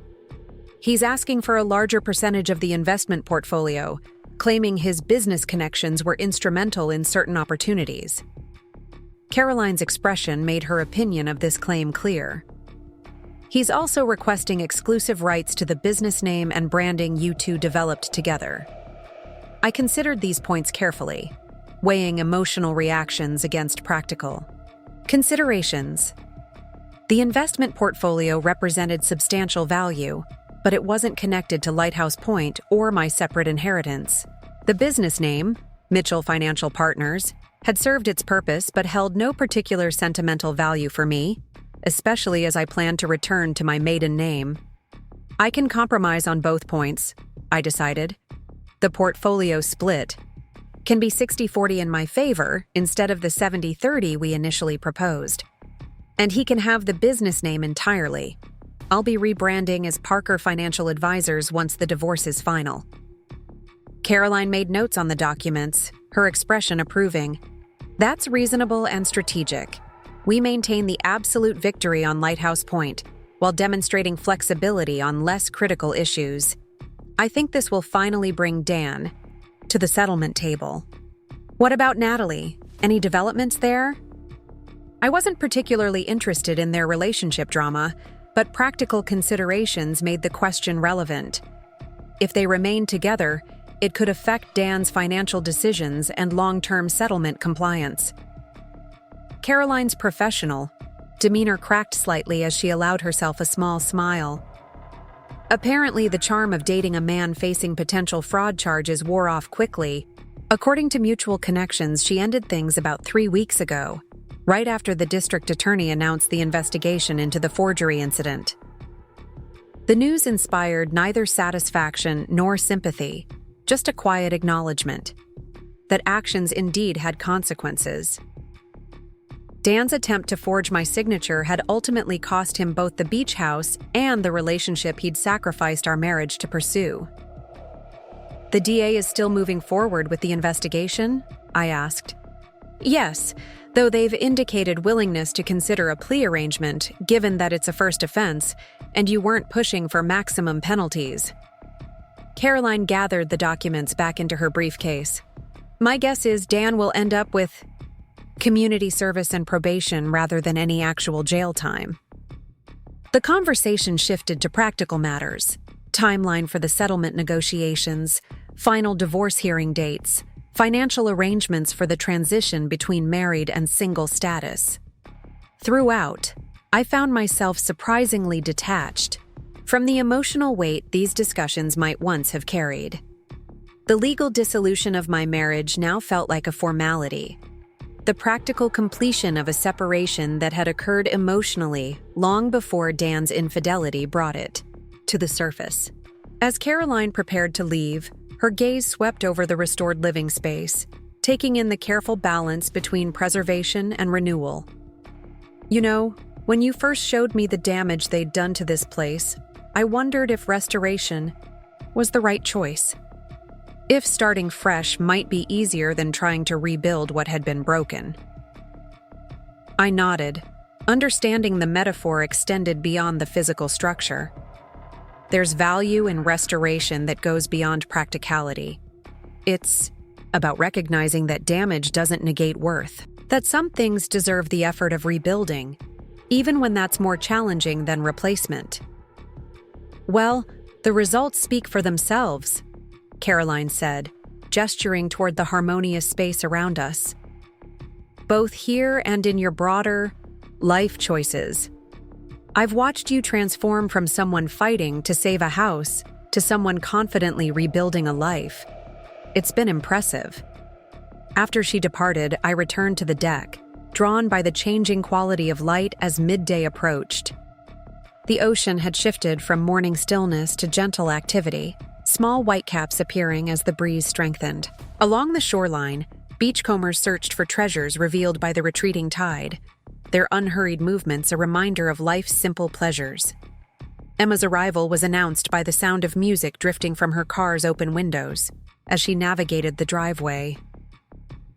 S1: "He's asking for a larger percentage of the investment portfolio, claiming his business connections were instrumental in certain opportunities." Caroline's expression made her opinion of this claim clear. "He's also requesting exclusive rights to the business name and branding you two developed together." I considered these points carefully, weighing emotional reactions against practical considerations. The investment portfolio represented substantial value, but it wasn't connected to Lighthouse Point or my separate inheritance. The business name, Mitchell Financial Partners, had served its purpose but held no particular sentimental value for me, especially as I planned to return to my maiden name. I can compromise on both points, I decided. The portfolio split can be 60-40 in my favor instead of the 70-30 we initially proposed. And he can have the business name entirely. I'll be rebranding as Parker Financial Advisors once the divorce is final. Caroline made notes on the documents, her expression approving. "That's reasonable and strategic. We maintain the absolute victory on Lighthouse Point, while demonstrating flexibility on less critical issues. I think this will finally bring Dan to the settlement table." "What about Natalie? Any developments there?" I wasn't particularly interested in their relationship drama, but practical considerations made the question relevant. If they remained together, it could affect Dan's financial decisions and long-term settlement compliance. Caroline's professional demeanor cracked slightly as she allowed herself a small smile. Apparently, the charm of dating a man facing potential fraud charges wore off quickly. According to mutual connections, she ended things about 3 weeks ago, right after the district attorney announced the investigation into the forgery incident. The news inspired neither satisfaction nor sympathy, just a quiet acknowledgement that actions indeed had consequences. Dan's attempt to forge my signature had ultimately cost him both the beach house and the relationship he'd sacrificed our marriage to pursue. The DA is still moving forward with the investigation? I asked. Yes, though they've indicated willingness to consider a plea arrangement, given that it's a first offense, and you weren't pushing for maximum penalties. Caroline gathered the documents back into her briefcase. My guess is Dan will end up with community service and probation rather than any actual jail time. The conversation shifted to practical matters: timeline for the settlement negotiations, final divorce hearing dates, financial arrangements for the transition between married and single status. Throughout, I found myself surprisingly detached from the emotional weight these discussions might once have carried. The legal dissolution of my marriage now felt like a formality, the practical completion of a separation that had occurred emotionally long before Dan's infidelity brought it to the surface. As Caroline prepared to leave, her gaze swept over the restored living space, taking in the careful balance between preservation and renewal. You know, when you first showed me the damage they'd done to this place, I wondered if restoration was the right choice. If starting fresh might be easier than trying to rebuild what had been broken. I nodded, understanding the metaphor extended beyond the physical structure. There's value in restoration that goes beyond practicality. It's about recognizing that damage doesn't negate worth, that some things deserve the effort of rebuilding, even when that's more challenging than replacement. Well, the results speak for themselves, Caroline said, gesturing toward the harmonious space around us. Both here and in your broader life choices. I've watched you transform from someone fighting to save a house to someone confidently rebuilding a life. It's been impressive. After she departed, I returned to the deck, drawn by the changing quality of light as midday approached. The ocean had shifted from morning stillness to gentle activity, small whitecaps appearing as the breeze strengthened. Along the shoreline, beachcombers searched for treasures revealed by the retreating tide, their unhurried movements a reminder of life's simple pleasures. Emma's arrival was announced by the sound of music drifting from her car's open windows as she navigated the driveway.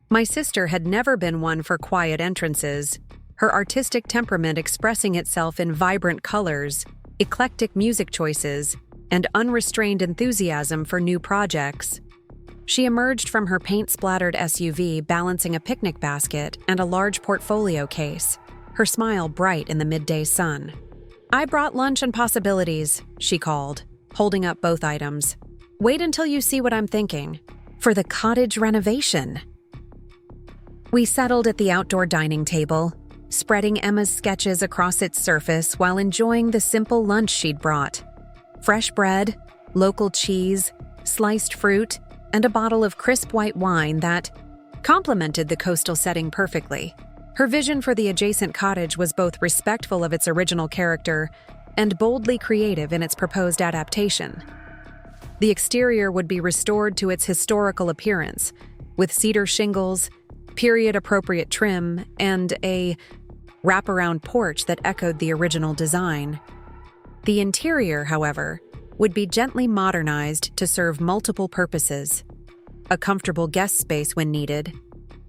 S1: My sister had never been one for quiet entrances, her artistic temperament expressing itself in vibrant colors, eclectic music choices, and unrestrained enthusiasm for new projects. She emerged from her paint-splattered SUV balancing a picnic basket and a large portfolio case, her smile bright in the midday sun. I brought lunch and possibilities, she called, holding up both items. Wait until you see what I'm thinking. For the cottage renovation. We settled at the outdoor dining table, spreading Emma's sketches across its surface while enjoying the simple lunch she'd brought. Fresh bread, local cheese, sliced fruit, and a bottle of crisp white wine that complemented the coastal setting perfectly. Her vision for the adjacent cottage was both respectful of its original character and boldly creative in its proposed adaptation. The exterior would be restored to its historical appearance, with cedar shingles, period-appropriate trim, and a wraparound porch that echoed the original design. The interior, however, would be gently modernized to serve multiple purposes: a comfortable guest space when needed,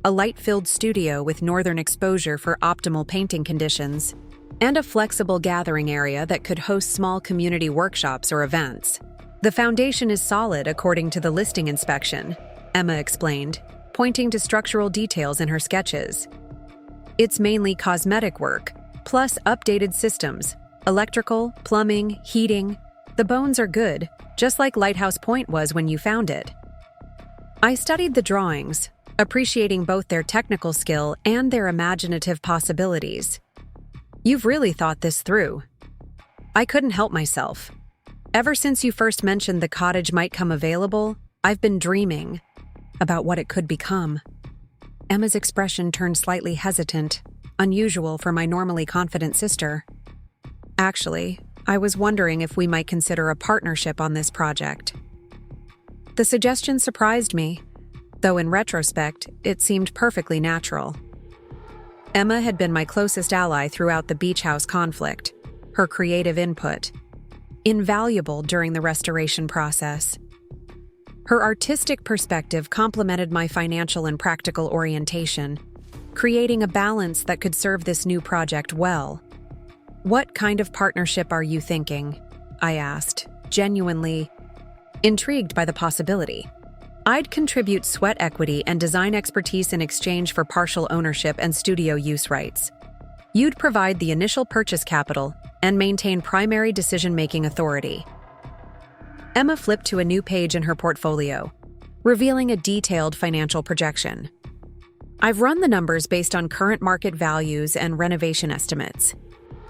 S1: a light-filled studio with northern exposure for optimal painting conditions, and a flexible gathering area that could host small community workshops or events. The foundation is solid according to the listing inspection, Emma explained, pointing to structural details in her sketches. It's mainly cosmetic work, plus updated systems, electrical, plumbing, heating. The bones are good, just like Lighthouse Point was when you found it. I studied the drawings, appreciating both their technical skill and their imaginative possibilities. You've really thought this through. I couldn't help myself. Ever since you first mentioned the cottage might come available, I've been dreaming about what it could become. Emma's expression turned slightly hesitant, unusual for my normally confident sister. Actually, I was wondering if we might consider a partnership on this project. The suggestion surprised me, though in retrospect, it seemed perfectly natural. Emma had been my closest ally throughout the beach house conflict, her creative input invaluable during the restoration process. Her artistic perspective complemented my financial and practical orientation, creating a balance that could serve this new project well. "What kind of partnership are you thinking?" I asked, genuinely intrigued by the possibility. "I'd contribute sweat equity and design expertise in exchange for partial ownership and studio use rights. You'd provide the initial purchase capital and maintain primary decision-making authority." Emma flipped to a new page in her portfolio, revealing a detailed financial projection. "I've run the numbers based on current market values and renovation estimates.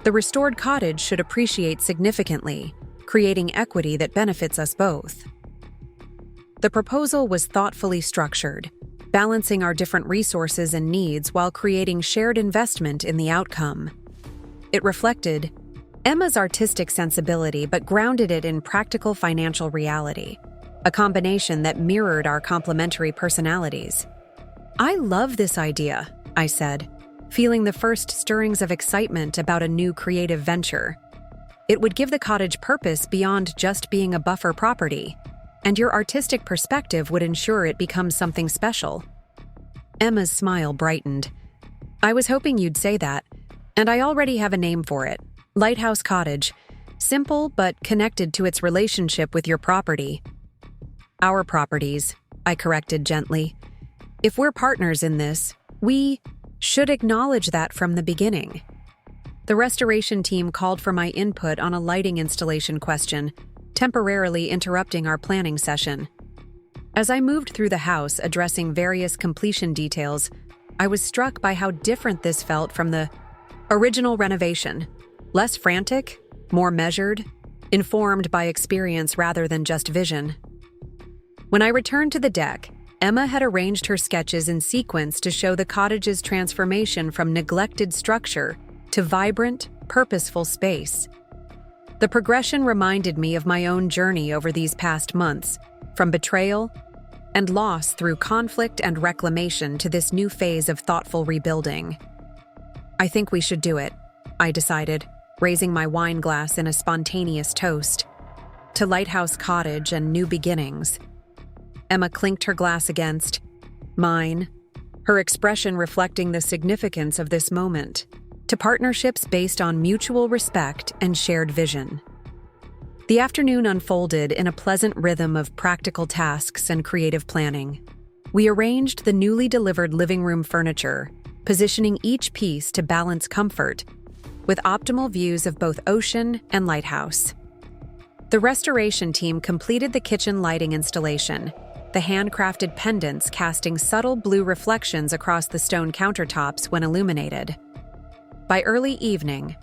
S1: The restored cottage should appreciate significantly, creating equity that benefits us both." The proposal was thoughtfully structured, balancing our different resources and needs while creating shared investment in the outcome. It reflected Emma's artistic sensibility but grounded it in practical financial reality, a combination that mirrored our complementary personalities. "I love this idea," I said, feeling the first stirrings of excitement about a new creative venture. "It would give the cottage purpose beyond just being a buffer property, and your artistic perspective would ensure it becomes something special." Emma's smile brightened. "I was hoping you'd say that, and I already have a name for it. Lighthouse Cottage. Simple but connected to its relationship with your property." "Our properties," I corrected gently. "If we're partners in this, we should acknowledge that from the beginning." The restoration team called for my input on a lighting installation question, temporarily interrupting our planning session. As I moved through the house addressing various completion details, I was struck by how different this felt from the original renovation. Less frantic, more measured, informed by experience rather than just vision. When I returned to the deck, Emma had arranged her sketches in sequence to show the cottage's transformation from neglected structure to vibrant, purposeful space. The progression reminded me of my own journey over these past months, from betrayal and loss through conflict and reclamation to this new phase of thoughtful rebuilding. "I think we should do it," I decided, raising my wine glass in a spontaneous toast. "To Lighthouse Cottage and new beginnings." Emma clinked her glass against mine, her expression reflecting the significance of this moment. "To partnerships based on mutual respect and shared vision." The afternoon unfolded in a pleasant rhythm of practical tasks and creative planning. We arranged the newly delivered living room furniture, positioning each piece to balance comfort, with optimal views of both ocean and lighthouse. The restoration team completed the kitchen lighting installation, the handcrafted pendants casting subtle blue reflections across the stone countertops when illuminated. By early evening,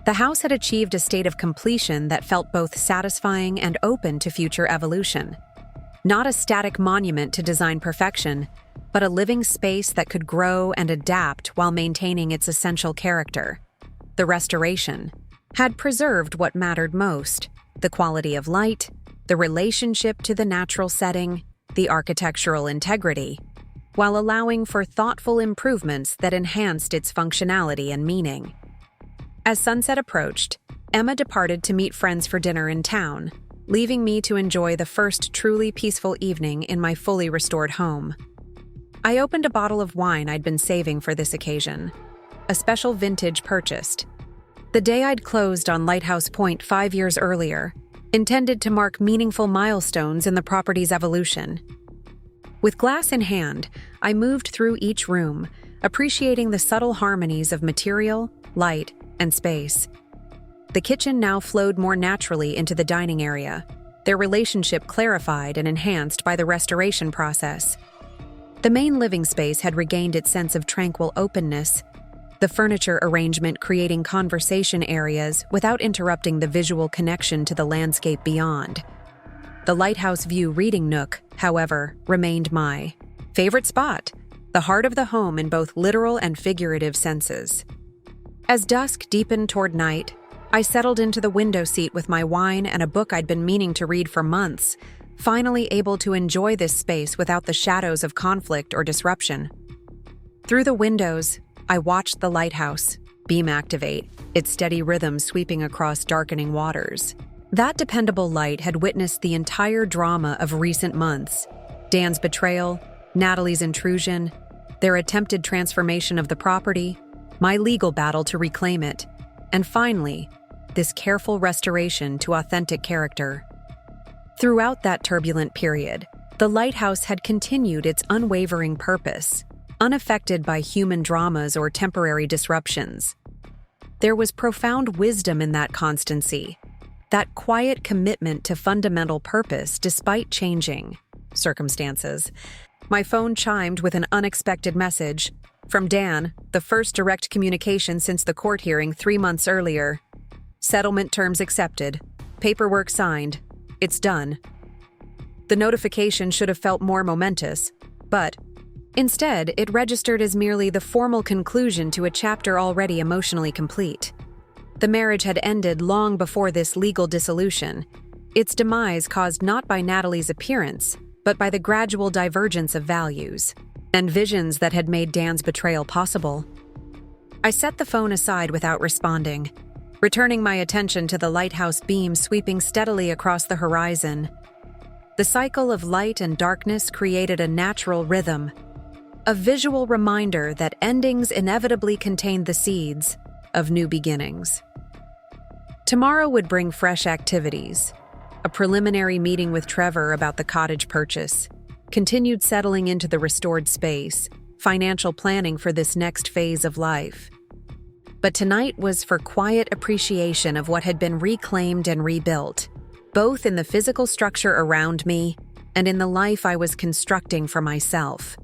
S1: the house had achieved a state of completion that felt both satisfying and open to future evolution. Not a static monument to design perfection, but a living space that could grow and adapt while maintaining its essential character. The restoration had preserved what mattered most: the quality of light, the relationship to the natural setting, the architectural integrity, while allowing for thoughtful improvements that enhanced its functionality and meaning. As sunset approached, Emma departed to meet friends for dinner in town, leaving me to enjoy the first truly peaceful evening in my fully restored home. I opened a bottle of wine I'd been saving for this occasion, a special vintage purchased. The day I'd closed on Lighthouse Point 5 years earlier, intended to mark meaningful milestones in the property's evolution. With glass in hand, I moved through each room, appreciating the subtle harmonies of material, light, and space. The kitchen now flowed more naturally into the dining area, their relationship clarified and enhanced by the restoration process. The main living space had regained its sense of tranquil openness, the furniture arrangement creating conversation areas without interrupting the visual connection to the landscape beyond. The lighthouse view reading nook, however, remained my favorite spot, the heart of the home in both literal and figurative senses. As dusk deepened toward night, I settled into the window seat with my wine and a book I'd been meaning to read for months, finally able to enjoy this space without the shadows of conflict or disruption. Through the windows, I watched the lighthouse beam activate, its steady rhythm sweeping across darkening waters. That dependable light had witnessed the entire drama of recent months: Dan's betrayal, Natalie's intrusion, their attempted transformation of the property, my legal battle to reclaim it, and finally, this careful restoration to authentic character. Throughout that turbulent period, the lighthouse had continued its unwavering purpose, unaffected by human dramas or temporary disruptions. There was profound wisdom in that constancy, that quiet commitment to fundamental purpose despite changing circumstances. My phone chimed with an unexpected message from Dan, the first direct communication since the court hearing 3 months earlier. Settlement terms accepted. Paperwork signed. It's done. The notification should have felt more momentous, but instead, it registered as merely the formal conclusion to a chapter already emotionally complete. The marriage had ended long before this legal dissolution, its demise caused not by Natalie's appearance, but by the gradual divergence of values and visions that had made Dan's betrayal possible. I set the phone aside without responding, returning my attention to the lighthouse beam sweeping steadily across the horizon. The cycle of light and darkness created a natural rhythm, a visual reminder that endings inevitably contain the seeds of new beginnings. Tomorrow would bring fresh activities: a preliminary meeting with Trevor about the cottage purchase, continued settling into the restored space, financial planning for this next phase of life. But tonight was for quiet appreciation of what had been reclaimed and rebuilt, both in the physical structure around me and in the life I was constructing for myself.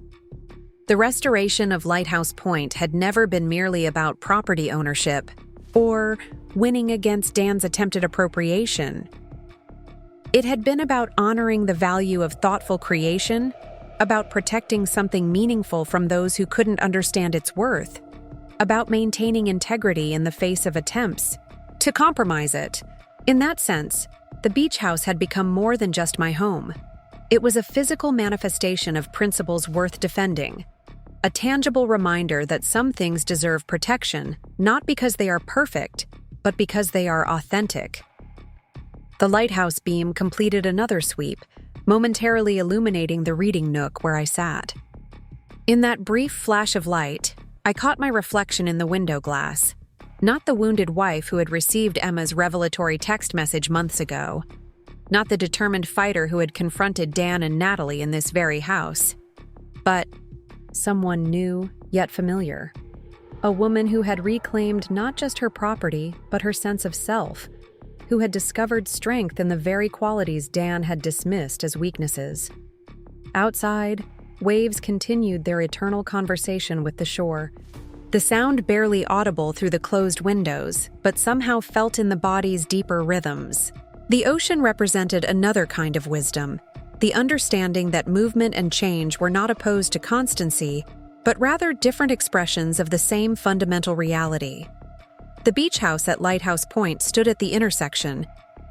S1: The restoration of Lighthouse Point had never been merely about property ownership or winning against Dan's attempted appropriation. It had been about honoring the value of thoughtful creation, about protecting something meaningful from those who couldn't understand its worth, about maintaining integrity in the face of attempts to compromise it. In that sense, the beach house had become more than just my home. It was a physical manifestation of principles worth defending, a tangible reminder that some things deserve protection, not because they are perfect, but because they are authentic. The lighthouse beam completed another sweep, momentarily illuminating the reading nook where I sat. In that brief flash of light, I caught my reflection in the window glass, not the wounded wife who had received Emma's revelatory text message months ago, not the determined fighter who had confronted Dan and Natalie in this very house, but someone new yet familiar. A woman who had reclaimed not just her property, but her sense of self, who had discovered strength in the very qualities Dan had dismissed as weaknesses. Outside, waves continued their eternal conversation with the shore, the sound barely audible through the closed windows, but somehow felt in the body's deeper rhythms. The ocean represented another kind of wisdom, the understanding that movement and change were not opposed to constancy, but rather different expressions of the same fundamental reality. The beach house at Lighthouse Point stood at the intersection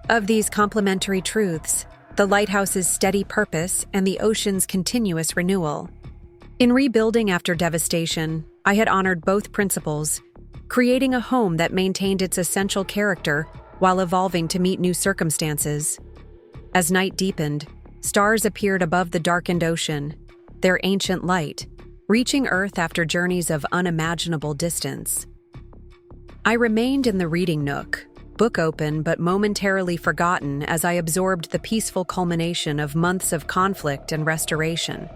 S1: of these complementary truths, the lighthouse's steady purpose and the ocean's continuous renewal. In rebuilding after devastation, I had honored both principles, creating a home that maintained its essential character while evolving to meet new circumstances. As night deepened, stars appeared above the darkened ocean, their ancient light, reaching Earth after journeys of unimaginable distance. I remained in the reading nook, book open but momentarily forgotten as I absorbed the peaceful culmination of months of conflict and restoration.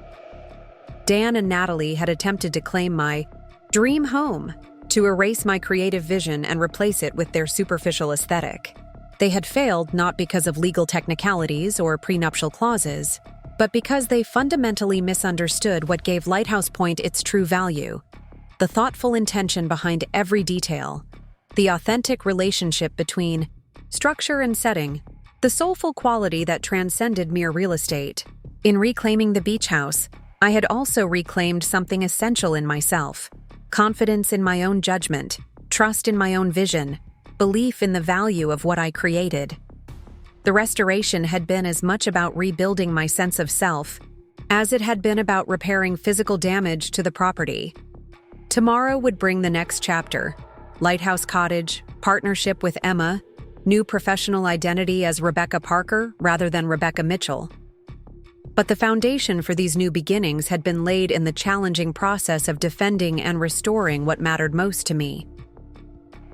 S1: Dan and Natalie had attempted to claim my dream home, to erase my creative vision and replace it with their superficial aesthetic. They had failed not because of legal technicalities or prenuptial clauses, but because they fundamentally misunderstood what gave Lighthouse Point its true value: the thoughtful intention behind every detail, the authentic relationship between structure and setting, the soulful quality that transcended mere real estate. In reclaiming the beach house, I had also reclaimed something essential in myself: confidence in my own judgment, trust in my own vision, belief in the value of what I created. The restoration had been as much about rebuilding my sense of self as it had been about repairing physical damage to the property. Tomorrow would bring the next chapter: Lighthouse Cottage, partnership with Emma, new professional identity as Rebecca Parker rather than Rebecca Mitchell. But the foundation for these new beginnings had been laid in the challenging process of defending and restoring what mattered most to me.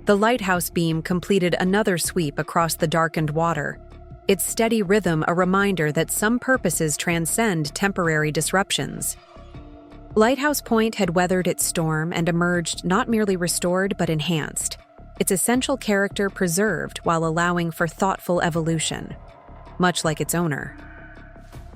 S1: The lighthouse beam completed another sweep across the darkened water, its steady rhythm a reminder that some purposes transcend temporary disruptions. Lighthouse Point had weathered its storm and emerged not merely restored but enhanced, its essential character preserved while allowing for thoughtful evolution, much like its owner.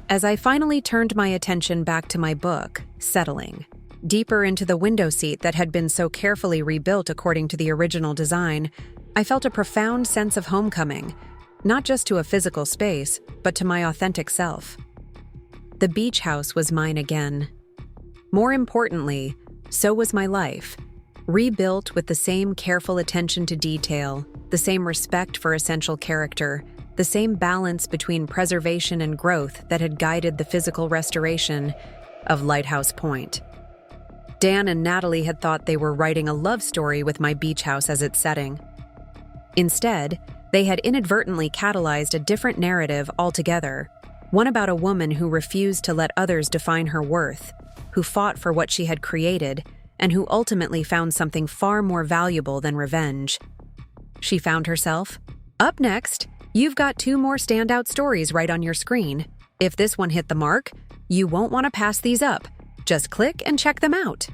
S1: As I finally turned my attention back to my book, settling deeper into the window seat that had been so carefully rebuilt according to the original design, I felt a profound sense of homecoming, not just to a physical space, but to my authentic self. The beach house was mine again. More importantly, so was my life, rebuilt with the same careful attention to detail, the same respect for essential character, the same balance between preservation and growth that had guided the physical restoration of Lighthouse Point. Dan and Natalie had thought they were writing a love story with my beach house as its setting. Instead, they had inadvertently catalyzed a different narrative altogether, one about a woman who refused to let others define her worth, who fought for what she had created, and who ultimately found something far more valuable than revenge. She found herself. Up next, you've got 2 more standout stories right on your screen. If this one hit the mark, you won't want to pass these up. Just click and check them out.